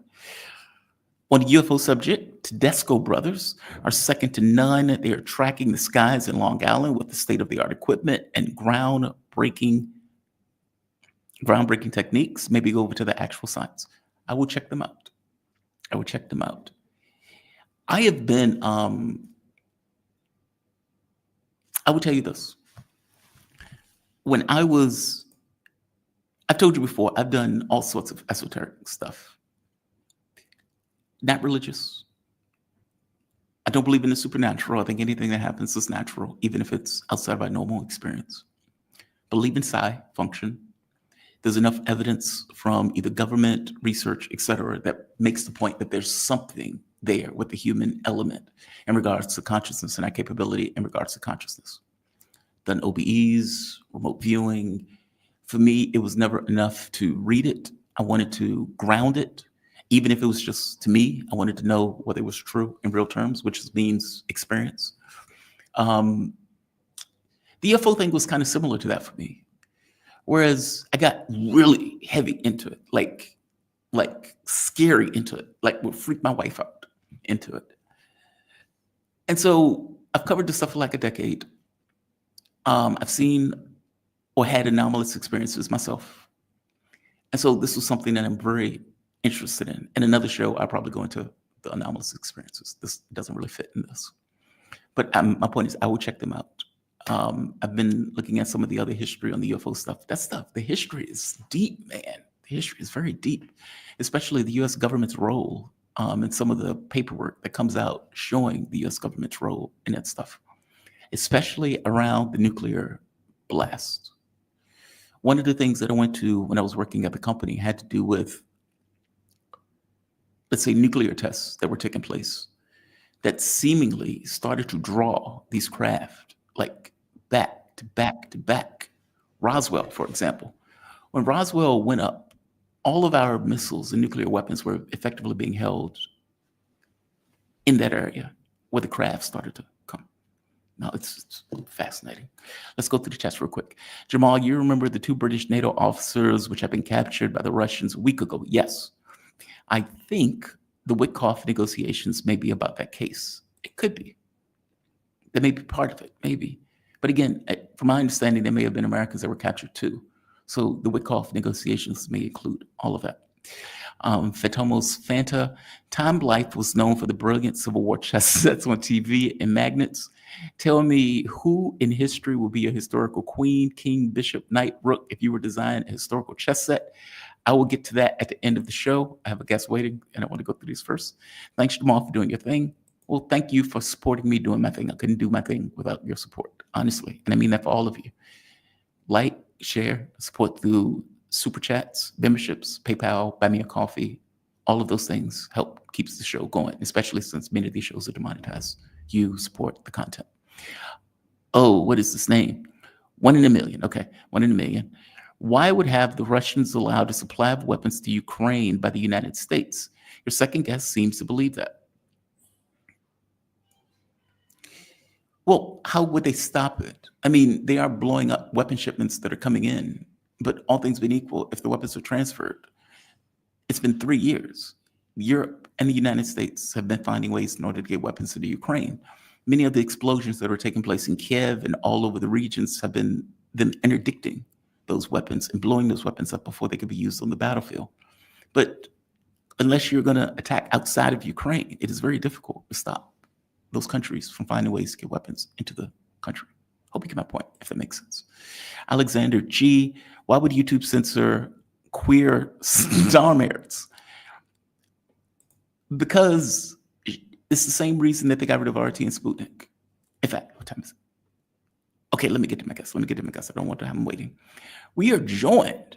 On the UFO subject, Tedesco brothers are second to none. They are tracking the skies in Long Island with the state-of-the-art equipment and groundbreaking techniques. Maybe go over to the actual science. I will check them out. I have been, I will tell you this. When I've told you before, I've done all sorts of esoteric stuff. Not religious. I don't believe in the supernatural. I think anything that happens is natural, even if it's outside of our normal experience. Believe in psi function. There's enough evidence from either government, research, et cetera, that makes the point that there's something there with the human element in regards to consciousness and our capability in regards to consciousness. Done OBEs, remote viewing. For me, it was never enough to read it. I wanted to ground it. Even if it was just to me, I wanted to know whether it was true in real terms, which means experience. The UFO thing was kind of similar to that for me. Whereas I got really heavy into it, like scary into it, like would freak my wife out into it. And so I've covered this stuff for like a decade. I've seen or had anomalous experiences myself. And so this was something that I'm very interested in. In another show, I'll probably go into the anomalous experiences. This doesn't really fit in this. But my point is, I will check them out. I've been looking at some of the other history on the UFO stuff. That stuff, the history is deep, man. The history is very deep, especially the U.S. government's role and some of the paperwork that comes out showing the U.S. government's role in that stuff, especially around the nuclear blast. One of the things that I went to when I was working at the company had to do with, let's say, nuclear tests that were taking place that seemingly started to draw these craft like back to back to back. Roswell, for example. When Roswell went up, all of our missiles and nuclear weapons were effectively being held in that area where the craft started to come. Now, it's fascinating. Let's go through the test real quick. Jamal, you remember the 2 British NATO officers which have been captured by the Russians a week ago? Yes. I think the Witkoff negotiations may be about that case. It could be. That may be part of it, maybe. But again, from my understanding, there may have been Americans that were captured too. So the Witkoff negotiations may include all of that. Fatomo's Fanta. Time Life was known for the brilliant Civil War chess sets on TV and magnets. Tell me who in history will be a historical queen, king, bishop, knight, rook if you were designing a historical chess set. I will get to that at the end of the show. I have a guest waiting, and I want to go through these first. Thanks, Jamal, for doing your thing. Well, thank you for supporting me doing my thing. I couldn't do my thing without your support, honestly. And I mean that for all of you. Like, share, support through super chats, memberships, PayPal, buy me a coffee. All of those things help keeps the show going, especially since many of these shows are demonetized. You support the content. Oh, what is this name? 1 in a million. Okay, 1 in a million. Why would have the Russians allowed a supply of weapons to Ukraine by the United States? Your second guest seems to believe that. Well, how would they stop it? I mean, they are blowing up weapon shipments that are coming in, but all things being equal, if the weapons are transferred, it's been 3 years. Europe and the United States have been finding ways in order to get weapons to the Ukraine. Many of the explosions that are taking place in Kiev and all over the regions have been them interdicting those weapons and blowing those weapons up before they could be used on the battlefield. But unless you're going to attack outside of Ukraine, it is very difficult to stop those countries from finding ways to get weapons into the country. Hope you get my point, if that makes sense. Alexander G, why would YouTube censor queer star merits? Because it's the same reason that they got rid of RT and Sputnik. In fact, what time is it? Okay, let me get to my guest. I don't want to have him waiting. We are joined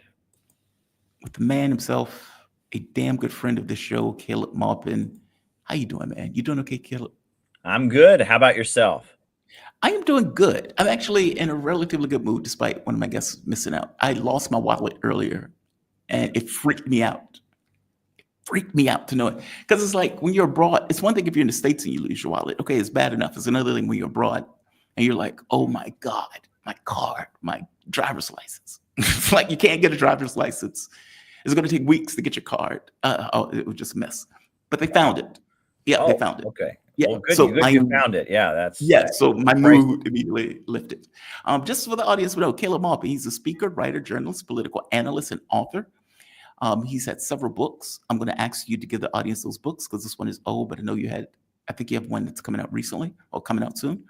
with the man himself, a damn good friend of the show, Caleb Maupin. How you doing, man? You doing okay, Caleb? I'm good. How about yourself? I am doing good. I'm actually in a relatively good mood despite one of my guests missing out. I lost my wallet earlier and it freaked me out. It freaked me out to know it. Because it's like when you're abroad, it's one thing if you're in the States and you lose your wallet. Okay, it's bad enough. It's another thing when you're abroad and you're like, oh my God, my card, my driver's license. It's like you can't get a driver's license. It's going to take weeks to get your card. It was just a mess. But they found it. Yeah, they found it. Okay. Yeah, well, good. So you found it. Yeah, that's so my mood immediately lifted. Just for the audience to know, Caleb Maupin, he's a speaker, writer, journalist, political analyst, and author. He's had several books. I'm going to ask you to give the audience those books because this one is old, but I think you have one that's coming out recently or coming out soon,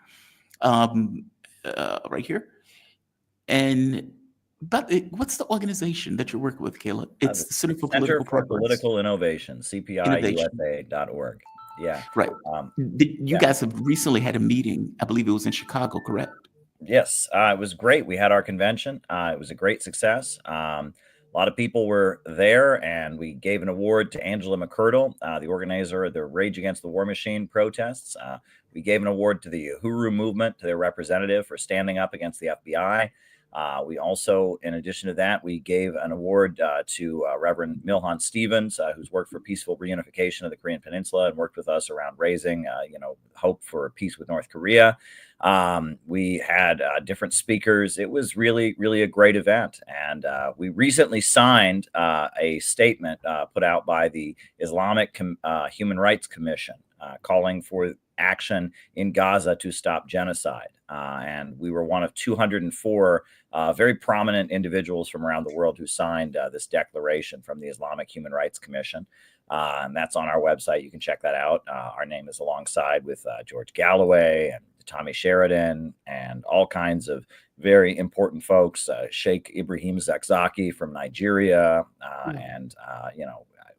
right here. But what's the organization that you're working with, Caleb? It's the Center for Political Innovation, CPIUSA.org. Yeah. Right. You guys have recently had a meeting. I believe it was in Chicago, correct? Yes. It was great. We had our convention. It was a great success. A lot of people were there, and we gave an award to Angela McCurdle, the organizer of the Rage Against the War Machine protests. We gave an award to the Uhuru movement, to their representative, for standing up against the FBI. We also, in addition to that, we gave an award to Reverend Milhan Stevens, who's worked for peaceful reunification of the Korean Peninsula and worked with us around raising, hope for peace with North Korea. We had different speakers. It was really, really a great event. And we recently signed a statement put out by the Islamic Human Rights Commission calling for action in Gaza to stop genocide. And we were one of 204 very prominent individuals from around the world who signed this declaration from the Islamic Human Rights Commission. And that's on our website. You can check that out. Our name is alongside with George Galloway and Tommy Sheridan and all kinds of very important folks, Sheikh Ibrahim Zakzaki from Nigeria, and,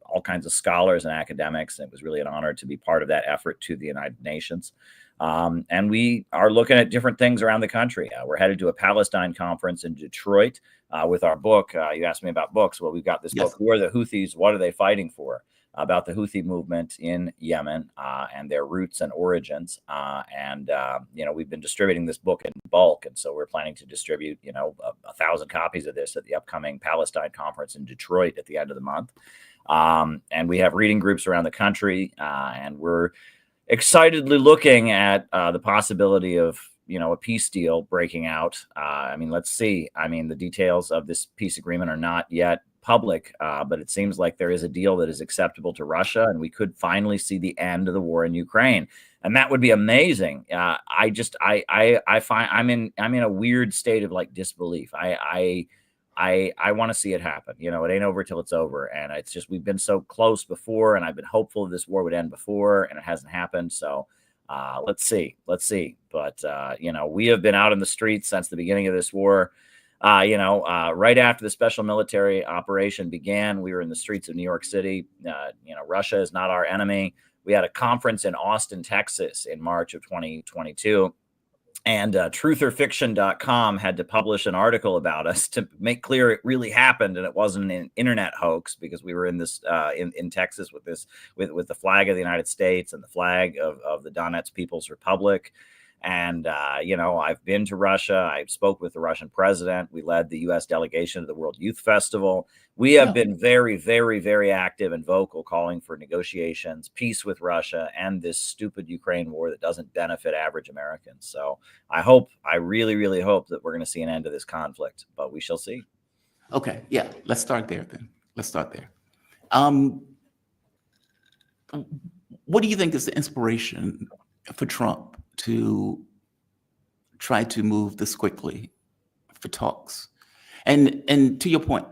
all kinds of scholars and academics. It was really an honor to be part of that effort to the United Nations. And we are looking at different things around the country. We're headed to a Palestine conference in Detroit with our book. You asked me about books. Well, we've got this book, Who Are the Houthis? What Are They Fighting For? About the Houthi movement in Yemen and their roots and origins. We've been distributing this book in bulk. And so we're planning to distribute, 1,000 copies of this at the upcoming Palestine conference in Detroit at the end of the month. And we have reading groups around the country, and we're excitedly looking at the possibility of, a peace deal breaking out. Let's see. The details of this peace agreement are not yet public, but it seems like there is a deal that is acceptable to Russia, and we could finally see the end of the war in Ukraine, and that would be amazing. I find I'm in a weird state of disbelief. I want to see it happen. It ain't over till it's over. And it's just, we've been so close before, and I've been hopeful this war would end before, and it hasn't happened. So let's see. But, we have been out in the streets since the beginning of this war. Right after the special military operation began, we were in the streets of New York City. Russia is not our enemy. We had a conference in Austin, Texas in March of 2022. And trutherfiction.com had to publish an article about us to make clear it really happened and it wasn't an internet hoax, because we were in this in Texas with the flag of the United States and the flag of the Donetsk People's Republic. And, I've been to Russia. I spoke with the Russian president. We led the U.S. delegation to the World Youth Festival. We have been very, very, very active and vocal, calling for negotiations, peace with Russia, and this stupid Ukraine war that doesn't benefit average Americans. So I really, really hope that we're going to see an end to this conflict, but we shall see. Okay. Yeah. Let's start there then. What do you think is the inspiration for Trump to try to move this quickly for talks? And to your point,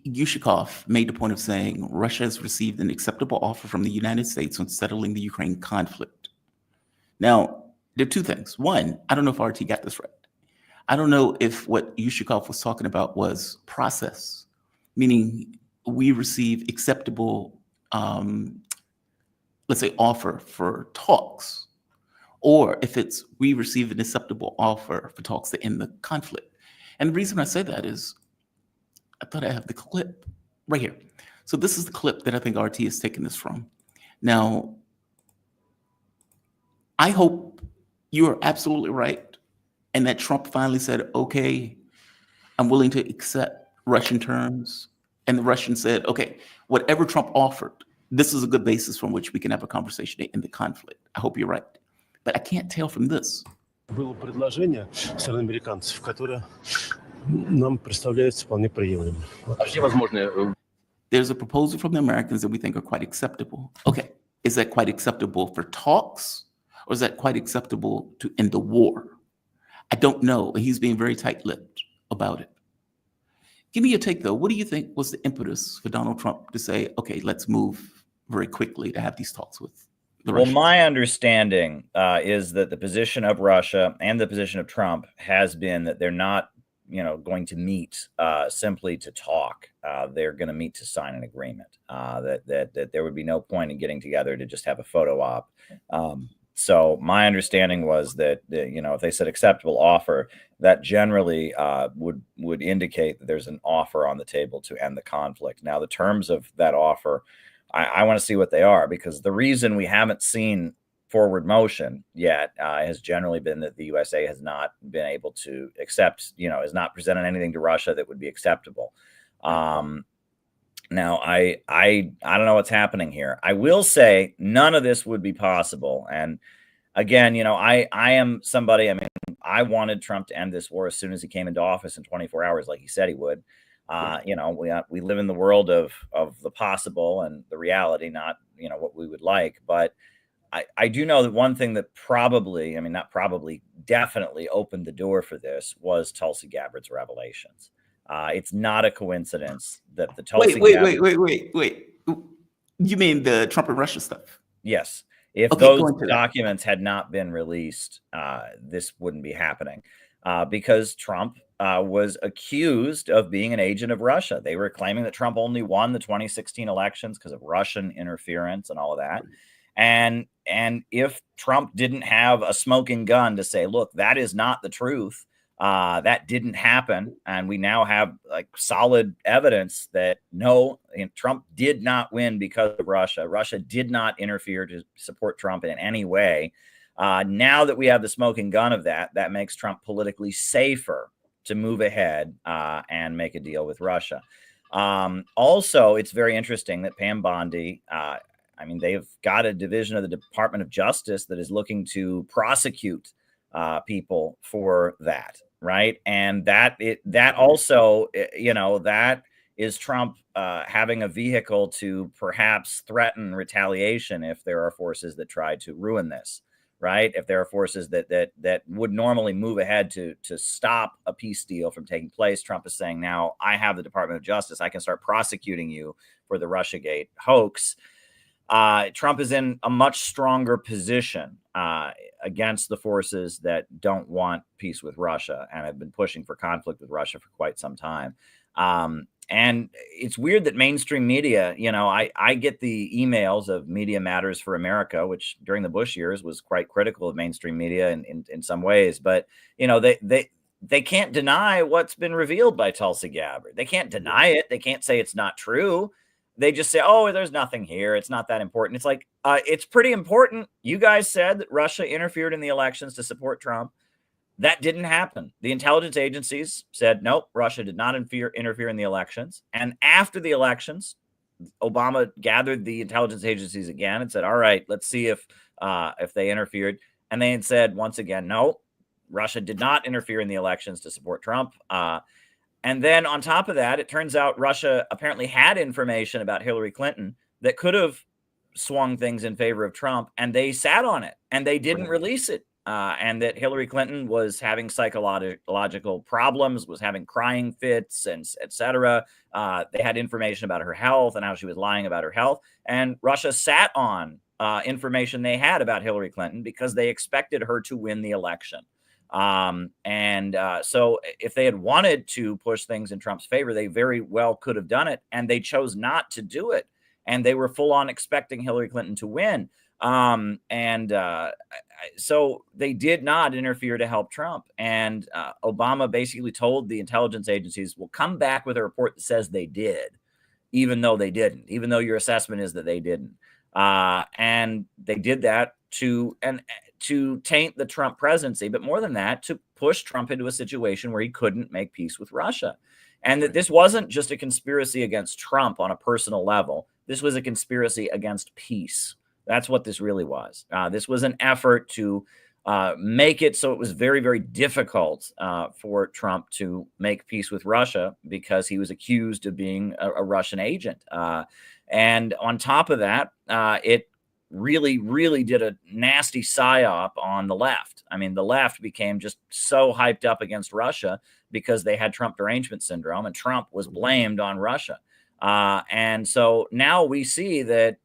Yushikov made the point of saying Russia has received an acceptable offer from the United States on settling the Ukraine conflict. Now, there are two things. One, I don't know if RT got this right. I don't know if what Yushikov was talking about was process, meaning we receive acceptable let's say, offer for talks, or if it's we receive an acceptable offer for talks to end the conflict. And the reason I say that is, I thought I have the clip right here. So this is the clip that I think RT is taking this from. Now, I hope you are absolutely right, and that Trump finally said, okay, I'm willing to accept Russian terms. And the Russians said, okay, whatever Trump offered, this is a good basis from which we can have a conversation in the conflict. I hope you're right. But I can't tell from this. Было предложение стороны американцев, которое нам представляется вполне приемлемым. There's a proposal from the Americans that we think are quite acceptable. Okay, is that quite acceptable for talks, or is that quite acceptable to end the war? I don't know. He's being very tight-lipped about it. Give me your take, though. What do you think was the impetus for Donald Trump to say, okay, let's move very quickly to have these talks with the Russians? Well, my understanding is that the position of Russia and the position of Trump has been that they're not, going to meet simply to talk. They're going to meet to sign an agreement. That there would be no point in getting together to just have a photo op. So my understanding was that, if they said acceptable offer, that generally would indicate that there's an offer on the table to end the conflict. Now, the terms of that offer, I want to see what they are, because the reason we haven't seen forward motion yet has generally been that the USA has not been able to accept, has not presented anything to Russia that would be acceptable. Now, I don't know what's happening here. I will say none of this would be possible. And again, I am somebody, I wanted Trump to end this war as soon as he came into office in 24 hours, like he said he would. We live in the world of the possible and the reality, not, what we would like. But I do know that one thing that definitely opened the door for this was Tulsi Gabbard's revelations. It's not a coincidence that the Tulsi Wait. You mean the Trump and Russia stuff? Yes. If those documents had not been released, this wouldn't be happening because Trump was accused of being an agent of Russia. They were claiming that Trump only won the 2016 elections because of Russian interference and all of that. And if Trump didn't have a smoking gun to say, look, that is not the truth, that didn't happen, and we now have solid evidence that no, Trump did not win because of Russia. Russia did not interfere to support Trump in any way. Now that we have the smoking gun of that makes Trump politically safer to move ahead and make a deal with Russia. Also, it's very interesting that Pam Bondi, they've got a division of the Department of Justice that is looking to prosecute people for that, right? And that also, that is Trump having a vehicle to perhaps threaten retaliation if there are forces that try to ruin this, right? If there are forces that would normally move ahead to stop a peace deal from taking place, Trump is saying, now I have the Department of Justice, I can start prosecuting you for the Russiagate hoax. Trump is in a much stronger position against the forces that don't want peace with Russia and have been pushing for conflict with Russia for quite some time. And it's weird that mainstream media, I get the emails of Media Matters for America, which during the Bush years was quite critical of mainstream media in some ways. But, they can't deny what's been revealed by Tulsi Gabbard. They can't deny it. They can't say it's not true. They just say, oh, there's nothing here. It's not that important. It's like, it's pretty important. You guys said that Russia interfered in the elections to support Trump. That didn't happen. The intelligence agencies said, nope, Russia did not interfere in the elections. And after the elections, Obama gathered the intelligence agencies again and said, all right, let's see if they interfered. And they had said, once again, no, Russia did not interfere in the elections to support Trump. And then on top of that, it turns out Russia apparently had information about Hillary Clinton that could have swung things in favor of Trump, and they sat on it and they didn't release it. And that Hillary Clinton was having psychological problems, was having crying fits, and et cetera. They had information about her health and how she was lying about her health. And Russia sat on information they had about Hillary Clinton because they expected her to win the election. So if they had wanted to push things in Trump's favor, they very well could have done it. And they chose not to do it. And they were full on expecting Hillary Clinton to win. So they did not interfere to help Trump. And Obama basically told the intelligence agencies, we'll come back with a report that says they did, even though they didn't, even though your assessment is that they didn't. And they did that to taint the Trump presidency, but more than that, to push Trump into a situation where he couldn't make peace with Russia. And that this wasn't just a conspiracy against Trump on a personal level. This was a conspiracy against peace. That's what this really was. This was an effort to make it so it was very, very difficult for Trump to make peace with Russia because he was accused of being a Russian agent. And on top of that, it really, really did a nasty psyop on the left. I mean, the left became just so hyped up against Russia because they had Trump derangement syndrome, and Trump was blamed on Russia. And so now we see that,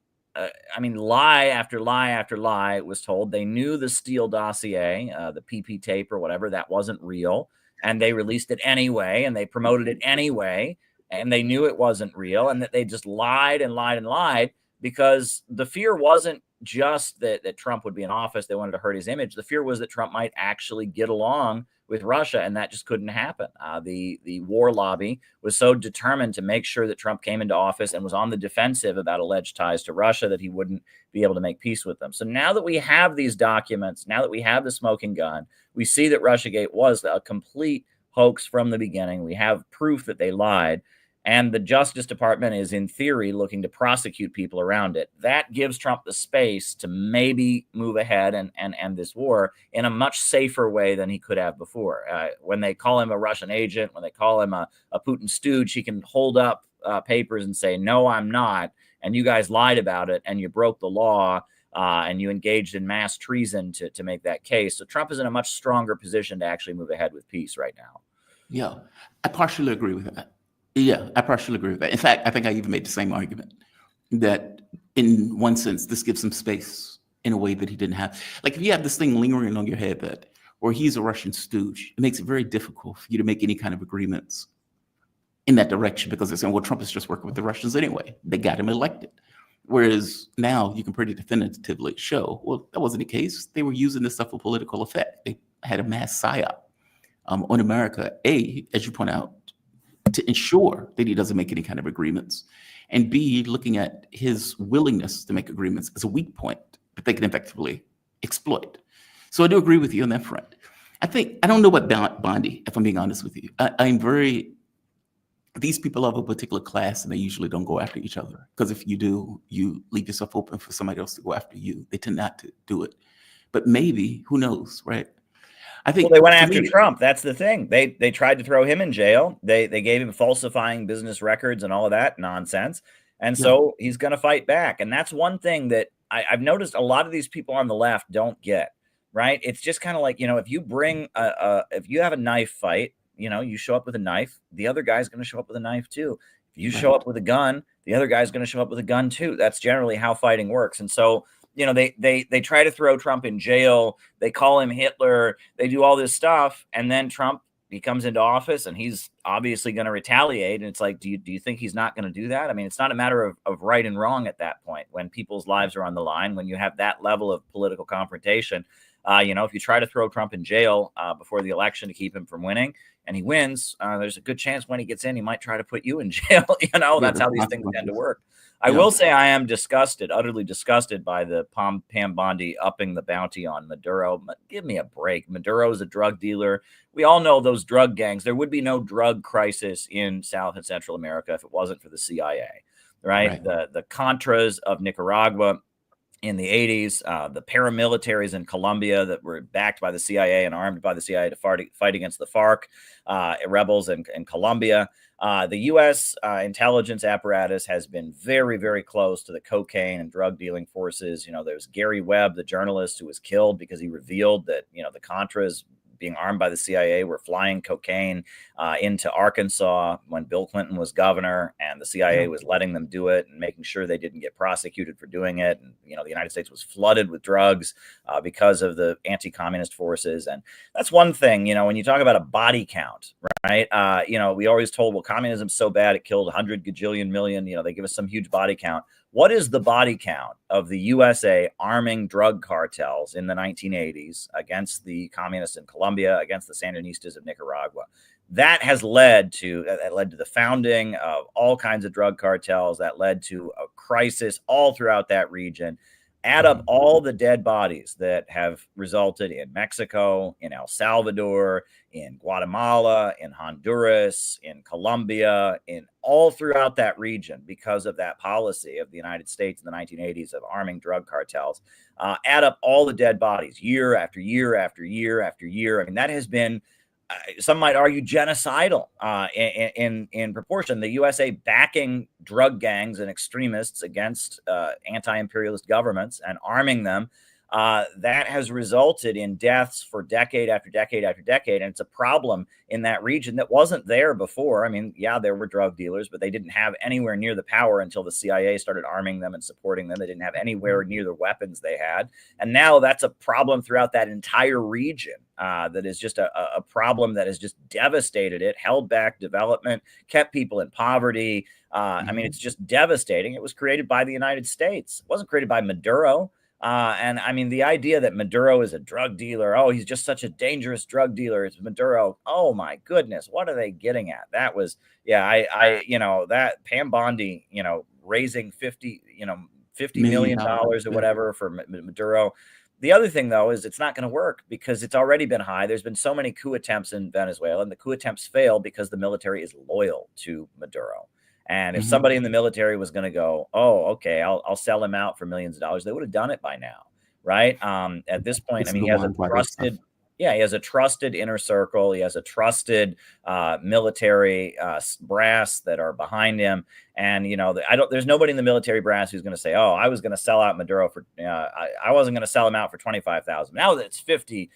lie after lie after lie was told. They knew the Steele dossier, the PP tape or whatever, that wasn't real. And they released it anyway, and they promoted it anyway. And they knew it wasn't real, and that they just lied and lied and lied because the fear wasn't just that Trump would be in office. They wanted to hurt his image. The fear was that Trump might actually get along with Russia, and that just couldn't happen. The war lobby was so determined to make sure that Trump came into office and was on the defensive about alleged ties to Russia that he wouldn't be able to make peace with them. So now that we have these documents, now that we have the smoking gun, we see that Russiagate was a complete hoax from the beginning. We have proof that they lied. And the Justice Department is, in theory, looking to prosecute people around it. That gives Trump the space to maybe move ahead and end this war in a much safer way than he could have before. When they call him a Russian agent, when they call him a Putin stooge, he can hold up papers and say, no, I'm not. And you guys lied about it, and you broke the law, and you engaged in mass treason to make that case. So Trump is in a much stronger position to actually move ahead with peace right now. Yeah, I partially agree with that. Yeah, I partially agree with that. In fact, I think I even made the same argument that in one sense, this gives him space in a way that he didn't have. Like if you have this thing lingering on your head that, or he's a Russian stooge, it makes it very difficult for you to make any kind of agreements in that direction because they're saying, well, Trump is just working with the Russians anyway. They got him elected. Whereas now you can pretty definitively show, well, that wasn't the case. They were using this stuff for political effect. They had a mass psyop on America, as you point out, to ensure that he doesn't make any kind of agreements, and B, looking at his willingness to make agreements as a weak point that they can effectively exploit. So I do agree with you on that front. I don't know about Bondi, if I'm being honest with you. These people of a particular class, and they usually don't go after each other, because if you do, you leave yourself open for somebody else to go after you. They tend not to do it. But maybe, who knows, right? I think they went after Trump. That's the thing. They tried to throw him in jail. They gave him falsifying business records and all of that nonsense. And so he's going to fight back. And that's one thing that I've noticed a lot of these people on the left don't get, right? It's just kind of like, if you bring if you have a knife fight, you show up with a knife, the other guy's going to show up with a knife too. If you show up with a gun, the other guy's going to show up with a gun too. That's generally how fighting works. And so they try to throw Trump in jail. They call him Hitler. They do all this stuff. And then Trump, he comes into office and he's obviously going to retaliate. And it's like, do you think he's not going to do that? I mean, it's not a matter of right and wrong at that point when people's lives are on the line, when you have that level of political confrontation. If you try to throw Trump in jail before the election to keep him from winning and he wins, there's a good chance when he gets in, he might try to put you in jail. That's how these things tend to work. I will say I am utterly disgusted by the Pam Bondi upping the bounty on Maduro. Give me a break. Maduro is a drug dealer. We all know those drug gangs. There would be no drug crisis in South and Central America if it wasn't for the CIA, right? The Contras of Nicaragua in the 80s, the paramilitaries in Colombia that were backed by the CIA and armed by the CIA to fight against the FARC rebels in Colombia. The U.S. Intelligence apparatus has been very, very close to the cocaine and drug dealing forces. There's Gary Webb, the journalist who was killed because he revealed that, the Contras being armed by the CIA were flying cocaine into Arkansas when Bill Clinton was governor, and the CIA was letting them do it and making sure they didn't get prosecuted for doing it. And, the United States was flooded with drugs because of the anti-communist forces. And that's one thing, when you talk about a body count, right? We always told, well, communism's so bad it killed 100 gajillion million. They give us some huge body count. What is the body count of the USA arming drug cartels in the 1980s against the communists in Colombia, against the Sandinistas of Nicaragua? That has led to the founding of all kinds of drug cartels. That led to a crisis all throughout that region. Add up all the dead bodies that have resulted in Mexico, in El Salvador, in Guatemala, in Honduras, in Colombia, in all throughout that region because of that policy of the United States in the 1980s of arming drug cartels. Add up all the dead bodies year after year after year after year. I mean, that has been, some might argue, genocidal in proportion. The USA backing drug gangs and extremists against anti-imperialist governments and arming them, that has resulted in deaths for decade after decade after decade. And it's a problem in that region that wasn't there before. I mean, yeah, there were drug dealers, but they didn't have anywhere near the power until the CIA started arming them and supporting them. They didn't have anywhere near the weapons they had. And now that's a problem throughout that entire region. That is just a problem that has just devastated it, held back development, kept people in poverty. I mean, it's just devastating. It was created by the United States. It wasn't created by Maduro. And I mean, the idea that Maduro is a drug dealer, oh, he's just such a dangerous drug dealer. It's Maduro. Oh my goodness, what are they getting at? That was, yeah, that Pam Bondi, raising $50 million or whatever for Maduro. The other thing, though, is it's not going to work because it's already been high. There's been so many coup attempts in Venezuela, and the coup attempts fail because the military is loyal to Maduro. And if somebody in the military was going to go, oh, okay, I'll sell him out for millions of dollars, they would have done it by now, right? At this point, I mean, he has a trusted inner circle. He has a trusted military brass that are behind him. And, there's nobody in the military brass who's going to say, oh, I was going to sell out Maduro for, I wasn't going to sell him out for 25,000. Now that it's 50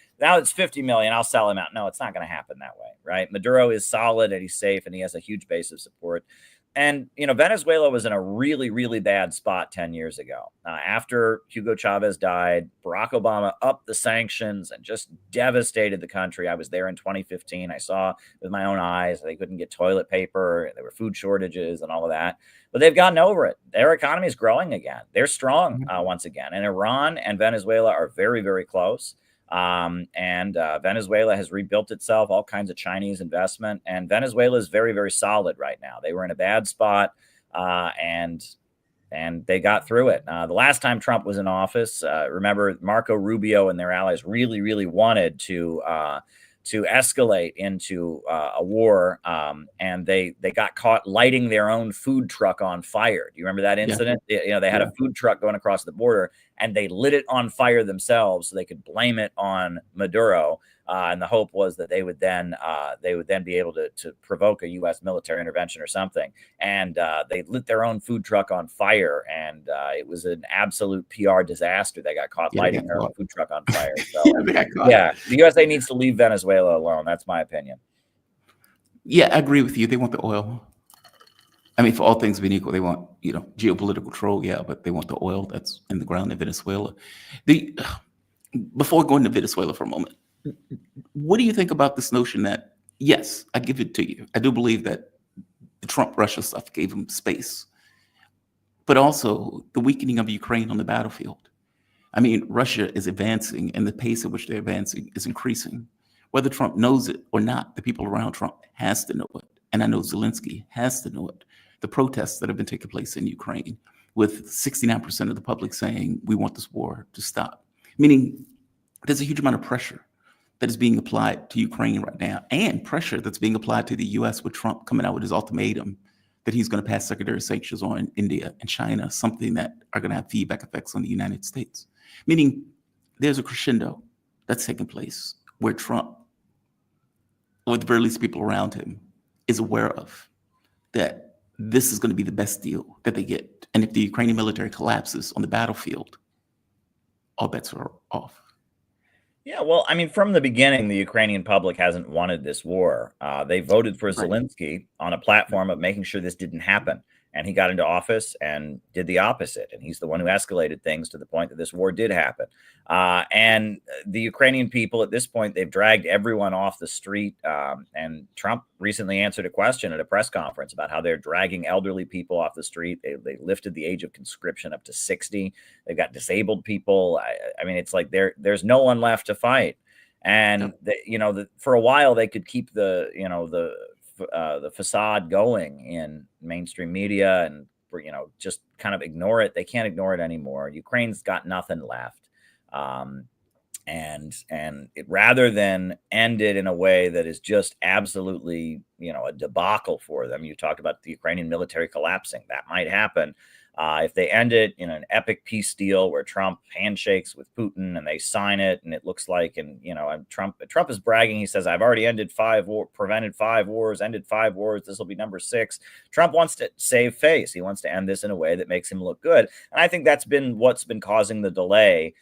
million, I'll sell him out. No, it's not going to happen that way, right? Maduro is solid and he's safe and he has a huge base of support. And, Venezuela was in a really, really bad spot 10 years ago. After Hugo Chavez died, Barack Obama upped the sanctions and just devastated the country. I was there in 2015. I saw with my own eyes they couldn't get toilet paper. There were food shortages and all of that. But they've gotten over it. Their economy is growing again. They're strong once again. And Iran and Venezuela are very, very close. Venezuela has rebuilt itself, all kinds of Chinese investment, and Venezuela is very, very solid right now. They were in a bad spot, and they got through it. The last time Trump was in office, remember Marco Rubio and their allies really, really wanted to escalate into a war, and they got caught lighting their own food truck on fire. Do you remember that incident? Yeah. They had a food truck going across the border, and they lit it on fire themselves so they could blame it on Maduro. And the hope was that they would then be able to provoke a U.S. military intervention or something. And they lit their own food truck on fire, and it was an absolute PR disaster. They got caught lighting their own food truck on fire. So, the USA needs to leave Venezuela alone. That's my opinion. Yeah, I agree with you. They want the oil. I mean, for all things being equal, they want, geopolitical control, but they want the oil that's in the ground in Venezuela. Before going to Venezuela for a moment, what do you think about this notion that, yes, I give it to you. I do believe that the Trump-Russia stuff gave him space, but also the weakening of Ukraine on the battlefield. I mean, Russia is advancing, and the pace at which they're advancing is increasing. Whether Trump knows it or not, the people around Trump has to know it. And I know Zelensky has to know it. The protests that have been taking place in Ukraine, with 69% of the public saying, we want this war to stop. Meaning there's a huge amount of pressure that is being applied to Ukraine right now, and pressure that's being applied to the US with Trump coming out with his ultimatum that he's going to pass secondary sanctions on India and China, something that are going to have feedback effects on the United States. Meaning there's a crescendo that's taking place where Trump, or at the very least people around him, is aware of that this is going to be the best deal that they get. And if the Ukrainian military collapses on the battlefield, all bets are off. Yeah, well, I mean, from the beginning, the Ukrainian public hasn't wanted this war. They voted for Zelensky on a platform of making sure this didn't happen. And he got into office and did the opposite. And he's the one who escalated things to the point that this war did happen. And the Ukrainian people at this point, they've dragged everyone off the street. And Trump recently answered a question at a press conference about how they're dragging elderly people off the street. They lifted the age of conscription up to 60. They've got disabled people. I mean, it's like there's no one left to fight. And, for a while, they could keep the facade going in mainstream media and, just kind of ignore it. They can't ignore it anymore. Ukraine's got nothing left. And it, rather than end it in a way that is just absolutely, a debacle for them. You talked about the Ukrainian military collapsing. That might happen. If they end it in an epic peace deal where Trump handshakes with Putin and they sign it, and it looks like, and Trump is bragging. He says, "I've already prevented 5 wars, ended 5 wars. This will be number 6." Trump wants to save face. He wants to end this in a way that makes him look good, and I think that's been what's been causing the delay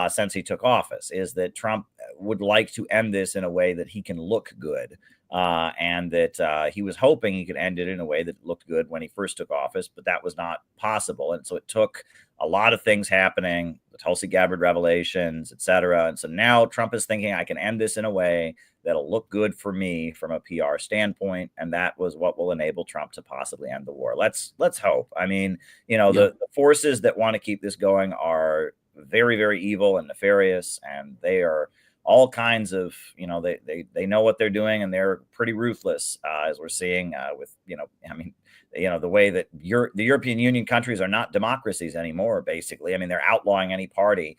since he took office. Is that Trump would like to end this in a way that he can look good. And that he was hoping he could end it in a way that looked good when he first took office, but that was not possible. And so it took a lot of things happening, the Tulsi Gabbard revelations, et cetera. And so now Trump is thinking, I can end this in a way that'll look good for me from a PR standpoint. And that was what will enable Trump to possibly end the war. Let's hope. I mean, the forces that want to keep this going are very, very evil and nefarious, and they are all kinds of, they know what they're doing, and they're pretty ruthless, as we're seeing with, the way that the European Union countries are not democracies anymore, basically. I mean, they're outlawing any party,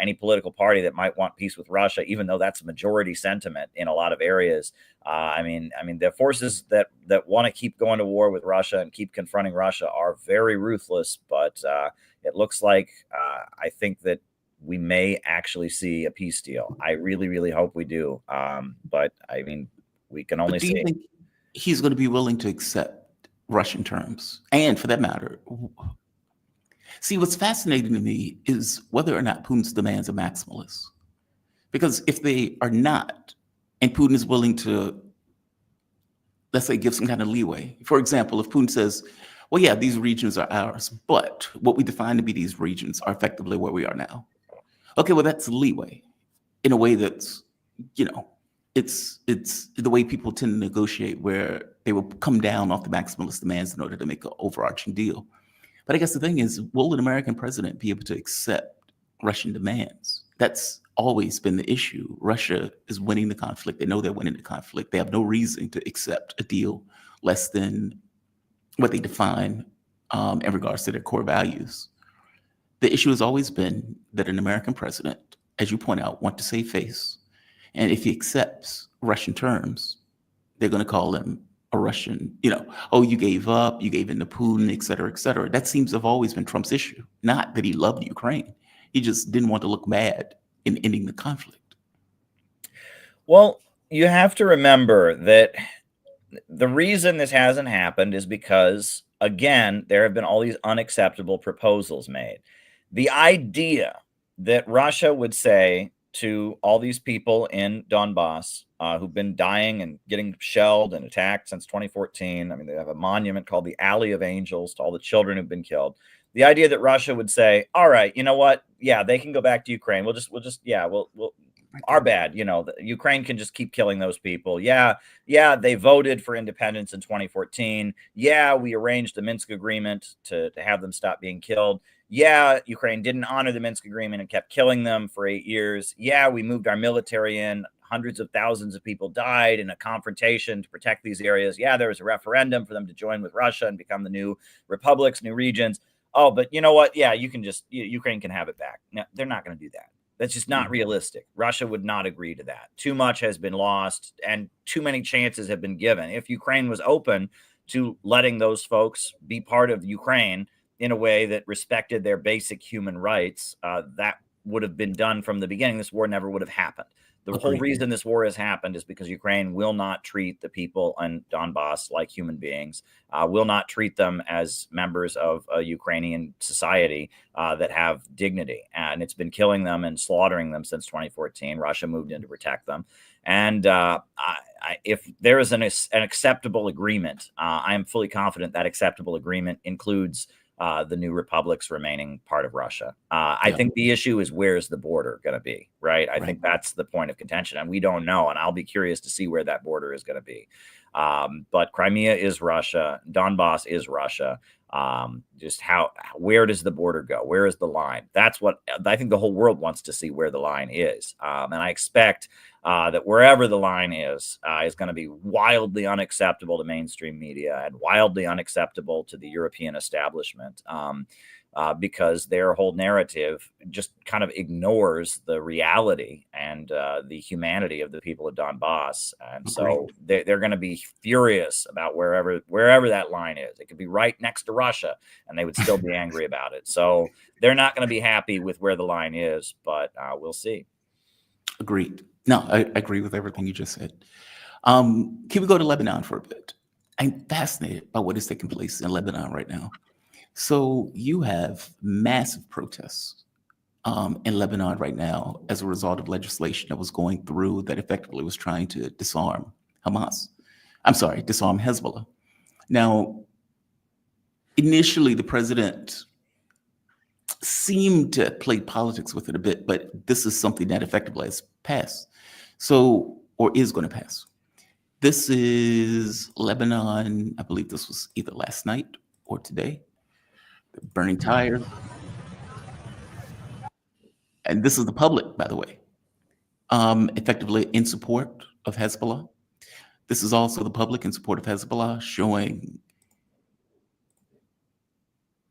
any political party that might want peace with Russia, even though that's a majority sentiment in a lot of areas. I mean, the forces that want to keep going to war with Russia and keep confronting Russia are very ruthless, but it looks like I think that we may actually see a peace deal. I really, really hope we do. But I mean, we can only do see. you think he's going to be willing to accept Russian terms? And for that matter, see, what's fascinating to me is whether or not Putin's demands are maximalist. Because if they are not, and Putin is willing to, let's say, give some kind of leeway. For example, if Putin says, well, yeah, these regions are ours, but what we define to be these regions are effectively where we are now. Okay, well, that's leeway in a way that's, it's the way people tend to negotiate, where they will come down off the maximalist demands in order to make an overarching deal. But I guess the thing is, will an American president be able to accept Russian demands? That's always been the issue. Russia is winning the conflict. They know they're winning the conflict. They have no reason to accept a deal less than what they define in regards to their core values. The issue has always been that an American president, as you point out, wants to save face. And if he accepts Russian terms, they're going to call him a Russian, oh, you gave up, you gave in to Putin, et cetera, et cetera. That seems to have always been Trump's issue. Not that he loved Ukraine. He just didn't want to look bad in ending the conflict. Well, you have to remember that the reason this hasn't happened is because, again, there have been all these unacceptable proposals made. The idea that Russia would say to all these people in Donbass who've been dying and getting shelled and attacked since 2014. I mean, they have a monument called the Alley of Angels to all the children who've been killed. The idea that Russia would say, all right, you know what? Yeah, they can go back to Ukraine. We'll our bad. Ukraine can just keep killing those people. Yeah, they voted for independence in 2014. Yeah, we arranged the Minsk agreement to have them stop being killed. Yeah, Ukraine didn't honor the Minsk agreement and kept killing them for 8 years. Yeah, we moved our military in. Hundreds of thousands of people died in a confrontation to protect these areas. Yeah, there was a referendum for them to join with Russia and become the new republics, new regions. Oh, but you know what? Yeah, Ukraine can have it back. No, they're not going to do that. That's just not realistic. Russia would not agree to that. Too much has been lost and too many chances have been given. If Ukraine was open to letting those folks be part of Ukraine in a way that respected their basic human rights, that would have been done from the beginning. This war never would have happened. The whole reason this war has happened is because Ukraine will not treat the people in Donbass like human beings, will not treat them as members of a Ukrainian society that have dignity. And it's been killing them and slaughtering them since 2014. Russia moved in to protect them. And if there is an acceptable agreement, I am fully confident that acceptable agreement includes the new republics remaining part of Russia. I think the issue is, where's the border going to be, right? I think that's the point of contention, and we don't know, and I'll be curious to see where that border is going to be. But Crimea is Russia. Donbass is Russia. Where does the border go? Where is the line? That's what I think the whole world wants to see, where the line is. And I expect that wherever the line is going to be wildly unacceptable to mainstream media and wildly unacceptable to the European establishment, because their whole narrative just kind of ignores the reality and the humanity of the people of Donbass. And so they're going to be furious about wherever that line is. It could be right next to Russia and they would still be angry about it. So they're not going to be happy with where the line is, but we'll see. Agreed. No, I agree with everything you just said. Can we go to Lebanon for a bit? I'm fascinated by what is taking place in Lebanon right now. So you have massive protests in Lebanon right now as a result of legislation that was going through that effectively was trying to disarm Hezbollah. Now, initially, the president seemed to play politics with it a bit, but this is something that effectively has passed. Or is going to pass. This is Lebanon. I believe this was either last night or today. The burning tire. and this is the public, by the way, effectively in support of Hezbollah. This is also the public in support of Hezbollah, showing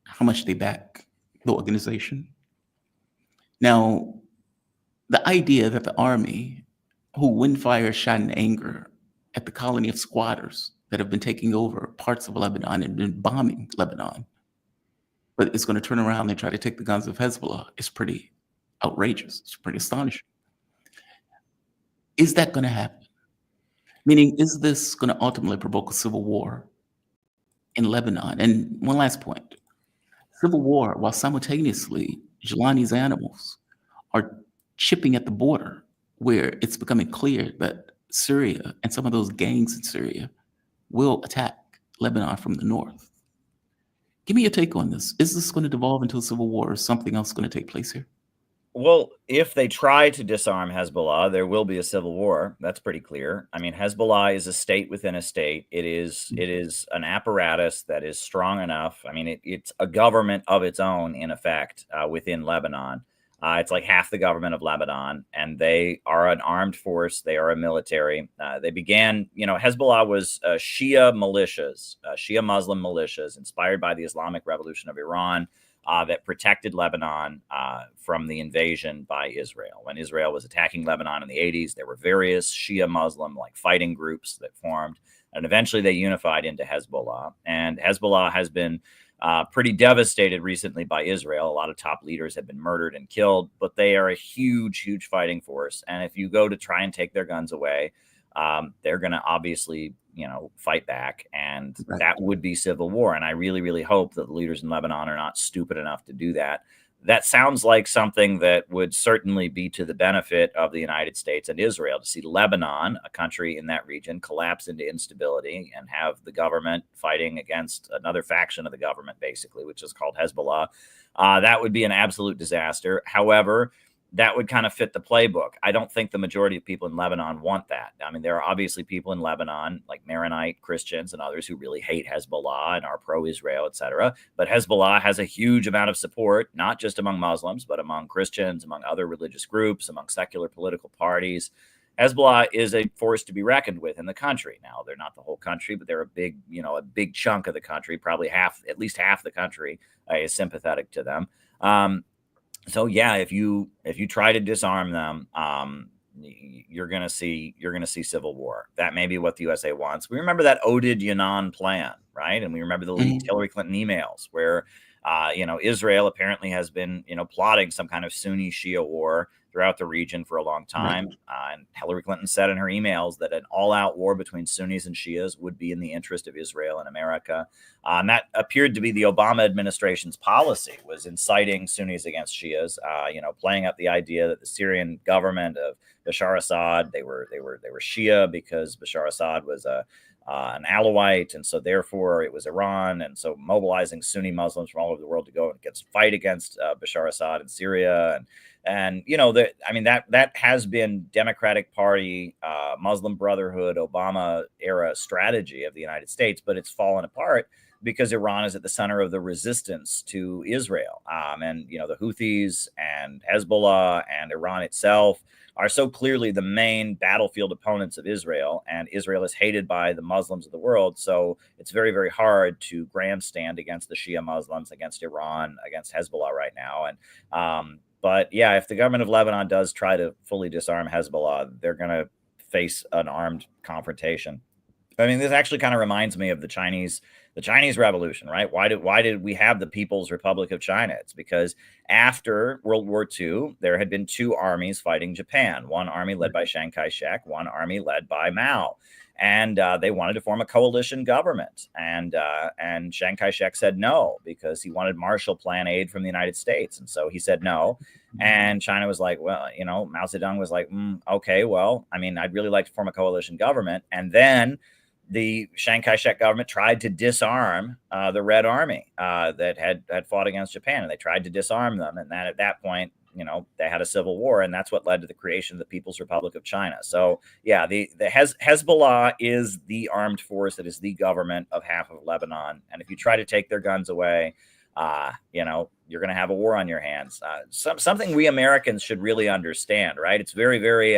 how much they back the organization. Now, the idea that the army, who when fire shot in anger at the colony of squatters that have been taking over parts of Lebanon and been bombing Lebanon, but it's going to turn around and try to take the guns of Hezbollah, is pretty outrageous. It's pretty astonishing. Is that going to happen? Meaning, is this going to ultimately provoke a civil war in Lebanon? And one last point. Civil war, while simultaneously Jelani's animals are chipping at the border, where it's becoming clear that Syria and some of those gangs in Syria will attack Lebanon from the north. Give me your take on this. Is this going to devolve into a civil war, or something else going to take place here? Well, if they try to disarm Hezbollah, there will be a civil war. That's pretty clear. I mean, Hezbollah is a state within a state. It is an apparatus that is strong enough. I mean, it's a government of its own, in effect, within Lebanon. It's like half the government of Lebanon, and they are an armed force. They are a military. They began, Hezbollah was Shia militias, Shia Muslim militias inspired by the Islamic Revolution of Iran that protected Lebanon from the invasion by Israel. When Israel was attacking Lebanon in the 80s, there were various Shia Muslim fighting groups that formed, and eventually they unified into Hezbollah. And Hezbollah has been pretty devastated recently by Israel. A lot of top leaders have been murdered and killed, but they are a huge, huge fighting force. And if you go to try and take their guns away, they're going to obviously, fight back, and that would be civil war. And I really, really hope that the leaders in Lebanon are not stupid enough to do that. That sounds like something that would certainly be to the benefit of the United States and Israel, to see Lebanon, a country in that region, collapse into instability and have the government fighting against another faction of the government, basically, which is called Hezbollah. That would be an absolute disaster. However, that would kind of fit the playbook. I don't think the majority of people in Lebanon want that. I mean, there are obviously people in Lebanon, like Maronite Christians and others, who really hate Hezbollah and are pro-Israel, etc. But Hezbollah has a huge amount of support, not just among Muslims, but among Christians, among other religious groups, among secular political parties. Hezbollah is a force to be reckoned with in the country. Now, they're not the whole country, but they're a big chunk of the country. Probably at least half the country is sympathetic to them. So yeah, if you try to disarm them, you're gonna see civil war. That may be what the USA wants. We remember that Oded Yanan plan, right? And we remember the leaked Hillary Clinton emails where Israel apparently has been plotting some kind of Sunni Shia war throughout the region for a long time. And Hillary Clinton said in her emails that an all-out war between Sunnis and Shias would be in the interest of Israel and America. And that appeared to be the Obama administration's policy, was inciting Sunnis against Shias, playing up the idea that the Syrian government of Bashar Assad, they were Shia because Bashar Assad was an Alawite, and so therefore it was Iran, and so mobilizing Sunni Muslims from all over the world to go and fight against Bashar Assad in Syria, and that has been Democratic Party, Muslim Brotherhood, Obama era strategy of the United States, but it's fallen apart because Iran is at the center of the resistance to Israel, and the Houthis and Hezbollah and Iran itself are so clearly the main battlefield opponents of Israel, and Israel is hated by the Muslims of the world. So it's very, very hard to grandstand against the Shia Muslims, against Iran, against Hezbollah right now. And but yeah, if the government of Lebanon does try to fully disarm Hezbollah, they're going to face an armed confrontation. I mean, this actually kind of reminds me of the Chinese Revolution, right? Why did we have the People's Republic of China? It's because after World War II, there had been two armies fighting Japan. One army led by Chiang Kai-shek, one army led by Mao. And they wanted to form a coalition government. And Chiang Kai-shek said no, because he wanted Marshall Plan aid from the United States. And so he said no. And China was like, well, Mao Zedong was like, okay, well, I mean, I'd really like to form a coalition government. And then the Chiang Kai-shek government tried to disarm the Red Army that had fought against Japan, and they tried to disarm them. And then at that point, they had a civil war, and that's what led to the creation of the People's Republic of China. So yeah, the Hezbollah is the armed force that is the government of half of Lebanon. And if you try to take their guns away, you're going to have a war on your hands. Something we Americans should really understand, right? It's very, very,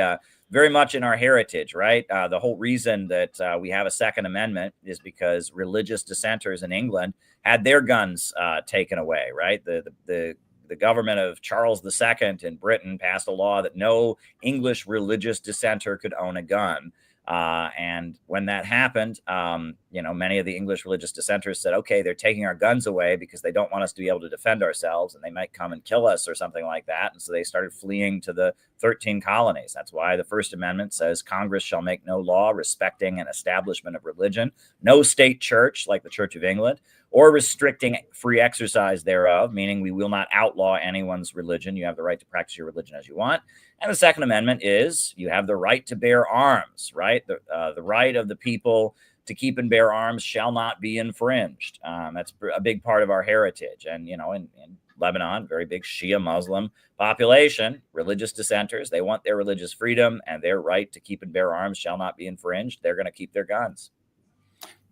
very much in our heritage, right? The whole reason that we have a Second Amendment is because religious dissenters in England had their guns taken away, right? The government of Charles II in Britain passed a law that no English religious dissenter could own a gun. And when that happened, many of the English religious dissenters said, okay, they're taking our guns away because they don't want us to be able to defend ourselves and they might come and kill us or something like that. And so they started fleeing to the 13 colonies. That's why the First Amendment says Congress shall make no law respecting an establishment of religion, no state church like the Church of England, or restricting free exercise thereof, meaning we will not outlaw anyone's religion. You have the right to practice your religion as you want. And the Second Amendment is you have the right to bear arms, right? The right of the people to keep and bear arms shall not be infringed. That's a big part of our heritage. And, in Lebanon, very big Shia Muslim population, religious dissenters, they want their religious freedom and their right to keep and bear arms shall not be infringed. They're going to keep their guns.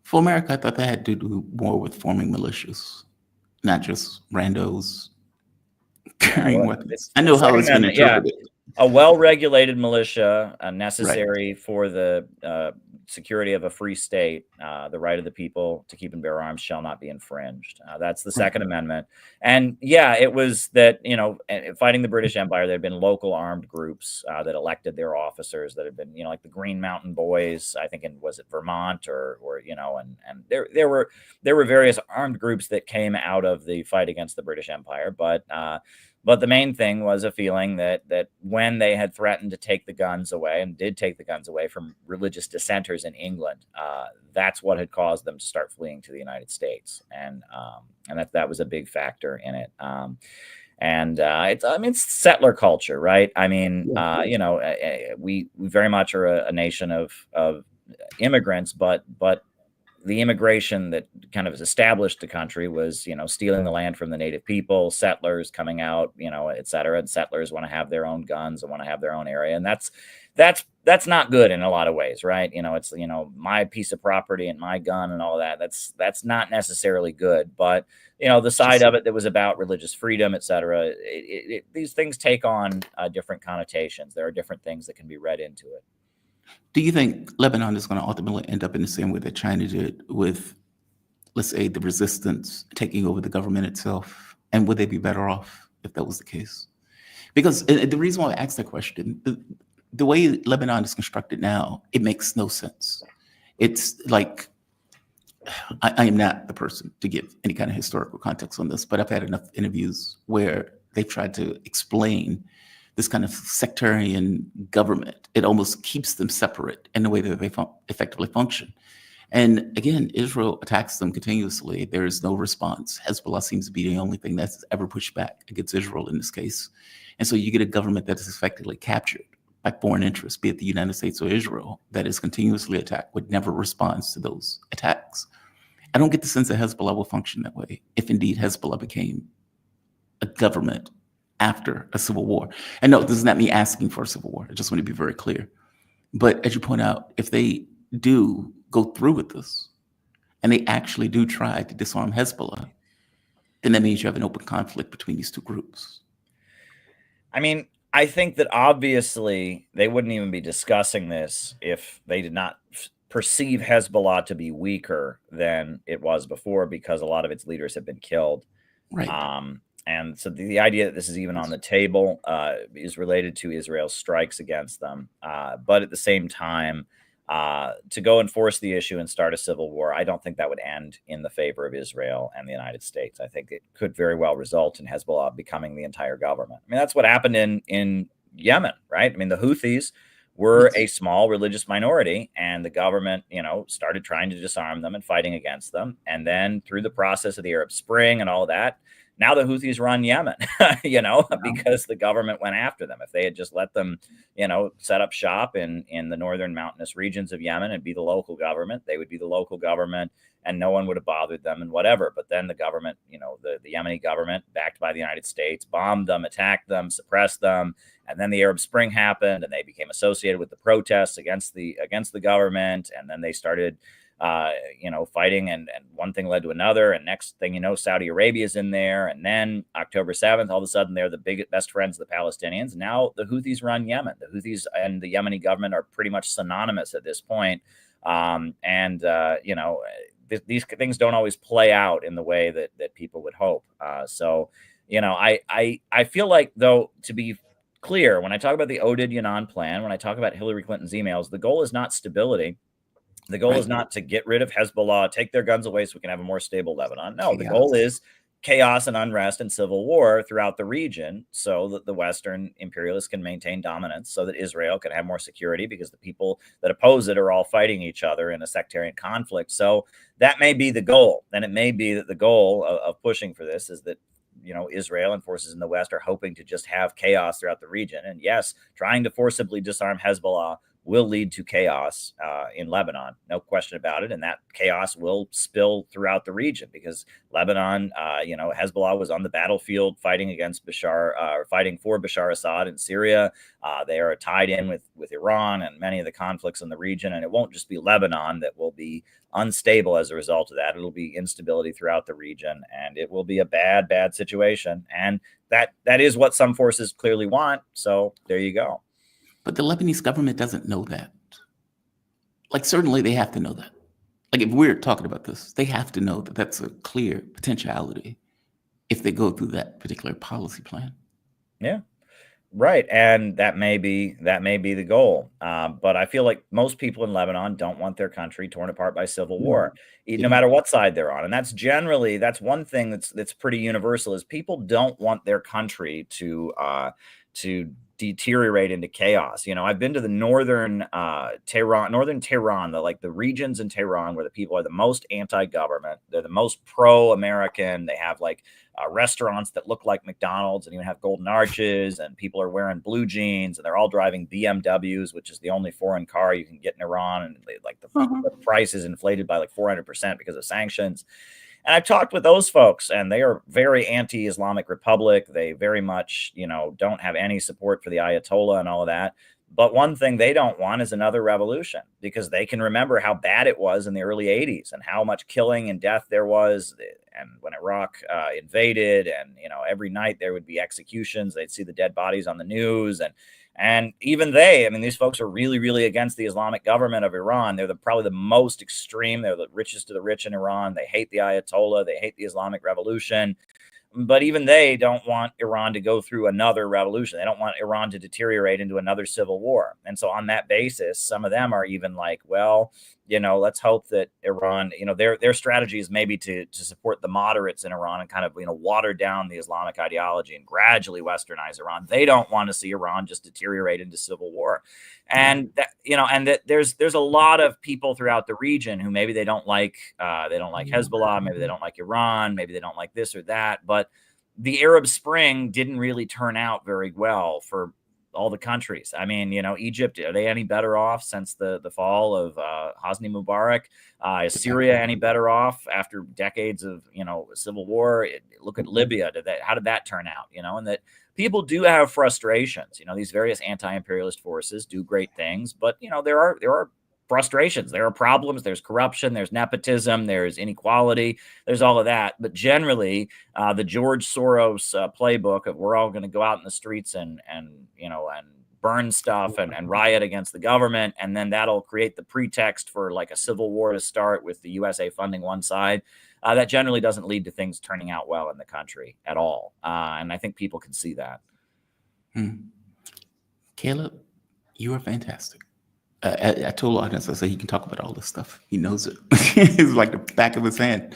For America, I thought that had to do more with forming militias, not just randos carrying weapons. I know how it's been interpreted. A well-regulated militia, necessary for the security of a free state. The right of the people to keep and bear arms shall not be infringed. That's the Second Amendment. And yeah, it was that, fighting the British Empire, there had been local armed groups that elected their officers that had been, like the Green Mountain Boys, I think was it Vermont or and there were various armed groups that came out of the fight against the British Empire. But the main thing was a feeling that when they had threatened to take the guns away and did take the guns away from religious dissenters in England, that's what had caused them to start fleeing to the United States. And that was a big factor in it. It's settler culture, right? We very much are a nation of immigrants, but the immigration that kind of established the country was, stealing the land from the native people, settlers coming out, et cetera. And settlers want to have their own guns and want to have their own area. And that's not good in a lot of ways, right? It's, my piece of property and my gun and all that. That's not necessarily good. But, the side of it that was about religious freedom, et cetera, these things take on different connotations. There are different things that can be read into it. Do you think Lebanon is going to ultimately end up in the same way that China did with, let's say, the resistance taking over the government itself? And would they be better off if that was the case? Because the reason why I asked that question, the way Lebanon is constructed now, it makes no sense. It's like, I am not the person to give any kind of historical context on this, but I've had enough interviews where they've tried to explain this kind of sectarian government. It almost keeps them separate in the way that they effectively function. And again, Israel attacks them continuously. There is no response. Hezbollah seems to be the only thing that's ever pushed back against Israel in this case. And so you get a government that is effectively captured by foreign interests, be it the United States or Israel, that is continuously attacked, but never responds to those attacks. I don't get the sense that Hezbollah will function that way, if indeed Hezbollah became a government after a civil war. And no, this is not me asking for a civil war. I just want to be very clear. But as you point out, if they do go through with this and they actually do try to disarm Hezbollah, then that means you have an open conflict between these two groups. I think that obviously they wouldn't even be discussing this if they did not perceive Hezbollah to be weaker than it was before, because a lot of its leaders have been killed. Right. And so the idea that this is even on the table is related to Israel's strikes against them. But at the same time, to go and force the issue and start a civil war, I don't think that would end in the favor of Israel and the United States. I think it could very well result in Hezbollah becoming the entire government. That's what happened in Yemen, right? The Houthis were a small religious minority, and the government, started trying to disarm them and fighting against them. And then through the process of the Arab Spring and all that, now the Houthis run Yemen, because the government went after them. If they had just let them, set up shop in the northern mountainous regions of Yemen and be the local government, they would be the local government and no one would have bothered them and whatever. But then the government, the Yemeni government, backed by the United States, bombed them, attacked them, suppressed them. And then the Arab Spring happened and they became associated with the protests against the government. And then they started fighting, and one thing led to another, and next thing you know, Saudi Arabia is in there, and then October 7th, all of a sudden they're the best friends of the Palestinians. Now the Houthis run Yemen. The Houthis and the Yemeni government are pretty much synonymous at this point, these things don't always play out in the way that people would hope. I feel like, though, to be clear, when I talk about the Oded Yanan plan, when I talk about Hillary Clinton's emails, the goal is not stability. The goal is not to get rid of Hezbollah, take their guns away so we can have a more stable Lebanon. No, the goal is chaos and unrest and civil war throughout the region so that the Western imperialists can maintain dominance, so that Israel can have more security, because the people that oppose it are all fighting each other in a sectarian conflict. So that may be the goal. And it may be that the goal of pushing for this is that, Israel and forces in the West are hoping to just have chaos throughout the region. And yes, trying to forcibly disarm Hezbollah will lead to chaos in Lebanon, no question about it. And that chaos will spill throughout the region, because Lebanon, Hezbollah was on the battlefield fighting against fighting for Bashar Assad in Syria. They are tied in with Iran and many of the conflicts in the region. And it won't just be Lebanon that will be unstable as a result of that. It'll be instability throughout the region, and it will be a bad, bad situation. And that is what some forces clearly want. So there you go. But the Lebanese government doesn't know that. Like, certainly they have to know that. Like, if we're talking about this, they have to know that that's a clear potentiality if they go through that particular policy plan. Yeah, right. And that may be the goal. But I feel like most people in Lebanon don't want their country torn apart by civil war, no matter what side they're on. And that's one thing that's pretty universal, is people don't want their country to deteriorate into chaos. I've been to the northern Tehran, the regions in Tehran where the people are the most anti-government. They're the most pro-American. They have restaurants that look like McDonald's and even have golden arches, and people are wearing blue jeans, and they're all driving BMWs, which is the only foreign car you can get in Iran. And the price is inflated by 400% because of sanctions. And I've talked with those folks, and they are very anti-Islamic Republic. They very much, don't have any support for the Ayatollah and all of that. But one thing they don't want is another revolution, because they can remember how bad it was in the early 80s and how much killing and death there was. And when Iraq invaded, and, every night there would be executions, they'd see the dead bodies on the news. And even these folks are really, really against the Islamic government of Iran. They're probably the most extreme. They're the richest of the rich in Iran. They hate the Ayatollah. They hate the Islamic Revolution. But even they don't want Iran to go through another revolution. They don't want Iran to deteriorate into another civil war. And so on that basis, some of them are even like, well, let's hope that Iran, their strategy is maybe to support the moderates in Iran and kind of, water down the Islamic ideology and gradually westernize Iran. They don't want to see Iran just deteriorate into civil war. And that, there's a lot of people throughout the region who maybe they don't like Hezbollah, maybe they don't like Iran, maybe they don't like this or that. But the Arab Spring didn't really turn out very well for all the countries. Egypt, are they any better off since the fall of Hosni Mubarak? Is Syria any better off after decades of, civil war? Look at Libya. How did that turn out? And that people do have frustrations. These various anti-imperialist forces do great things, but, there are frustrations. There are problems. There's corruption. There's nepotism. There's inequality. There's all of that. But generally, the George Soros playbook of we're all going to go out in the streets and burn stuff and riot against the government, and then that'll create the pretext for a civil war to start with the USA funding one side. That generally doesn't lead to things turning out well in the country at all. And I think people can see that. Caleb, you are fantastic. I told Audience, I said he can talk about all this stuff. He knows it. It's like the back of his hand.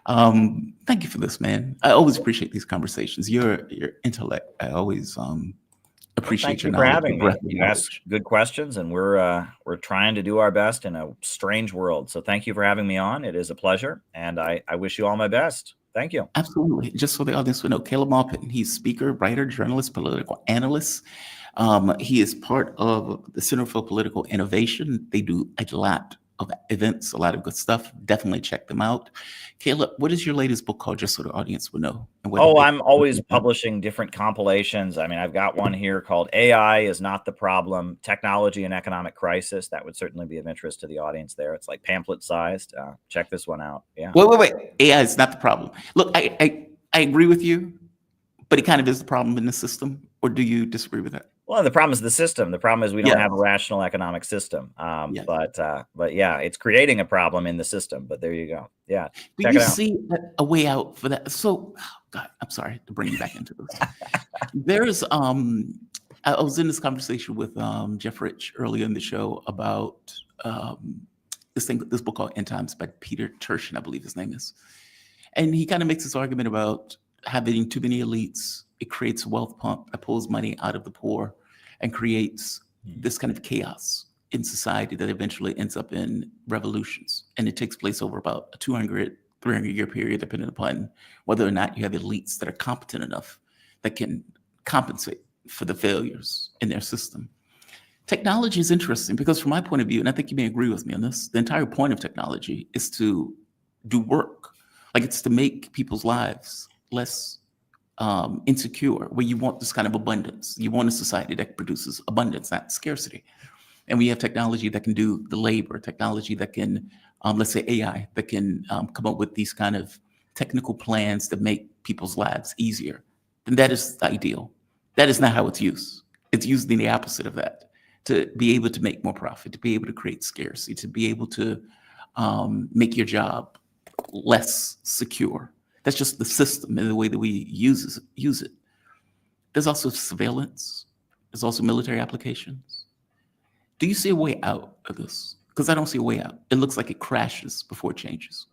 Thank you for this, man. I always appreciate these conversations. Your intellect, I always appreciate your knowledge. Thank you for having me. You ask good questions, and we're trying to do our best in a strange world. So thank you for having me on. It is a pleasure, and I wish you all my best. Thank you. Absolutely. Just so the audience would know, Caleb Maupin, he's speaker, writer, journalist, political analyst. He is part of the Center for Political Innovation. They do a lot of events, a lot of good stuff. Definitely check them out. Caleb, what is your latest book called, just so the audience would know? Oh, I'm always publishing different compilations. I mean, I've got one here called AI is Not the Problem, Technology and Economic Crisis. That would certainly be of interest to the audience there. It's like pamphlet sized. Check this one out. Yeah. Wait. AI is not the problem. Look, I agree with you, but it kind of is the problem in the system. Or do you disagree with that? Well, the problem is the system. The problem is we don't have a rational economic system. But yeah, it's creating a problem in the system. But there you go. Yeah. Do you see a way out for that? So, oh God, I'm sorry to bring you back into this. There's I was in this conversation with Jeff Rich earlier in the show about this book called End Times by Peter Turchin, I believe his name is. And he kind of makes this argument about having too many elites. It creates a wealth pump that pulls money out of the poor and creates this kind of chaos in society that eventually ends up in revolutions. And it takes place over about a 200, 300-year period, depending upon whether or not you have elites that are competent enough that can compensate for the failures in their system. Technology is interesting because from my point of view, and I think you may agree with me on this, the entire point of technology is to do work. Like it's to make people's lives less insecure, where you want this kind of abundance. You want a society that produces abundance, not scarcity. And we have technology that can do the labor, technology that can, let's say AI, that can come up with these kind of technical plans that make people's lives easier. And that is the ideal. That is not how it's used. It's used in the opposite of that, to be able to make more profit, to be able to create scarcity, to be able to make your job less secure. That's just the system and the way that we use it. There's also surveillance. There's also military applications. Do you see a way out of this? Because I don't see a way out. It looks like it crashes before it changes.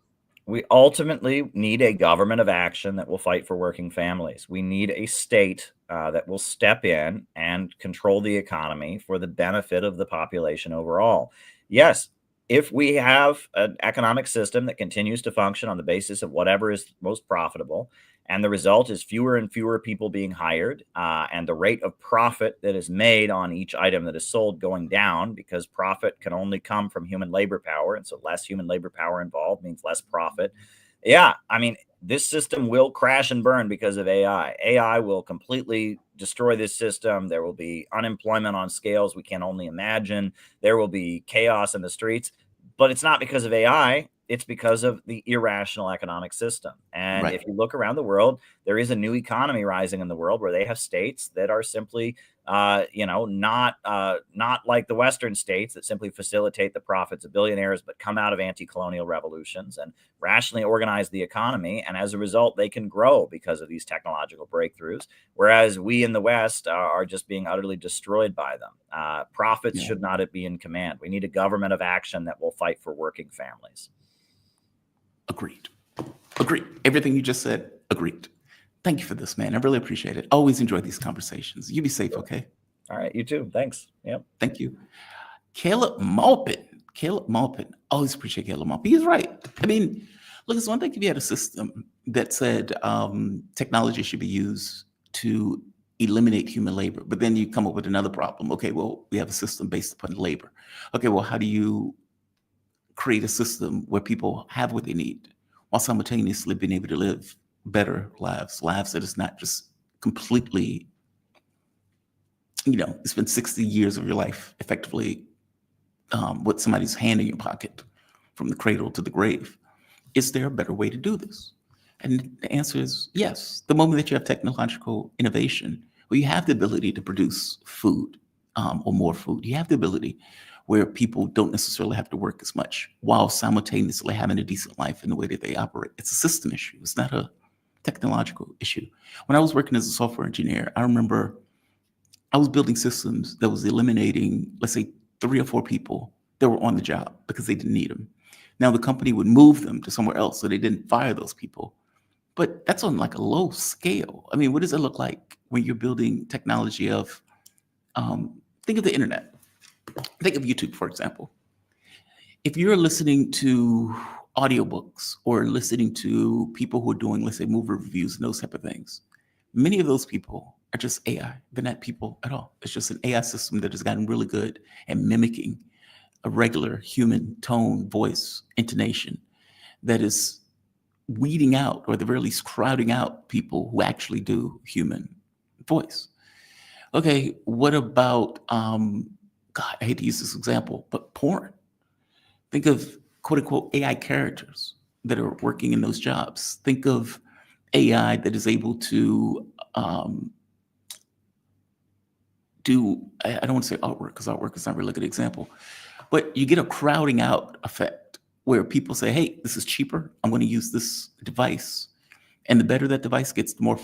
We ultimately need a government of action that will fight for working families. We need a state that will step in and control the economy for the benefit of the population overall. Yes, if we have an economic system that continues to function on the basis of whatever is most profitable, and the result is fewer and fewer people being hired, and the rate of profit that is made on each item that is sold going down, because profit can only come from human labor power, and so less human labor power involved means less profit. Yeah, I mean, this system will crash and burn because of AI. AI will completely destroy this system. There will be unemployment on scales we can only imagine. There will be chaos in the streets, but it's not because of AI. It's because of the irrational economic system. And if you look around the world, there is a new economy rising in the world where they have states that are simply, not like the Western states that simply facilitate the profits of billionaires, but come out of anti-colonial revolutions and rationally organize the economy. And as a result, they can grow because of these technological breakthroughs, whereas we in the West are just being utterly destroyed by them. Profits should not be in command. We need a government of action that will fight for working families. Agreed. Everything you just said, agreed. Thank you for this, man. I really appreciate it. Always enjoy these conversations. You be safe, okay? All right, you too. Thanks. Yep. Thank you. Caleb Maupin. Always appreciate Caleb Maupin. He's right. I mean, look, it's one thing if you had a system that said technology should be used to eliminate human labor, but then you come up with another problem. Okay, well, we have a system based upon labor. Okay, well, how do you create a system where people have what they need while simultaneously being able to live better lives that is not just completely, spend 60 years of your life effectively with somebody's hand in your pocket from the cradle to the grave. Is there a better way to do this? And the answer is yes. The moment that you have technological innovation, where you have the ability to produce food or more food, you have the ability where people don't necessarily have to work as much while simultaneously having a decent life in the way that they operate. It's a system issue. It's not a technological issue. When I was working as a software engineer, I remember I was building systems that was eliminating, let's say, 3 or 4 people that were on the job because they didn't need them. Now the company would move them to somewhere else so they didn't fire those people. But that's on like a low scale. I mean, what does it look like when you're building technology of, think of the internet. Think of YouTube, for example. If you're listening to audiobooks or listening to people who are doing, let's say, movie reviews and those type of things, many of those people are just AI. They're not people at all. It's just an AI system that has gotten really good at mimicking a regular human tone, voice, intonation that is weeding out, or at the very least crowding out, people who actually do human voice. Okay, what about, God, I hate to use this example, but porn. Think of quote unquote AI characters that are working in those jobs. Think of AI that is able to do, I don't want to say artwork, because artwork is not really a good example, but you get a crowding out effect where people say, hey, this is cheaper, I'm going to use this device. And the better that device gets, the more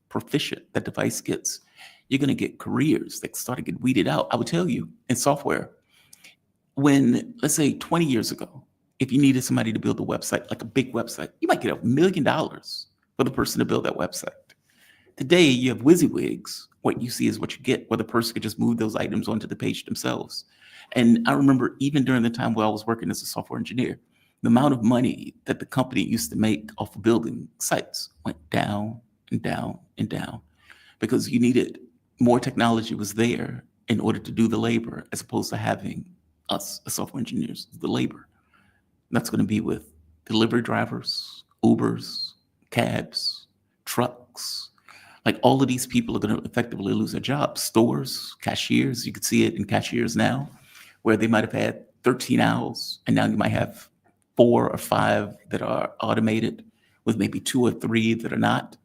proficient that device gets, you're going to get careers that start to get weeded out. I would tell you, in software, when, let's say 20 years ago, if you needed somebody to build a website, like a big website, you might get $1 million for the person to build that website. Today, you have WYSIWYGs. What you see is what you get, where the person could just move those items onto the page themselves. And I remember even during the time where I was working as a software engineer, the amount of money that the company used to make off of building sites went down and down and down, because you needed more technology was there in order to do the labor, as opposed to having us as software engineers do the labor. And that's going to be with delivery drivers, Ubers, cabs, trucks. Like, all of these people are going to effectively lose their jobs. Stores, cashiers, you could see it in cashiers now, where they might have had 13 owls, and now you might have 4 or 5 that are automated, with maybe 2 or 3 that are not.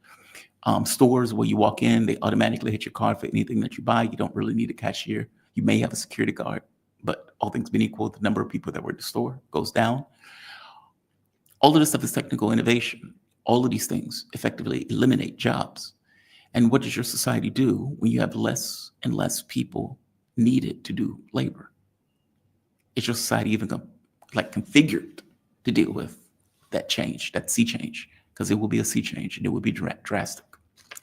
Stores where you walk in, they automatically hit your card for anything that you buy. You don't really need a cashier. You may have a security guard, but all things being equal, the number of people that were at the store goes down. All of this stuff is technical innovation. All of these things effectively eliminate jobs. And what does your society do when you have less and less people needed to do labor? Is your society even configured to deal with that change, that sea change? Because it will be a sea change, and it will be drastic.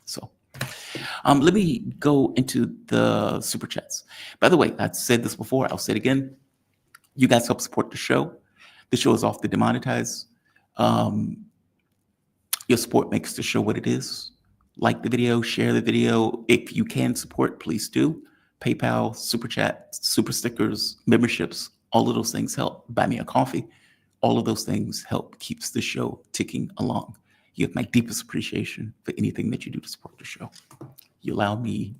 So let me go into the super chats. By the way, I said this before, I'll say it again. You guys help support the show. The show is off the demonetize. Your support makes the show what it is. Like the video, share the video. If you can support, please do. PayPal, super chat, super stickers, memberships, all of those things help. Buy me a coffee. All of those things help keeps the show ticking along. You have my deepest appreciation for anything that you do to support the show. You allow me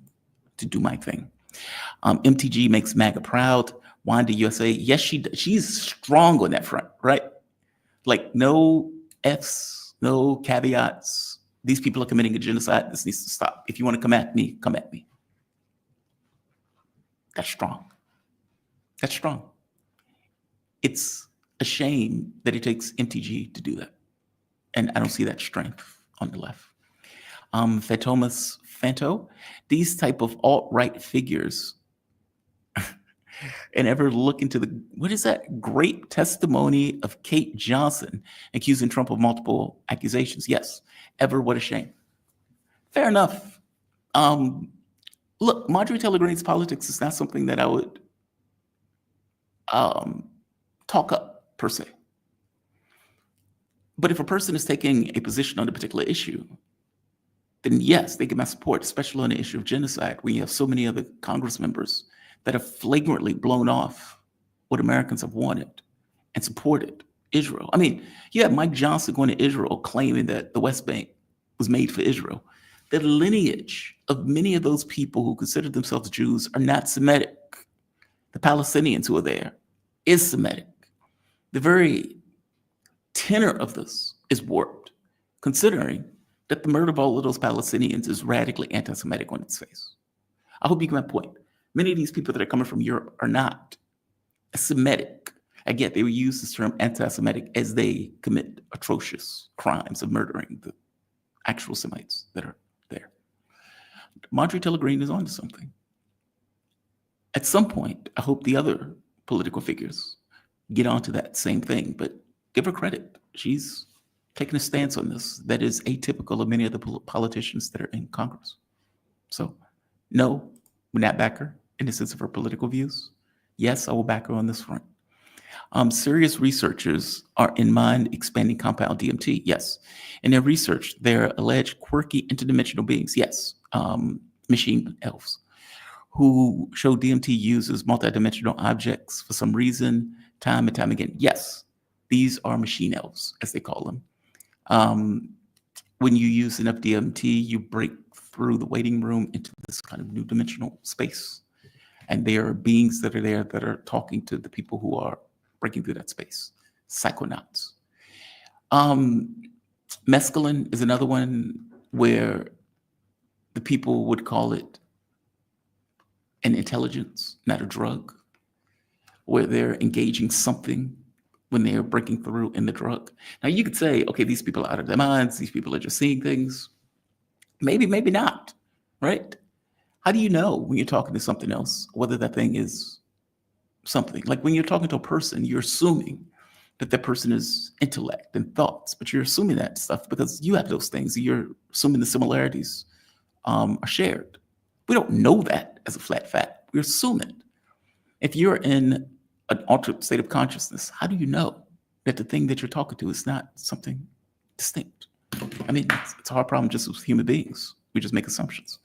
to do my thing. MTG makes MAGA proud. Wanda USA, yes, she's strong on that front, right? Like, no Fs, no caveats. These people are committing a genocide. This needs to stop. If you want to come at me, come at me. That's strong. That's strong. It's a shame that it takes MTG to do that. And I don't see that strength on the left. Fatomas Fanto, these type of alt-right figures and ever look into the, what is that great testimony of Kate Johnson accusing Trump of multiple accusations? Yes, ever, what a shame. Fair enough. Look, Marjorie Taylor Greene's politics is not something that I would talk up per se. But if a person is taking a position on a particular issue, then yes, they get my support, especially on the issue of genocide, where you have so many other Congress members that have flagrantly blown off what Americans have wanted and supported Israel. I mean, you have Mike Johnson going to Israel claiming that the West Bank was made for Israel. The lineage of many of those people who consider themselves Jews are not Semitic. The Palestinians who are there is Semitic. The very tenor of this is warped, considering that the murder of all of those Palestinians is radically anti-Semitic on its face. I hope you get my point. Many of these people that are coming from Europe are not Semitic. Again, they will use this term anti-Semitic as they commit atrocious crimes of murdering the actual Semites that are there. Marjorie Taylor Greene is onto something. At some point, I hope the other political figures get onto that same thing, but give her credit. She's taking a stance on this that is atypical of many of the politicians that are in Congress. So, no, would not back her in the sense of her political views. Yes, I will back her on this front. Serious researchers are in mind expanding compound DMT. Yes. In their research, they're alleged quirky interdimensional beings. Yes. Machine elves who show DMT uses multidimensional objects for some reason, time and time again. Yes, these are machine elves, as they call them. When you use enough DMT, you break through the waiting room into this kind of new dimensional space. And there are beings that are there that are talking to the people who are breaking through that space. Psychonauts. Mescaline is another one where the people would call it an intelligence, not a drug, where they're engaging something when they are breaking through in the drug. Now you could say, okay, these people are out of their minds. These people are just seeing things. Maybe, maybe not, right? How do you know when you're talking to something else, whether that thing is something? Like when you're talking to a person, you're assuming that that person is intellect and thoughts, but you're assuming that stuff because you have those things. You're assuming the similarities are shared. We don't know that as a flat fact. We assume it. If you're in an altered state of consciousness, how do you know that the thing that you're talking to is not something distinct? I mean, it's a hard problem just with human beings. We just make assumptions.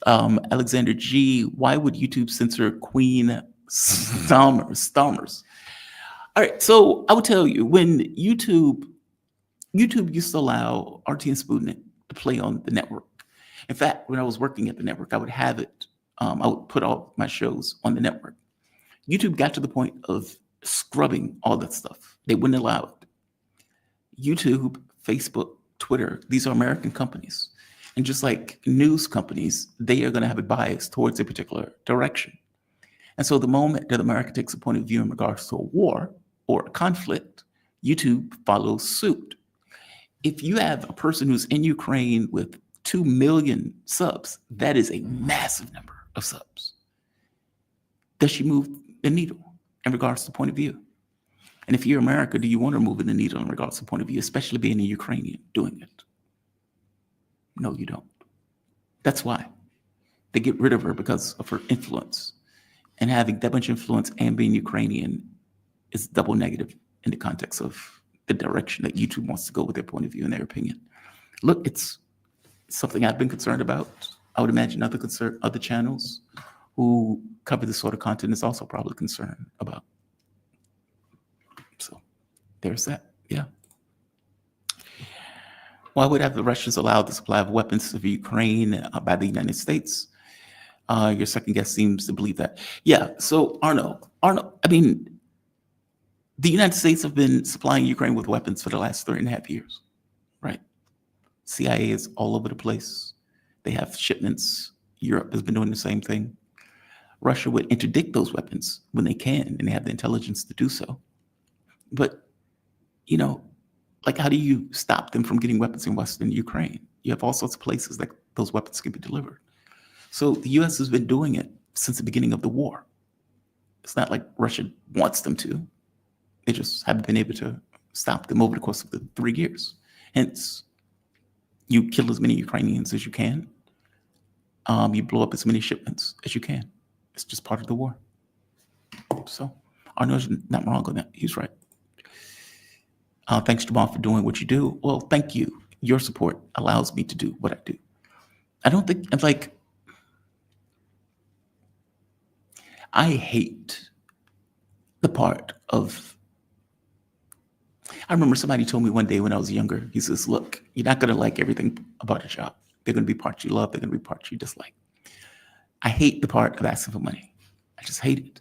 Alexander G, why would YouTube censor Queen Stormers? All right, so I would tell you, when YouTube used to allow RT and Sputnik to play on the network. In fact, when I was working at the network, I would have it, I would put all my shows on the network. YouTube got to the point of scrubbing all that stuff. They wouldn't allow it. YouTube, Facebook, Twitter, these are American companies. And just like news companies, they are going to have a bias towards a particular direction. And so the moment that America takes a point of view in regards to a war or a conflict, YouTube follows suit. If you have a person who's in Ukraine with 2 million subs, that is a massive number of subs. Does she move the needle in regards to point of view? And if you're America, do you want to move the needle in regards to point of view, especially being a Ukrainian doing it? No, you don't. That's why they get rid of her, because of her influence. And having that much influence and being Ukrainian is double negative in the context of the direction that YouTube wants to go with their point of view and their opinion. Look, it's something I've been concerned about. I would imagine other channels who cover this sort of content is also probably concerned about. So there's that, yeah. Why would have the Russians allowed the supply of weapons to Ukraine by the United States? Your second guest seems to believe that. Yeah, so Arnaud, I mean, the United States have been supplying Ukraine with weapons for the last 3.5 years, right? CIA is all over the place. They have shipments. Europe has been doing the same thing. Russia would interdict those weapons when they can, and they have the intelligence to do so. But, you know, like, how do you stop them from getting weapons in Western Ukraine? You have all sorts of places that those weapons can be delivered. So the U.S. has been doing it since the beginning of the war. It's not like Russia wants them to. They just haven't been able to stop them over the course of the 3 years. Hence, you kill as many Ukrainians as you can. You blow up as many shipments as you can. It's just part of the war. So Arnaud's not wrong on that. He's right. Thanks, Jamal, for doing what you do. Well, thank you. Your support allows me to do what I do. I don't think, like, I hate the part of, I remember somebody told me one day when I was younger, he says, look, you're not going to like everything about a job. There are going to be parts you love. There are going to be parts you dislike. I hate the part of asking for money. I just hate it.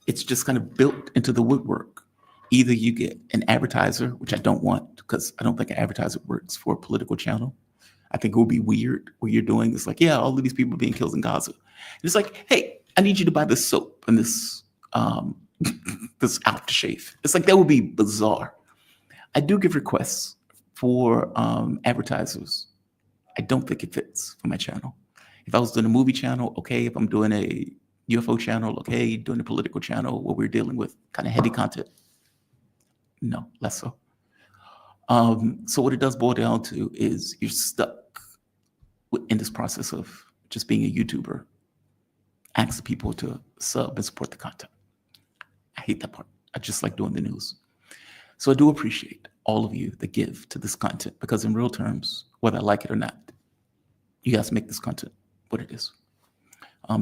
It's just kind of built into the woodwork. Either you get an advertiser, which I don't want, because I don't think an advertiser works for a political channel. I think it would be weird what you're doing. It's like, yeah, all of these people are being killed in Gaza. And it's like, hey, I need you to buy this soap and this this aftershave. It's like, that would be bizarre. I do give requests for advertisers. I don't think it fits for my channel. If I was doing a movie channel, okay. If I'm doing a UFO channel, okay. Doing a political channel where we're dealing with kind of heavy content, no, less so. So what it does boil down to is you're stuck in this process of just being a YouTuber, asking people to sub and support the content. I hate that part. I just like doing the news. So I do appreciate all of you that give to this content, because in real terms, whether I like it or not, you guys make this content what it is.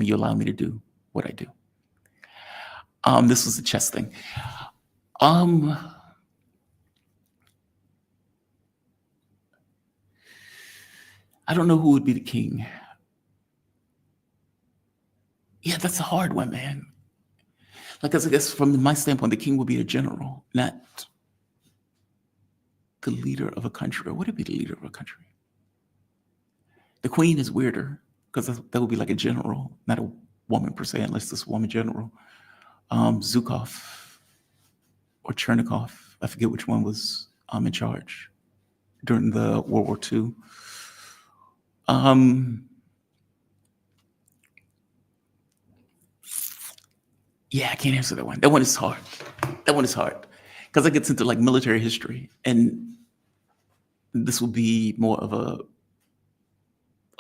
You allow me to do what I do. This was a chess thing. I don't know who would be the king. Yeah, that's a hard one, man. Like, I guess from my standpoint, the king would be a general, not the leader of a country. Or would it be the leader of a country? The queen is weirder because that would be like a general, not a woman per se, unless it's a woman general. Zhukov or Chernikov, I forget which one was in charge during the World War II. Yeah, I can't answer that one. That one is hard. That one is hard because it gets into like military history, and this will be more of a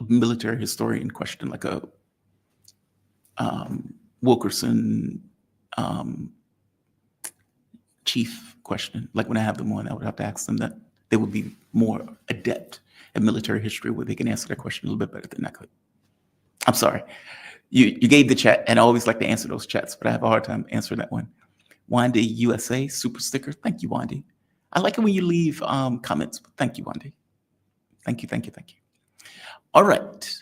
military historian question, like a Wilkerson chief question. Like when I have them on, I would have to ask them that. They would be more adept at military history where they can answer that question a little bit better than I could. I'm sorry. You gave the chat, and I always like to answer those chats, but I have a hard time answering that one. Wandy USA, super sticker. Thank you, Wandy. I like it when you leave comments. Thank you, Wandy. Thank you, thank you, thank you. All right.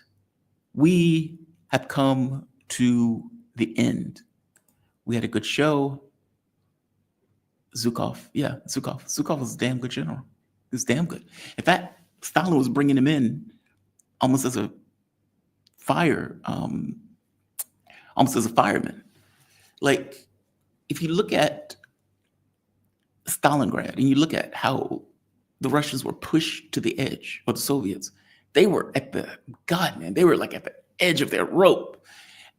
We have come to the end. We had a good show. Zhukov. Yeah, Zhukov. Zhukov was a damn good general. He was damn good. In fact, Stalin was bringing him in almost as a almost as a fireman. Like, if you look at Stalingrad and you look at how the Russians were pushed to the edge, or the Soviets, they were at the, God, man, they were like at the edge of their rope,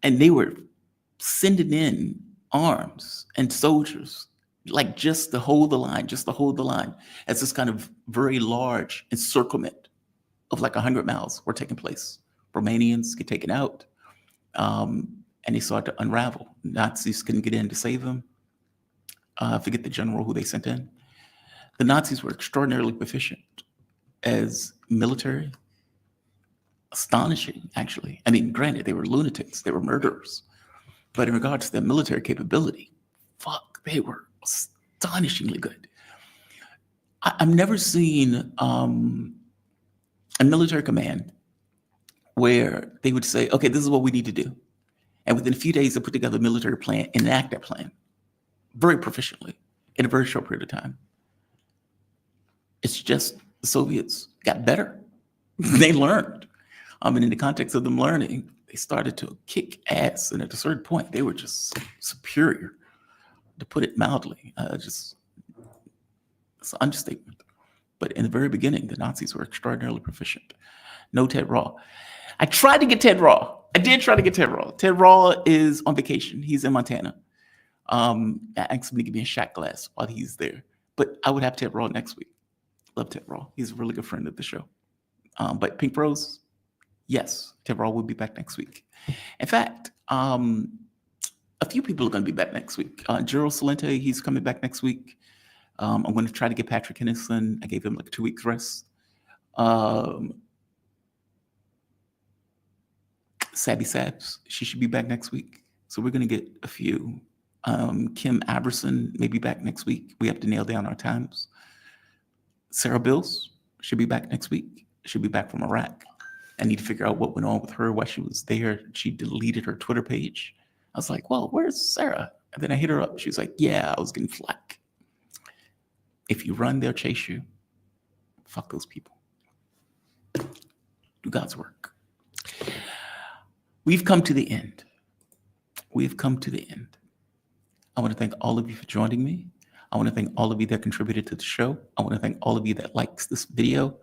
and they were sending in arms and soldiers, like just to hold the line, as this kind of very large encirclement of like 100 miles were taking place. Romanians get taken out, and they started to unravel. Nazis couldn't get in to save them. Forget the general who they sent in. The Nazis were extraordinarily proficient as military. Astonishing, actually. I mean, granted, they were lunatics, they were murderers. But in regards to their military capability, fuck, they were astonishingly good. I've never seen a military command where they would say, okay, this is what we need to do. And within a few days, they put together a military plan and enact that plan very proficiently in a very short period of time. It's just the Soviets got better. They learned. And in the context of them learning, they started to kick ass. And at a certain point, they were just superior, to put it mildly. It's an understatement. But in the very beginning, the Nazis were extraordinarily proficient. No Ted Raw. I tried to get Ted Raw. I did try to get Ted Raw. Ted Raw is on vacation. He's in Montana. I asked him to give me a shot glass while he's there. But I would have Ted Raw next week. Love Ted Raw. He's a really good friend of the show. But Pink Rose, yes, Ted Raw will be back next week. In fact, a few people are going to be back next week. Gerald Salente, he's coming back next week. I'm going to try to get Patrick Henderson. I gave him like 2 weeks rest. Sabby Sabs, she should be back next week. So we're going to get a few. Kim Aberson may be back next week. We have to nail down our times. Sarah Bills should be back next week. She'll be back from Iraq. I need to figure out what went on with her while she was there. She deleted her Twitter page. I was like, well, where's Sarah? And then I hit her up. She was like, yeah, I was getting flack. If you run, they'll chase you. Fuck those people. Do God's work. We've come to the end. We've come to the end. I want to thank all of you for joining me. I want to thank all of you that contributed to the show. I want to thank all of you that likes this video.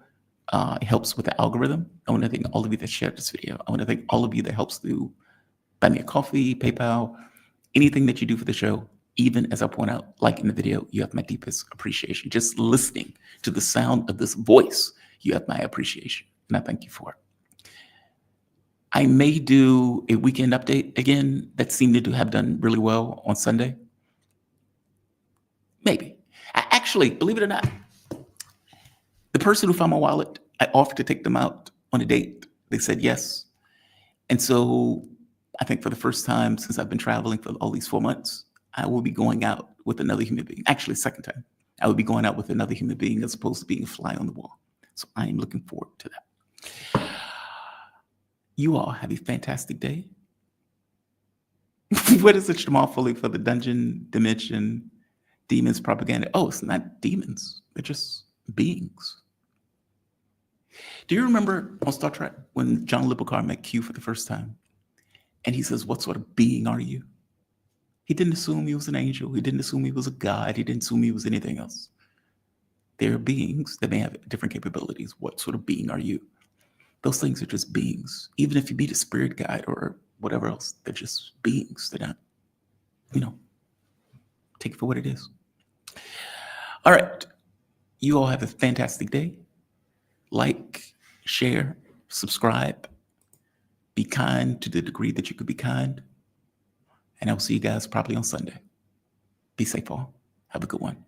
It helps with the algorithm. I want to thank all of you that shared this video. I want to thank all of you that helps to buy me a coffee, PayPal, anything that you do for the show. Even as I point out, like in the video, you have my deepest appreciation. Just listening to the sound of this voice, you have my appreciation. And I thank you for it. I may do a weekend update again that seemed to have done really well on Sunday. Maybe. Actually, believe it or not, the person who found my wallet, I offered to take them out on a date. They said yes. And so I think for the first time since I've been traveling for all these 4 months, I will be going out with another human being. Actually, second time. I will be going out with another human being as opposed to being a fly on the wall. So I am looking forward to that. You all have a fantastic day. What is it, Jamal Foley, for the Dungeon Dimension Demons propaganda? Oh, it's not demons. They're just beings. Do you remember on Star Trek when John Lippincott met Q for the first time? And he says, what sort of being are you? He didn't assume he was an angel. He didn't assume he was a god. He didn't assume he was anything else. They're beings that may have different capabilities. What sort of being are you? Those things are just beings. Even if you meet a spirit guide or whatever else, they're just beings. They're not, take it for what it is. All right. You all have a fantastic day. Like, share, subscribe. Be kind to the degree that you could be kind. And I'll see you guys probably on Sunday. Be safe all. Have a good one.